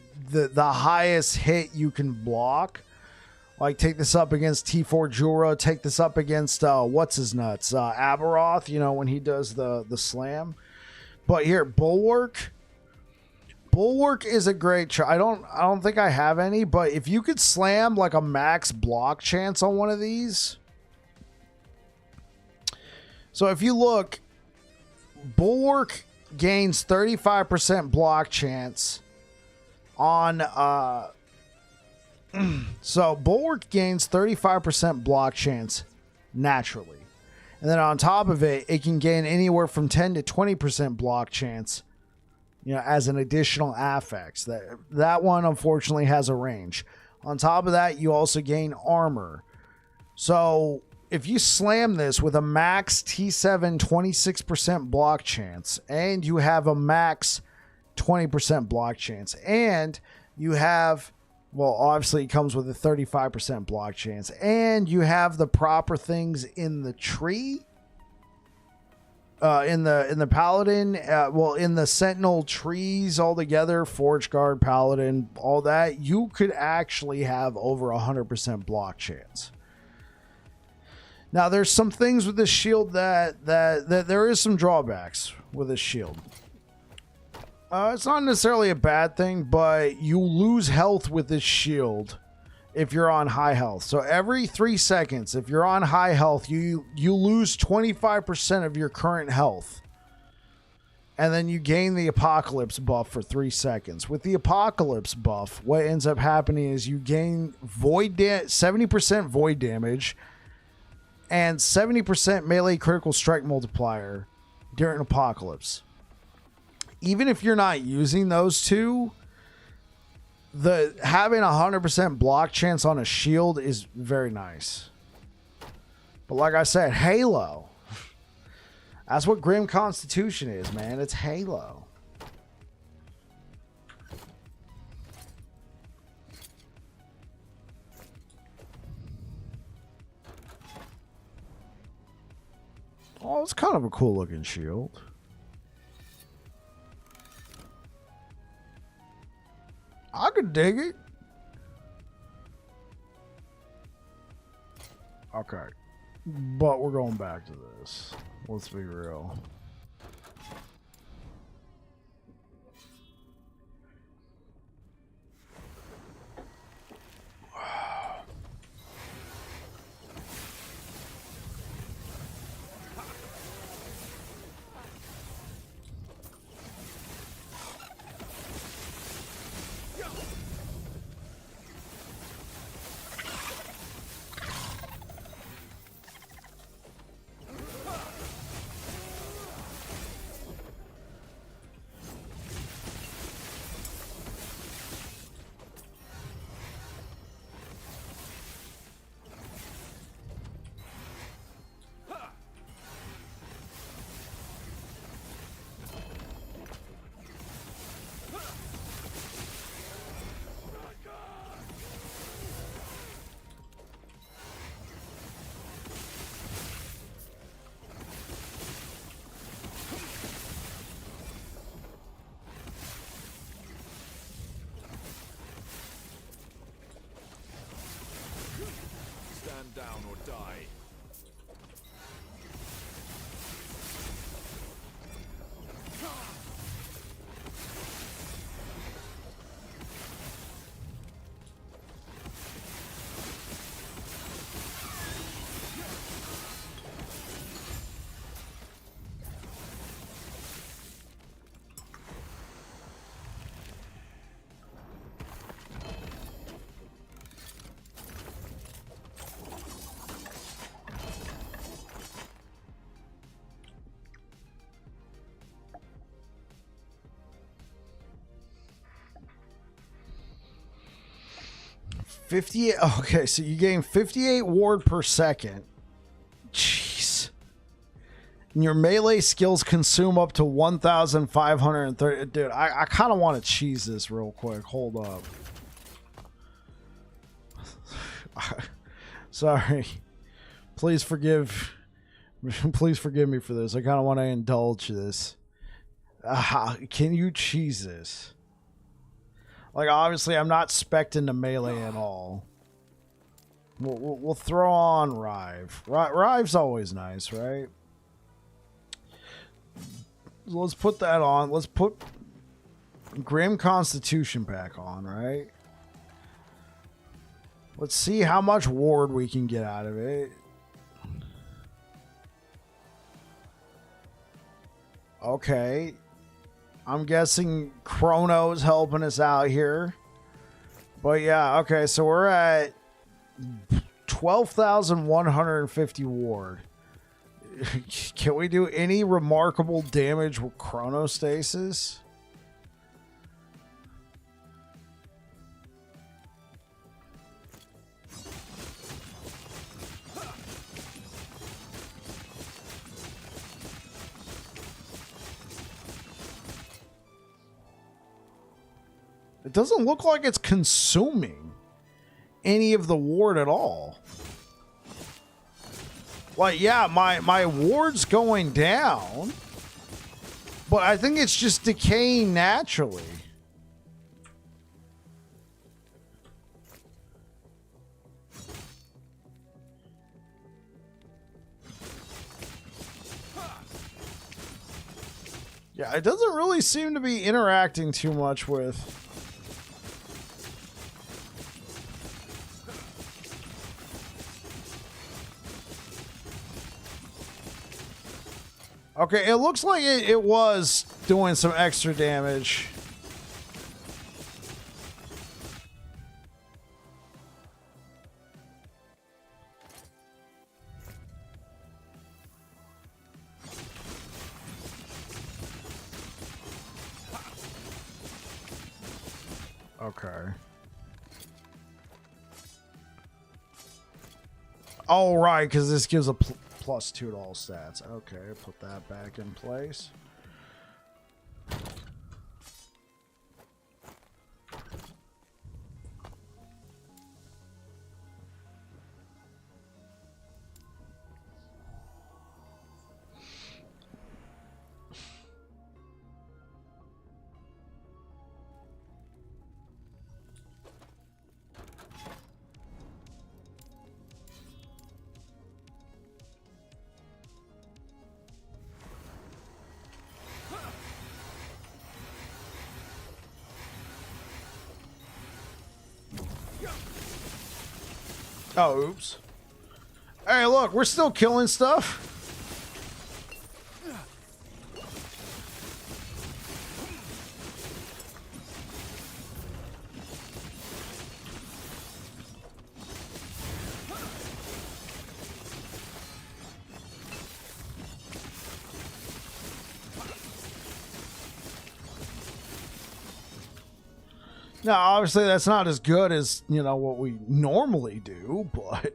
highest hit you can block. Like, take this up against T4 Jura, take this up against what's his nuts, Aberoth, when he does the slam. But here, Bulwark is a great I don't think I have any, but if you could slam like a max block chance on one of these. So if you look, Bulwark gains 35% block chance on so Bulwark gains 35% block chance naturally. And then on top of it, it can gain anywhere from 10 to 20% block chance, as an additional affix. That one unfortunately has a range. On top of that, you also gain armor. So if you slam this with a max T7 26% block chance, and you have a max 20% block chance, and you have, well, obviously it comes with a 35% block chance, and you have the proper things in the tree, in the Paladin, in the Sentinel trees altogether, Forge Guard, Paladin, all that, you could actually have over 100% block chance. Now, there's some things with this shield that there is some drawbacks with this shield. It's not necessarily a bad thing, but you lose health with this shield if you're on high health. So every 3 seconds, if you're on high health, you lose 25% of your current health. And then you gain the Apocalypse buff for 3 seconds. With the Apocalypse buff, what ends up happening is you gain 70% void damage and 70% melee critical strike multiplier during Apocalypse. Even if you're not using those two, having 100% block chance on a shield is very nice. But like I said, Halo. That's what Grim Constitution is, man. It's Halo. Oh, it's kind of a cool looking shield. dig it. Okay. But we're going back to this. Let's be real. Stand down or die. Okay, so you gain 58 ward per second. Jeez. And your melee skills consume up to 1,530. Dude, I kind of want to cheese this real quick. Hold up. Sorry. Please forgive me for this. I kind of want to indulge this. Can you cheese this? Like, obviously, I'm not specting the melee at all. We'll throw on Rive. Rive's always nice, right? Let's put that on. Let's put Grim Constitution pack on, right? Let's see how much ward we can get out of it. Okay. I'm guessing Chrono's helping us out here. But yeah, okay, so we're at 12,150 ward. Can we do any remarkable damage with Chronostasis? It doesn't look like it's consuming any of the ward at all. Like, yeah, my ward's going down, but I think it's just decaying naturally. Yeah, it doesn't really seem to be interacting too much with... Okay, it looks like it was doing some extra damage. Okay. Oh, right, because this gives a +2 to all stats. Okay, put that back in place. Oh, oops. Hey, look, we're still killing stuff. Now, obviously, that's not as good as, you know, what we normally do, but...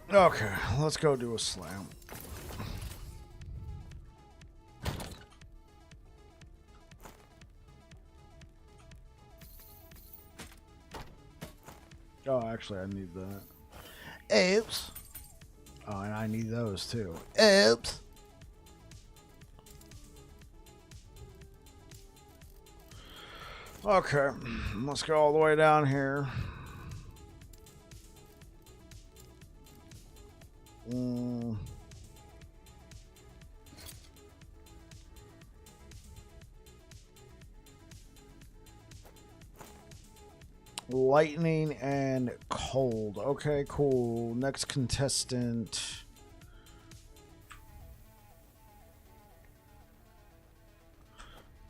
Okay, let's go do a slam. Oh, actually, I need that. Oops. Oh, and I need those too. Oops. Okay, let's go all the way down here. Lightning and cold. Okay, cool. Next contestant.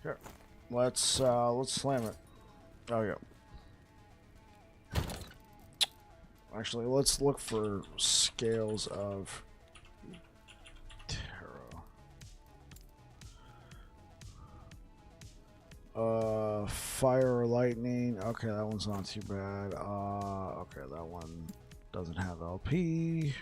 Here. Let's slam it. Oh yeah. Actually, let's look for scales of tarot. Fire or lightning. Okay, that one's not too bad. Okay, that one doesn't have LP.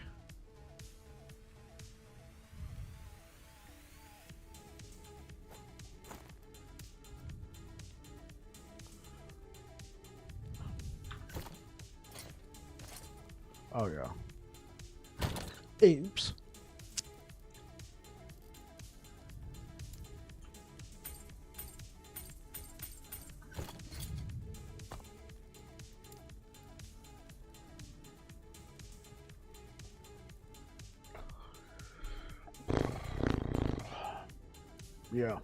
Oh yeah. Oops. Yeah.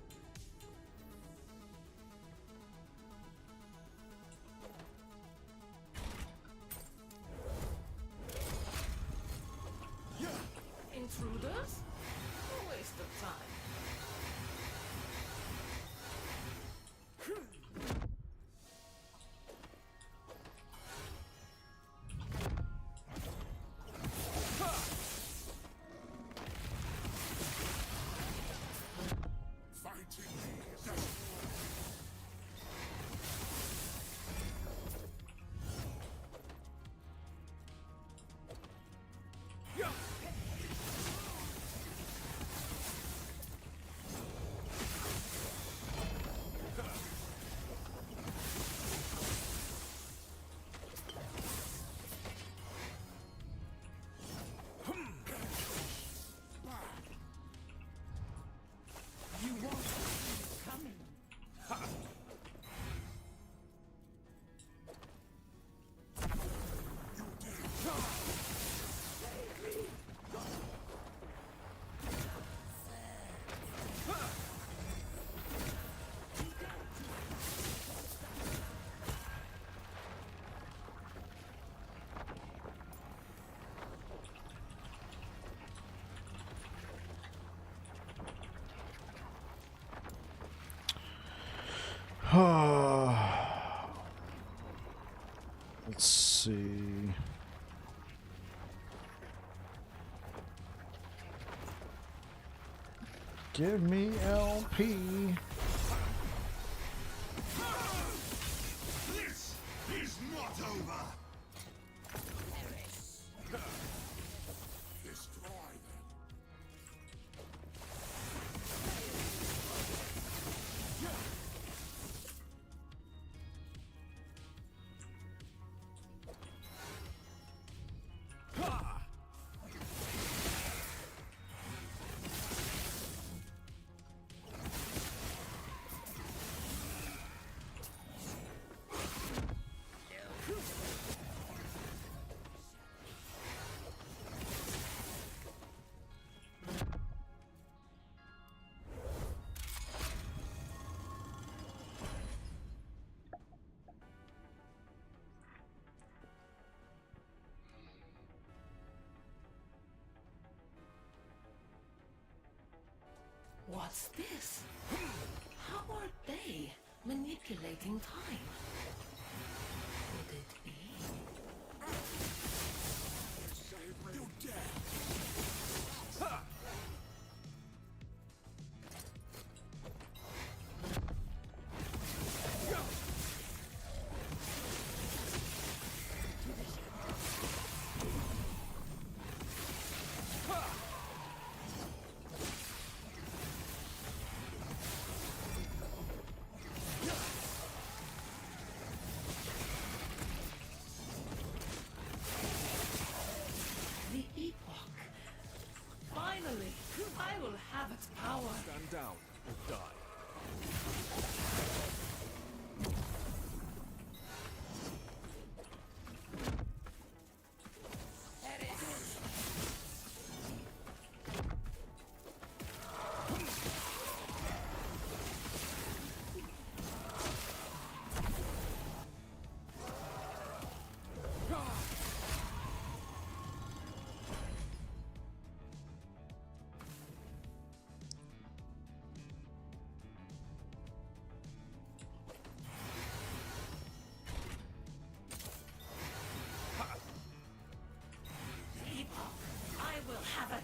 Intruders? A waste of time. Fight see. Give me LP. This is not over. Destroy them. What's this? How are they manipulating time? Could it be? You're dead. The Epoch. Finally, I will have its power. Stand down or die. The Epoch. I will have it.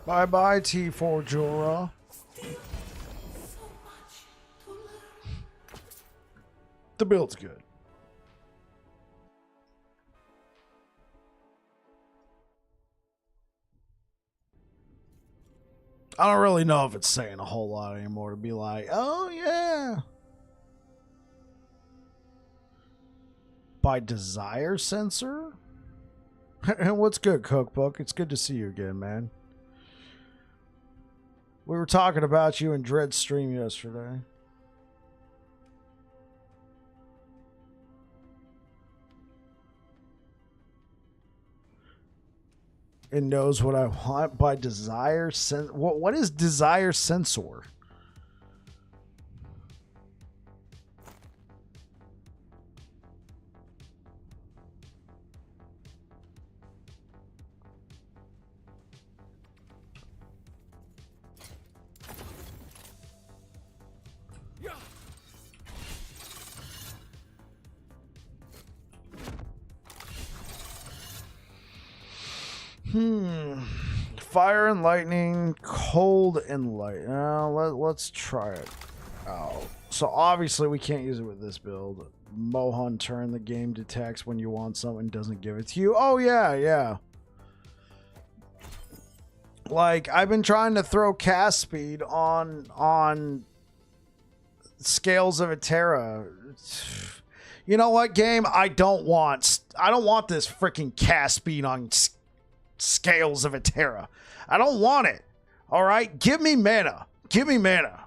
Bye bye, T4 Jura. Still so much to learn. The build's good. I don't really know if it's saying a whole lot anymore to be like, oh yeah. By desire sensor? What's good, Cookbook? It's good to see you again, man. We were talking about you in Dread's stream yesterday. It knows what I want by desire. What is desire sensor? Fire and lightning, cold and light. Let's try it out. So obviously we can't use it with this build. Mohun turn, the game detects when you want something, doesn't give it to you. Oh yeah. Like I've been trying to throw cast speed on Scales of Atera. You know what, game? I don't want this freaking cast speed on Scales of Atera. I don't want it. All right, give me mana. Give me mana.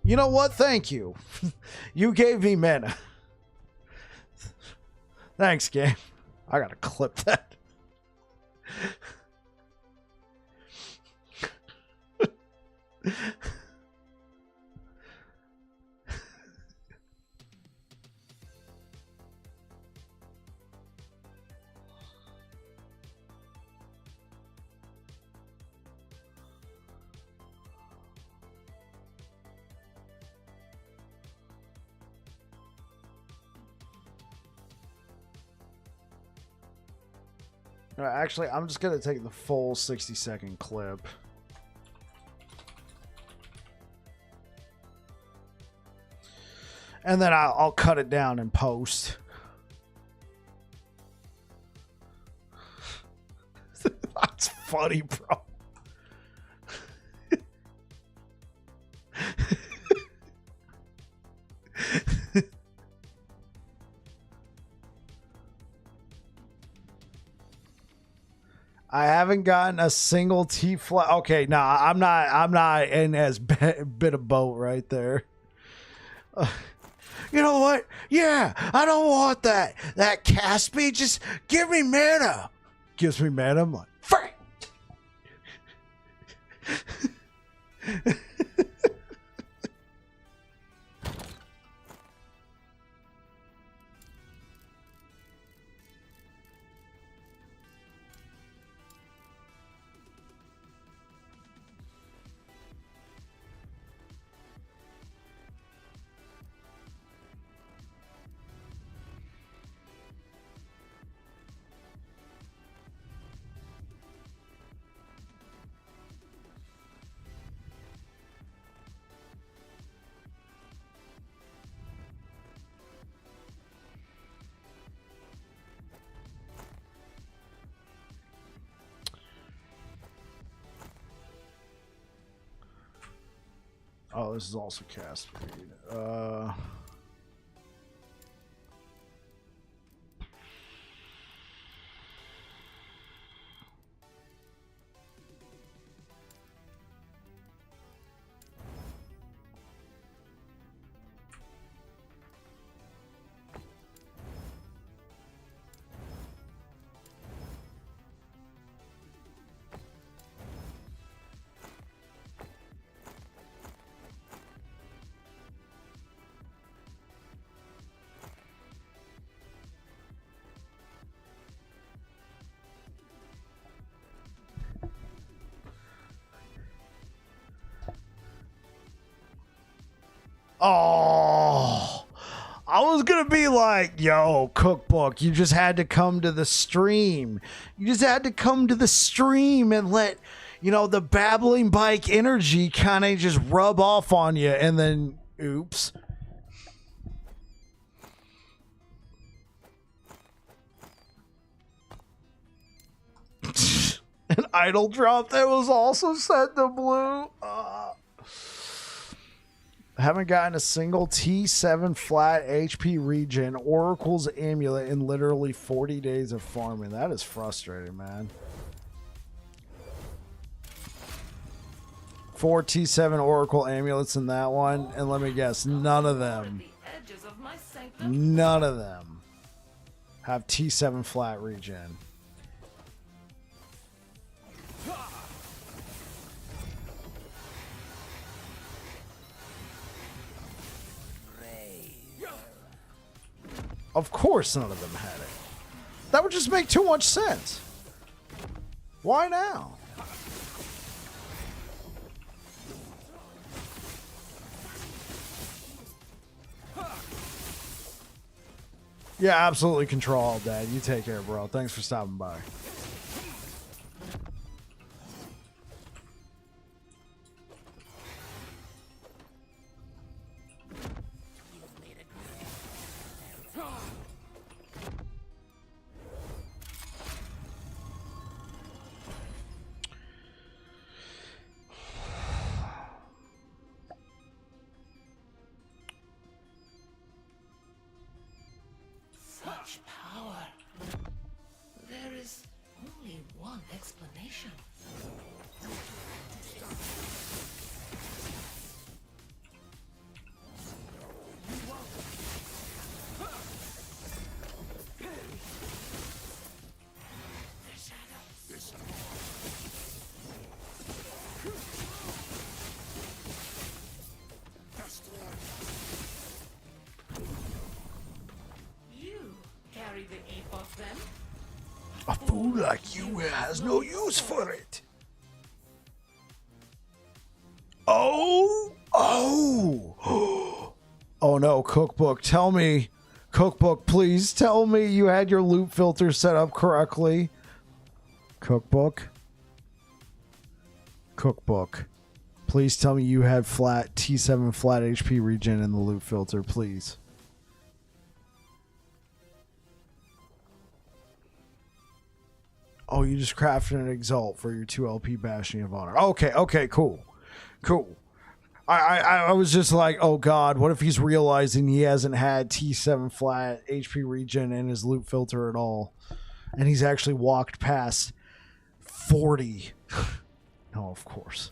You know what? Thank you. You gave me mana. Thanks, game. I gotta clip that. Actually, I'm just gonna take the full 60-second clip. And then I'll cut it down in post. That's funny, bro. I haven't gotten a single T flat. Okay, nah, I'm not in as bit of boat right there. You know what? Yeah, I don't want that. That cast speed. Just give me mana. Gives me mana. I'm like, frick. Oh, this is also cast speed. Oh, I was gonna be like, yo, Cookbook, you just had to come to the stream. You just had to come to the stream and let, you know, the babbling bike energy kind of just rub off on you, and then, oops. An idle drop that was also set to blue. Haven't gotten a single T7 flat HP regen Oracle's Amulet in literally 40 days of farming. That is frustrating, man. 4 T7 Oracle Amulets in that one, and let me guess, none of them have T7 flat regen. Of course none of them had it. That would just make too much sense. Why now? Yeah, absolutely control all day. You take care, bro. Thanks for stopping by. Such power. There is only one explanation. The Epoch, then? A fool like you has no use for it. Oh no, Cookbook, tell me, Cookbook, please tell me you had your loot filter set up correctly. Cookbook. Cookbook. Please tell me you had flat T7 flat HP regen in the loot filter, please. Oh, you just crafted an exalt for your 2 LP Bastion of Honor. Okay, okay, cool. Cool. I was just like, oh god, what if he's realizing he hasn't had T7 flat HP regen in his loot filter at all? And he's actually walked past 40. No, of course.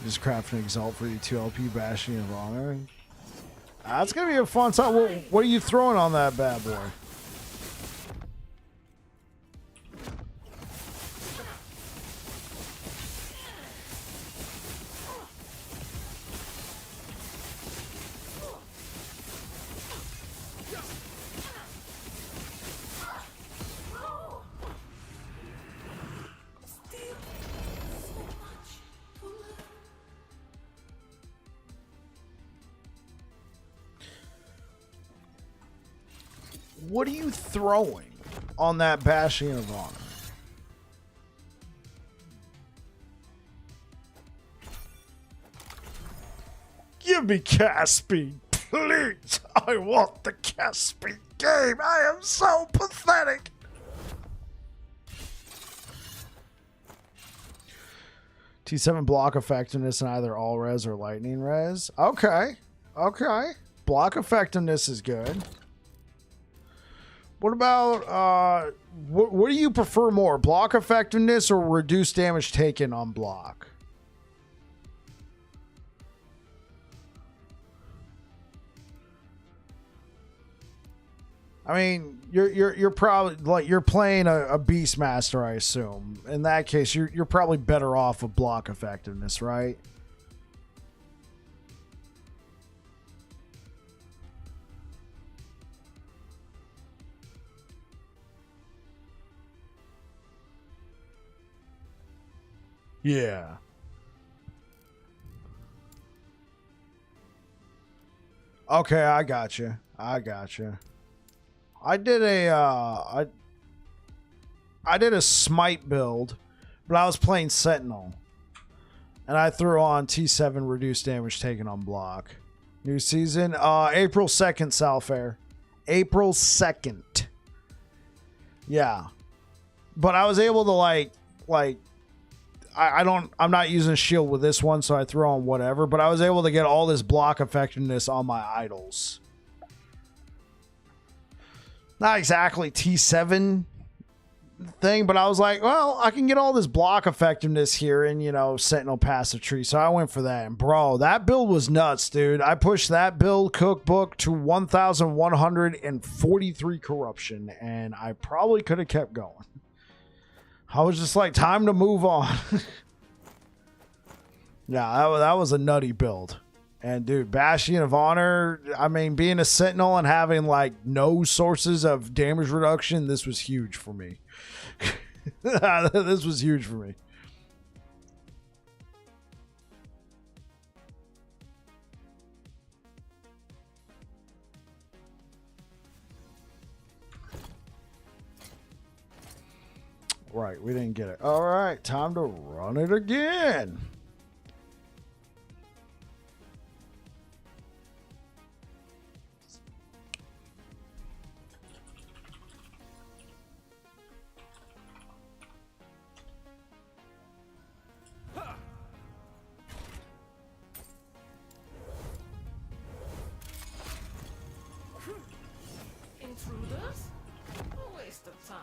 Just craft an exalt for your 2 LP Bastion of Honor. That's gonna be a fun time. What are you throwing on that bad boy? What are you throwing on that Bastion of Honor? Give me cast speed, please. I want the cast speed game. I am so pathetic. T7 block effectiveness in either all res or lightning res. Okay. Okay. Block effectiveness is good. What about, what do you prefer more? Block effectiveness or reduced damage taken on block? I mean, you're probably, like, you're playing a Beastmaster, I assume. In that case, you're probably better off with block effectiveness, right? Yeah. Okay, I got you. I got you. I did a I did a Smite build, but I was playing Sentinel, and I threw on T7 reduced damage taken on block. New season, April 2nd, Salfair. April 2nd. Yeah, but I was able to like. I'm not using shield with this one, so I throw on whatever, but I was able to get all this block effectiveness on my idols. Not exactly T7 thing, but I was like, well, I can get all this block effectiveness here in, you know, Sentinel passive tree. So I went for that. And bro, that build was nuts, dude. I pushed that build cookbook to 1,143 corruption, and I probably could have kept going. I was just like, time to move on. Yeah, that was a nutty build. And dude, Bastion of Honor, I mean, being a Sentinel and having like no sources of damage reduction, this was huge for me. This was huge for me. Right, we didn't get it. All right, time to run it again. Intruders? A waste of time.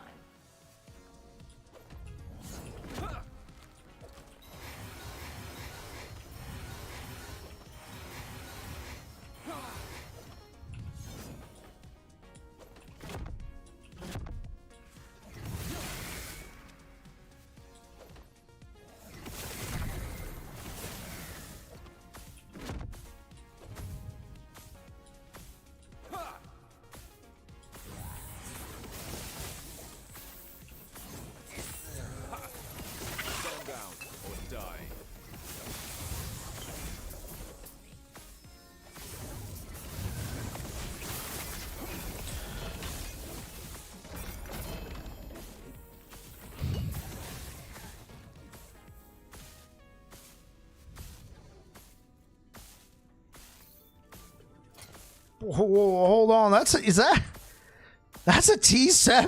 Whoa, hold on. That's a T7?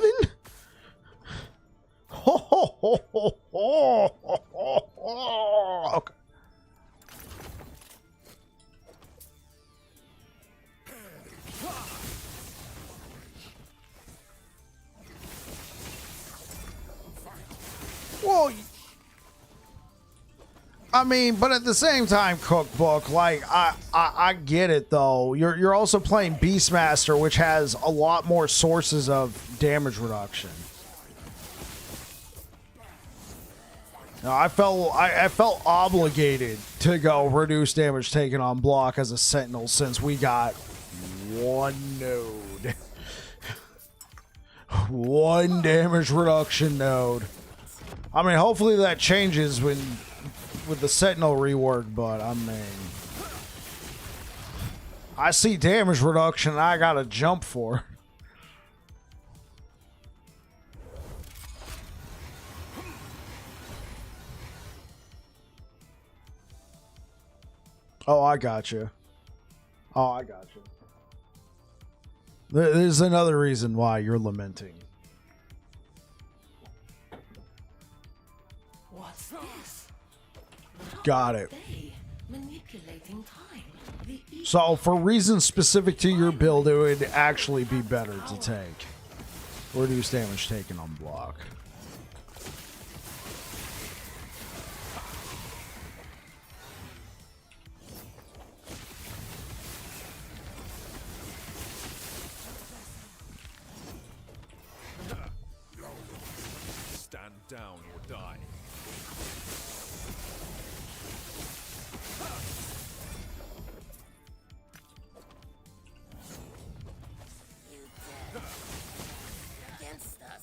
Okay. Well, I mean, but at the same time, Cookbook, like I get it though. You're also playing Beastmaster, which has a lot more sources of damage reduction. Now, I felt obligated to go reduce damage taken on block as a Sentinel since we got one node. One damage reduction node. I mean, hopefully that changes with the Sentinel rework, but I mean, I see damage reduction and I gotta jump for it. Oh, I got you. Oh, I got you. There's another reason why you're lamenting. What's this? Got it. They manipulating time. The So, for reasons specific to your build, it would actually be better to take reduce damage taken on block. Stand down or die. against us.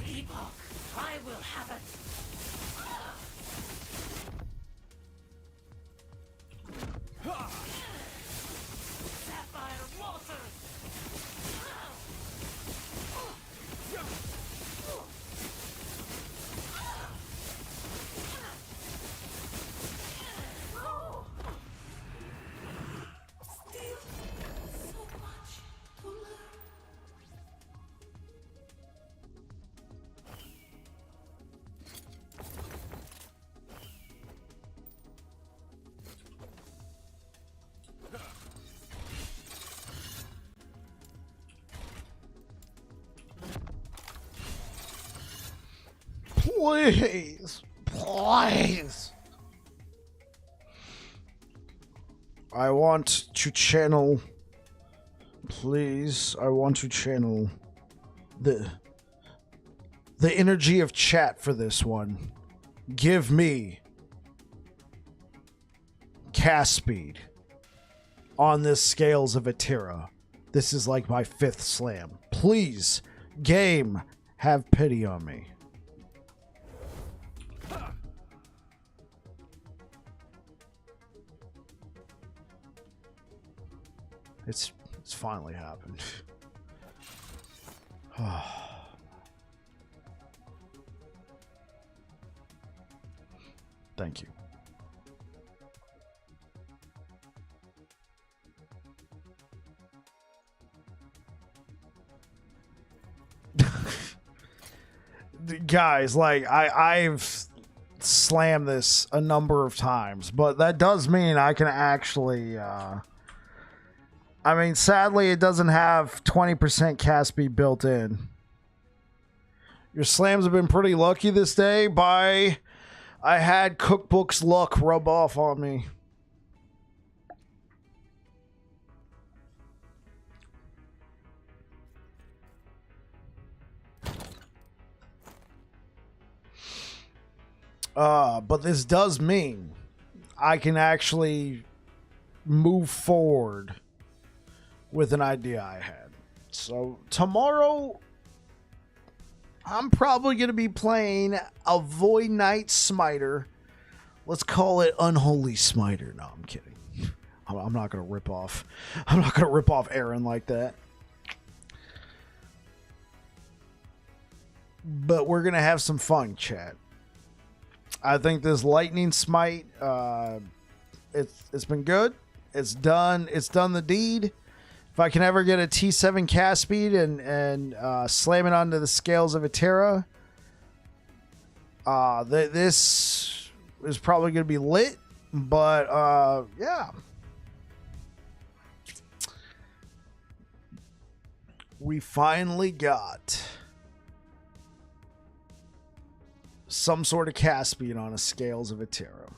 Epoch, I will have it. Sapphire water. Still so much to learn. Please. Please. I want to channel. Please. I want to channel the energy of chat for this one. Give me cast speed on the scales of Atira. This is like my 5th slam. Please, game, have pity on me. It's finally happened. Thank you. guys, like I've slammed this a number of times, but that does mean I can actually I mean, sadly it doesn't have 20% cast speed built in. Your slams have been pretty lucky this day. I had Cookbook's luck rub off on me. But this does mean I can actually move forward with an idea I had. So tomorrow, I'm probably going to be playing a Void Knight Smiter. Let's call it Unholy Smiter. No, I'm kidding. I'm not going to rip off. I'm not going to rip off Aaron like that. But we're going to have some fun, chat. I think this Lightning Smite, it's been good. It's done the deed. If I can ever get a T7 cast speed and slam it onto the scales of Atera, this is probably going to be lit. But yeah, we finally got some sort of cast speed on a scales of Atera.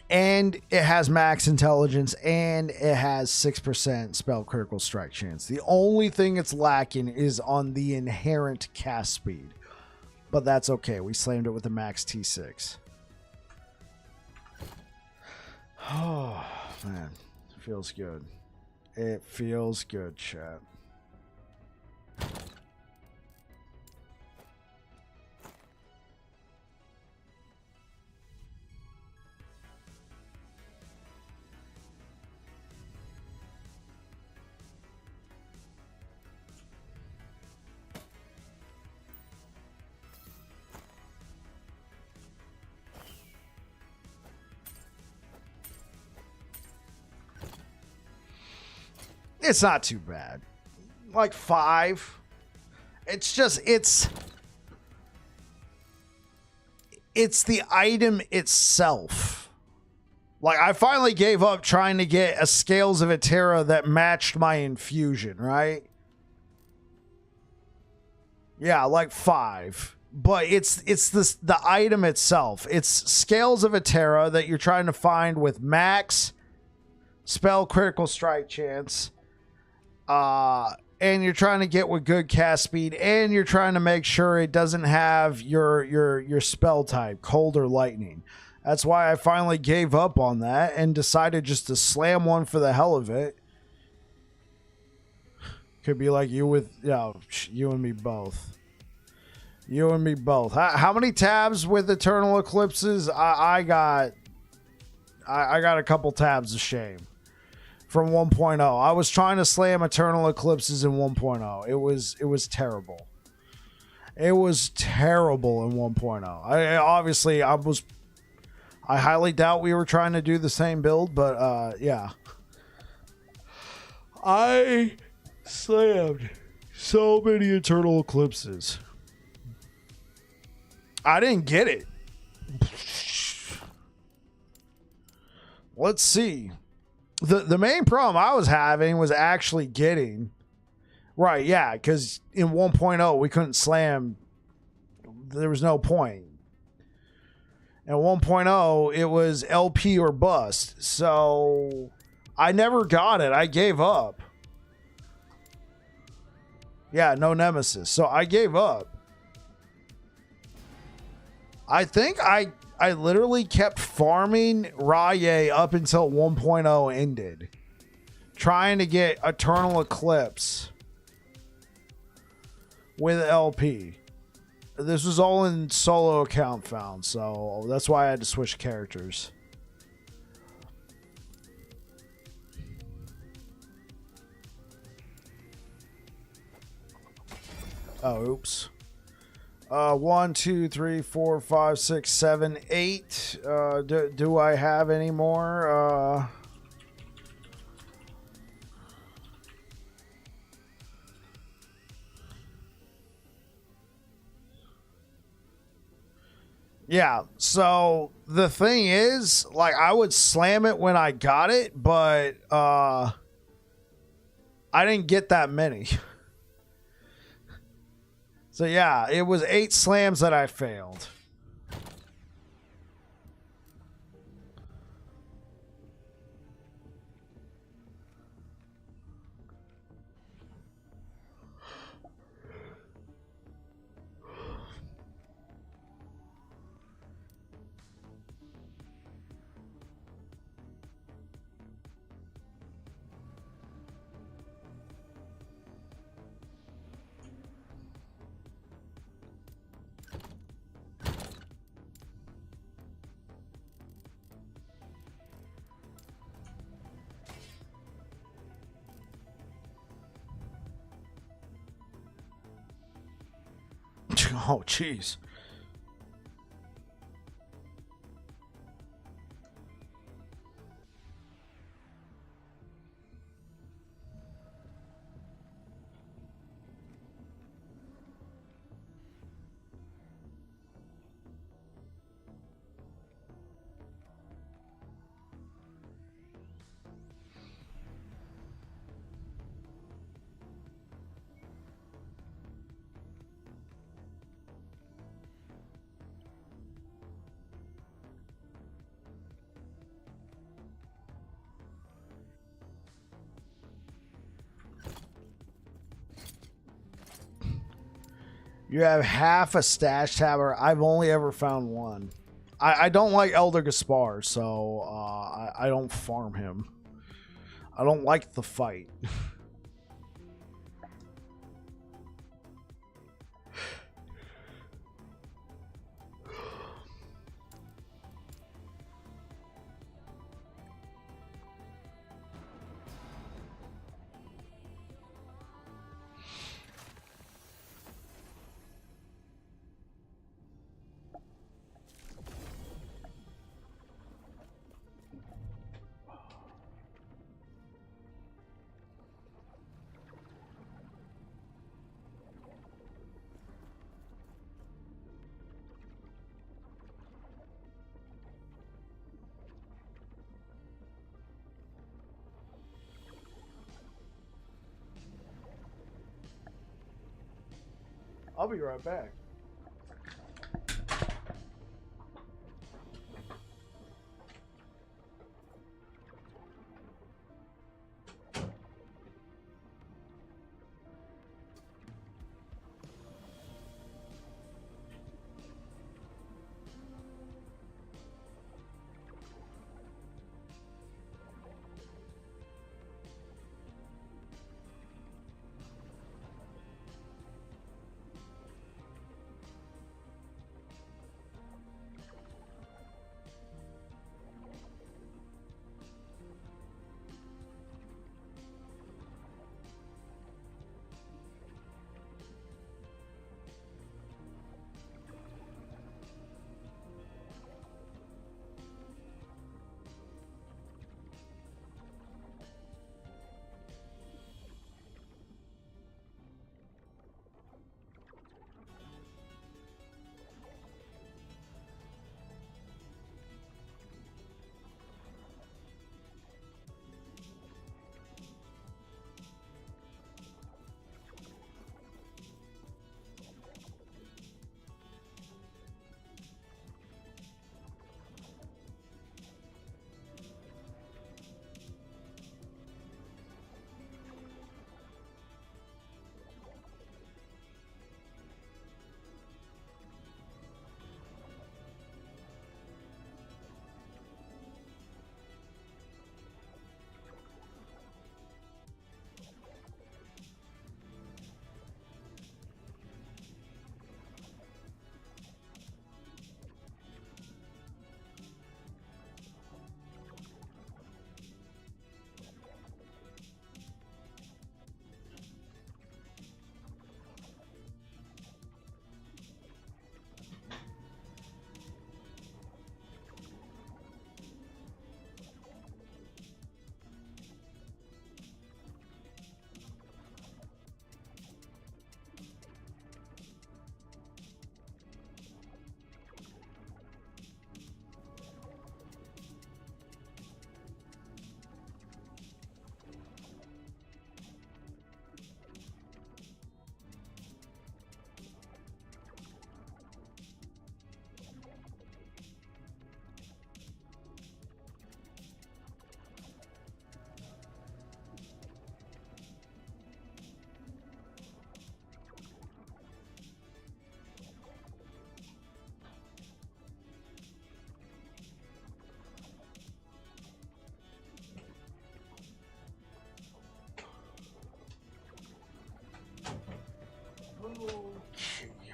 And it has max intelligence, and it has 6% spell critical strike chance. The only thing it's lacking is on the inherent cast speed. But that's okay. We slammed it with a max T6. Oh, man. It feels good. It feels good, chat. It's not too bad. Like 5. It's just, it's the item itself. Like, I finally gave up trying to get a Scales of Atera that matched my infusion, right? Yeah, like 5. But it's the item itself. It's Scales of Atera that you're trying to find with max spell critical strike chance. And you're trying to get with good cast speed, and you're trying to make sure it doesn't have your spell type, cold or lightning. That's why I finally gave up on that and decided just to slam one for the hell of it. Could be like you with, you and me both. You and me both. How many tabs with Eternal Eclipses? I got a couple tabs of shame. From 1.0. I was trying to slam Eternal Eclipses in 1.0. It was terrible. It was terrible in 1.0. I highly doubt we were trying to do the same build, but yeah. I slammed so many Eternal Eclipses. I didn't get it. Let's see. The main problem I was having was actually getting right, yeah, because in 1.0 we couldn't slam. There was no point. In 1.0 it was LP or bust, so I never got it. I gave up. Yeah, no nemesis, so I gave up. I think I literally kept farming Raye up until 1.0 ended. Trying to get Eternal Eclipse with LP. This was all in solo account found, so that's why I had to switch characters. Oh, oops. 1, 2, 3, 4, 5, 6, 7, 8. Do I have any more? Yeah, so the thing is, like, I would slam it when I got it, but I didn't get that many. So yeah, it was 8 slams that I failed. Oh, jeez. You have half a stash tower. I've only ever found one. I don't like Elder Gaspar, so I don't farm him. I don't like the fight. I'll be right back.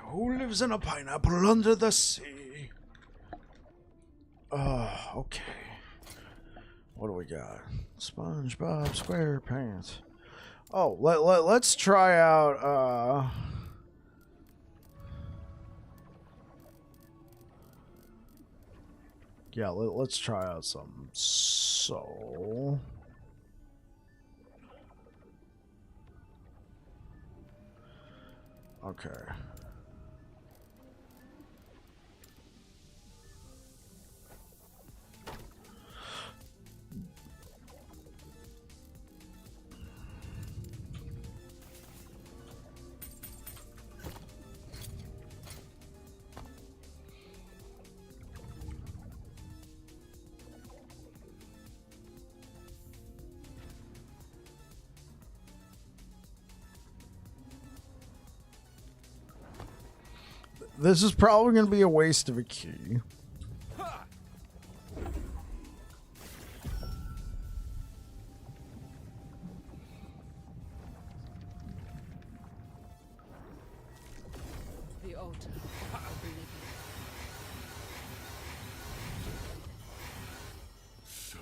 Who lives in a pineapple under the sea? Okay. What do we got? SpongeBob SquarePants. Oh, let's try out, yeah, let's try out some soul. Okay. This is probably going to be a waste of a key. The altar. I believe So,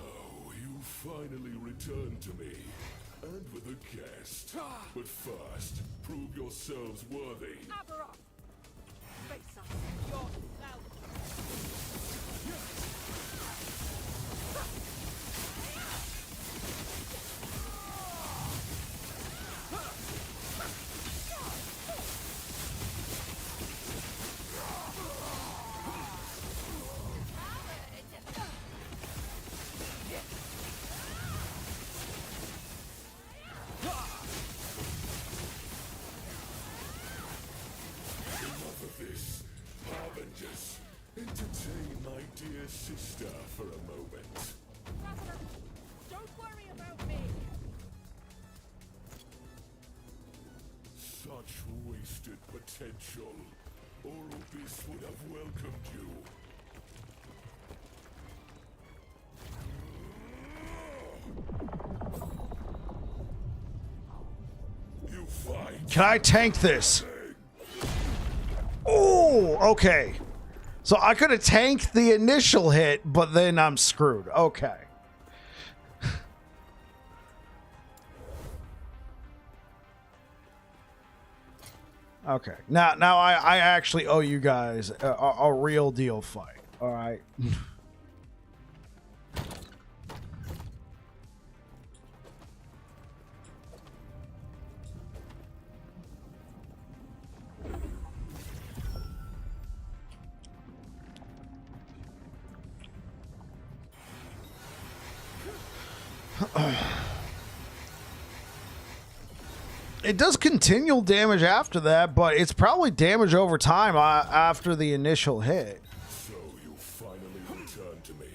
you finally returned to me, and with a guest. But first, prove yourselves worthy. Aberroth! Face us yourself! Enough of this. Harbingers, entertain my dear sister for a moment. Don't worry about me! Such wasted potential. Oropis would have welcomed you. You fight. Can I tank this? Oh, okay. So I could have tanked the initial hit, but then I'm screwed. Okay. Okay. Now I actually owe you guys a real deal fight. All right. It does continual damage after that, but it's probably damage over time after the initial hit. So you finally returned to me,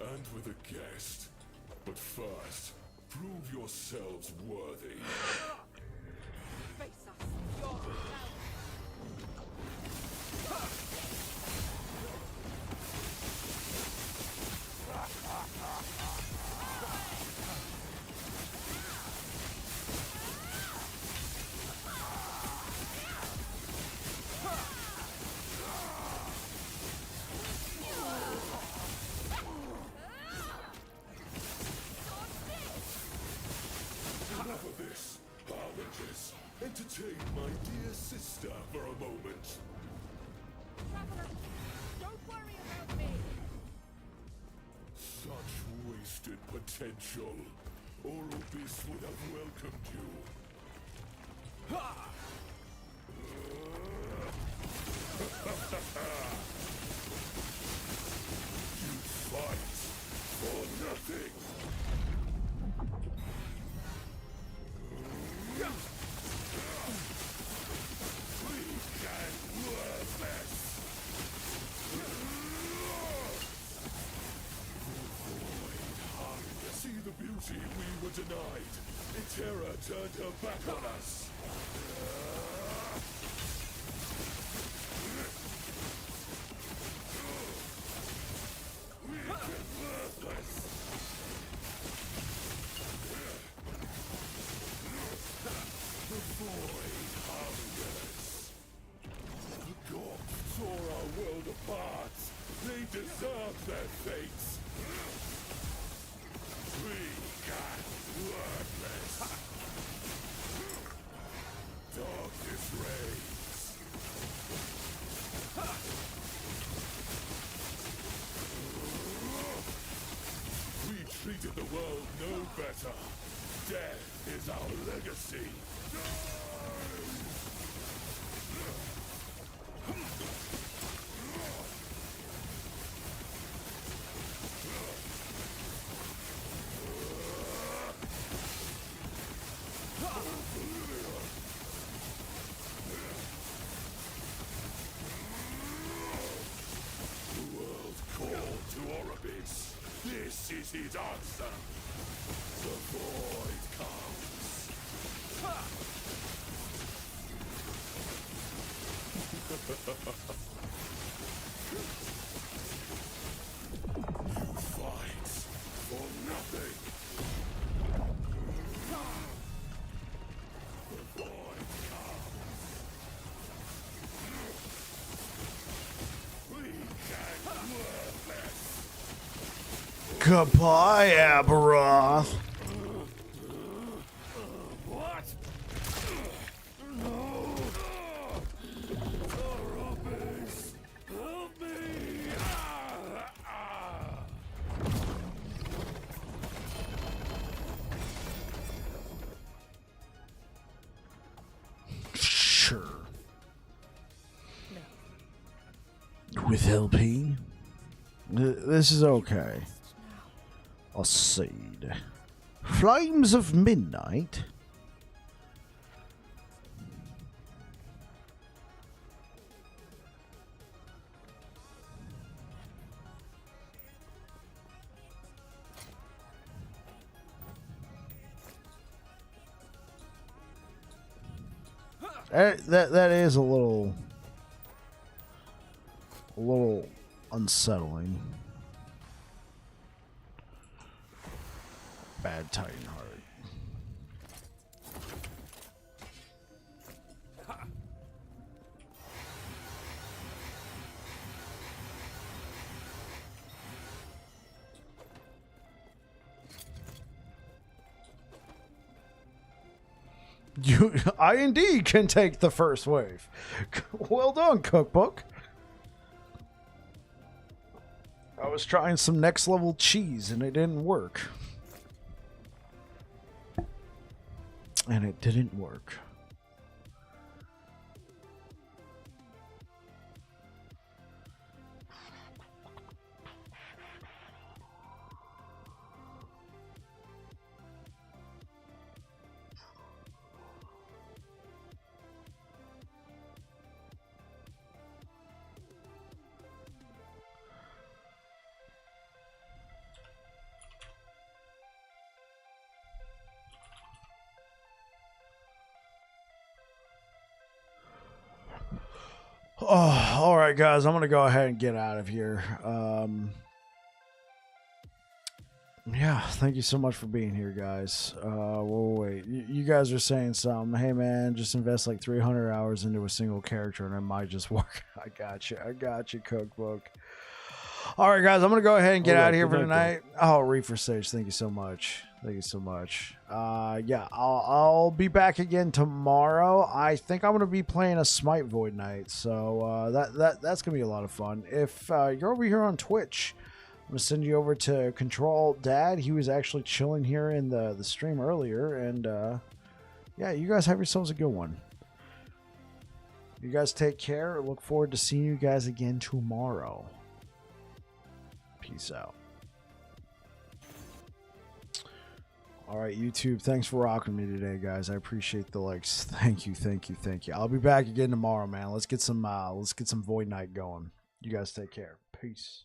and with a guest. But first, prove yourselves worthy. Face us yourself! Enough of this. Harbingers, entertain my dear sister for a moment. Don't worry about me! Such wasted potential. Oropis would have welcomed you. You fight for nothing. Weak and worthless. See the beauty we were denied. The terror turned her back on us. Weak and worthless. The void hungers. world apart. They deserve their fates. Weak and worthless. Darkness reigns. We treated the world no better. Death is our legacy. This is his answer. The void comes. You fight for nothing. The void comes. Weak and worthless. Goodbye, Aberoth. What? No! Arabis! Help me! Sure. With LP? This is okay. A seed. Flames of Midnight? That is a little unsettling. Bad Titan Heart. I indeed can take the first wave. Well done, Cookbook. I was trying some next level cheese and it didn't work. And it didn't work. Oh, all right, guys. I'm gonna go ahead and get out of here. Yeah, thank you so much for being here, guys. Wait. You guys are saying something. Hey, man, just invest like 300 hours into a single character and it might just work. I got you, Cookbook. All right, guys. I'm gonna go ahead and get out of here for tonight. Oh, Reefer Sage, thank you so much. Thank you so much. Yeah, I'll be back again tomorrow. I think I'm gonna be playing a Smite Void Night, so that's gonna be a lot of fun. If you're over here on Twitch, I'm gonna send you over to Control Dad. He was actually chilling here in the stream earlier, and yeah, you guys have yourselves a good one. You guys take care. Look forward to seeing you guys again tomorrow. Peace out. All right, YouTube, thanks for rocking me today, guys. I appreciate the likes. Thank you. I'll be back again tomorrow, man. Let's get some Void Night going. You guys take care. Peace.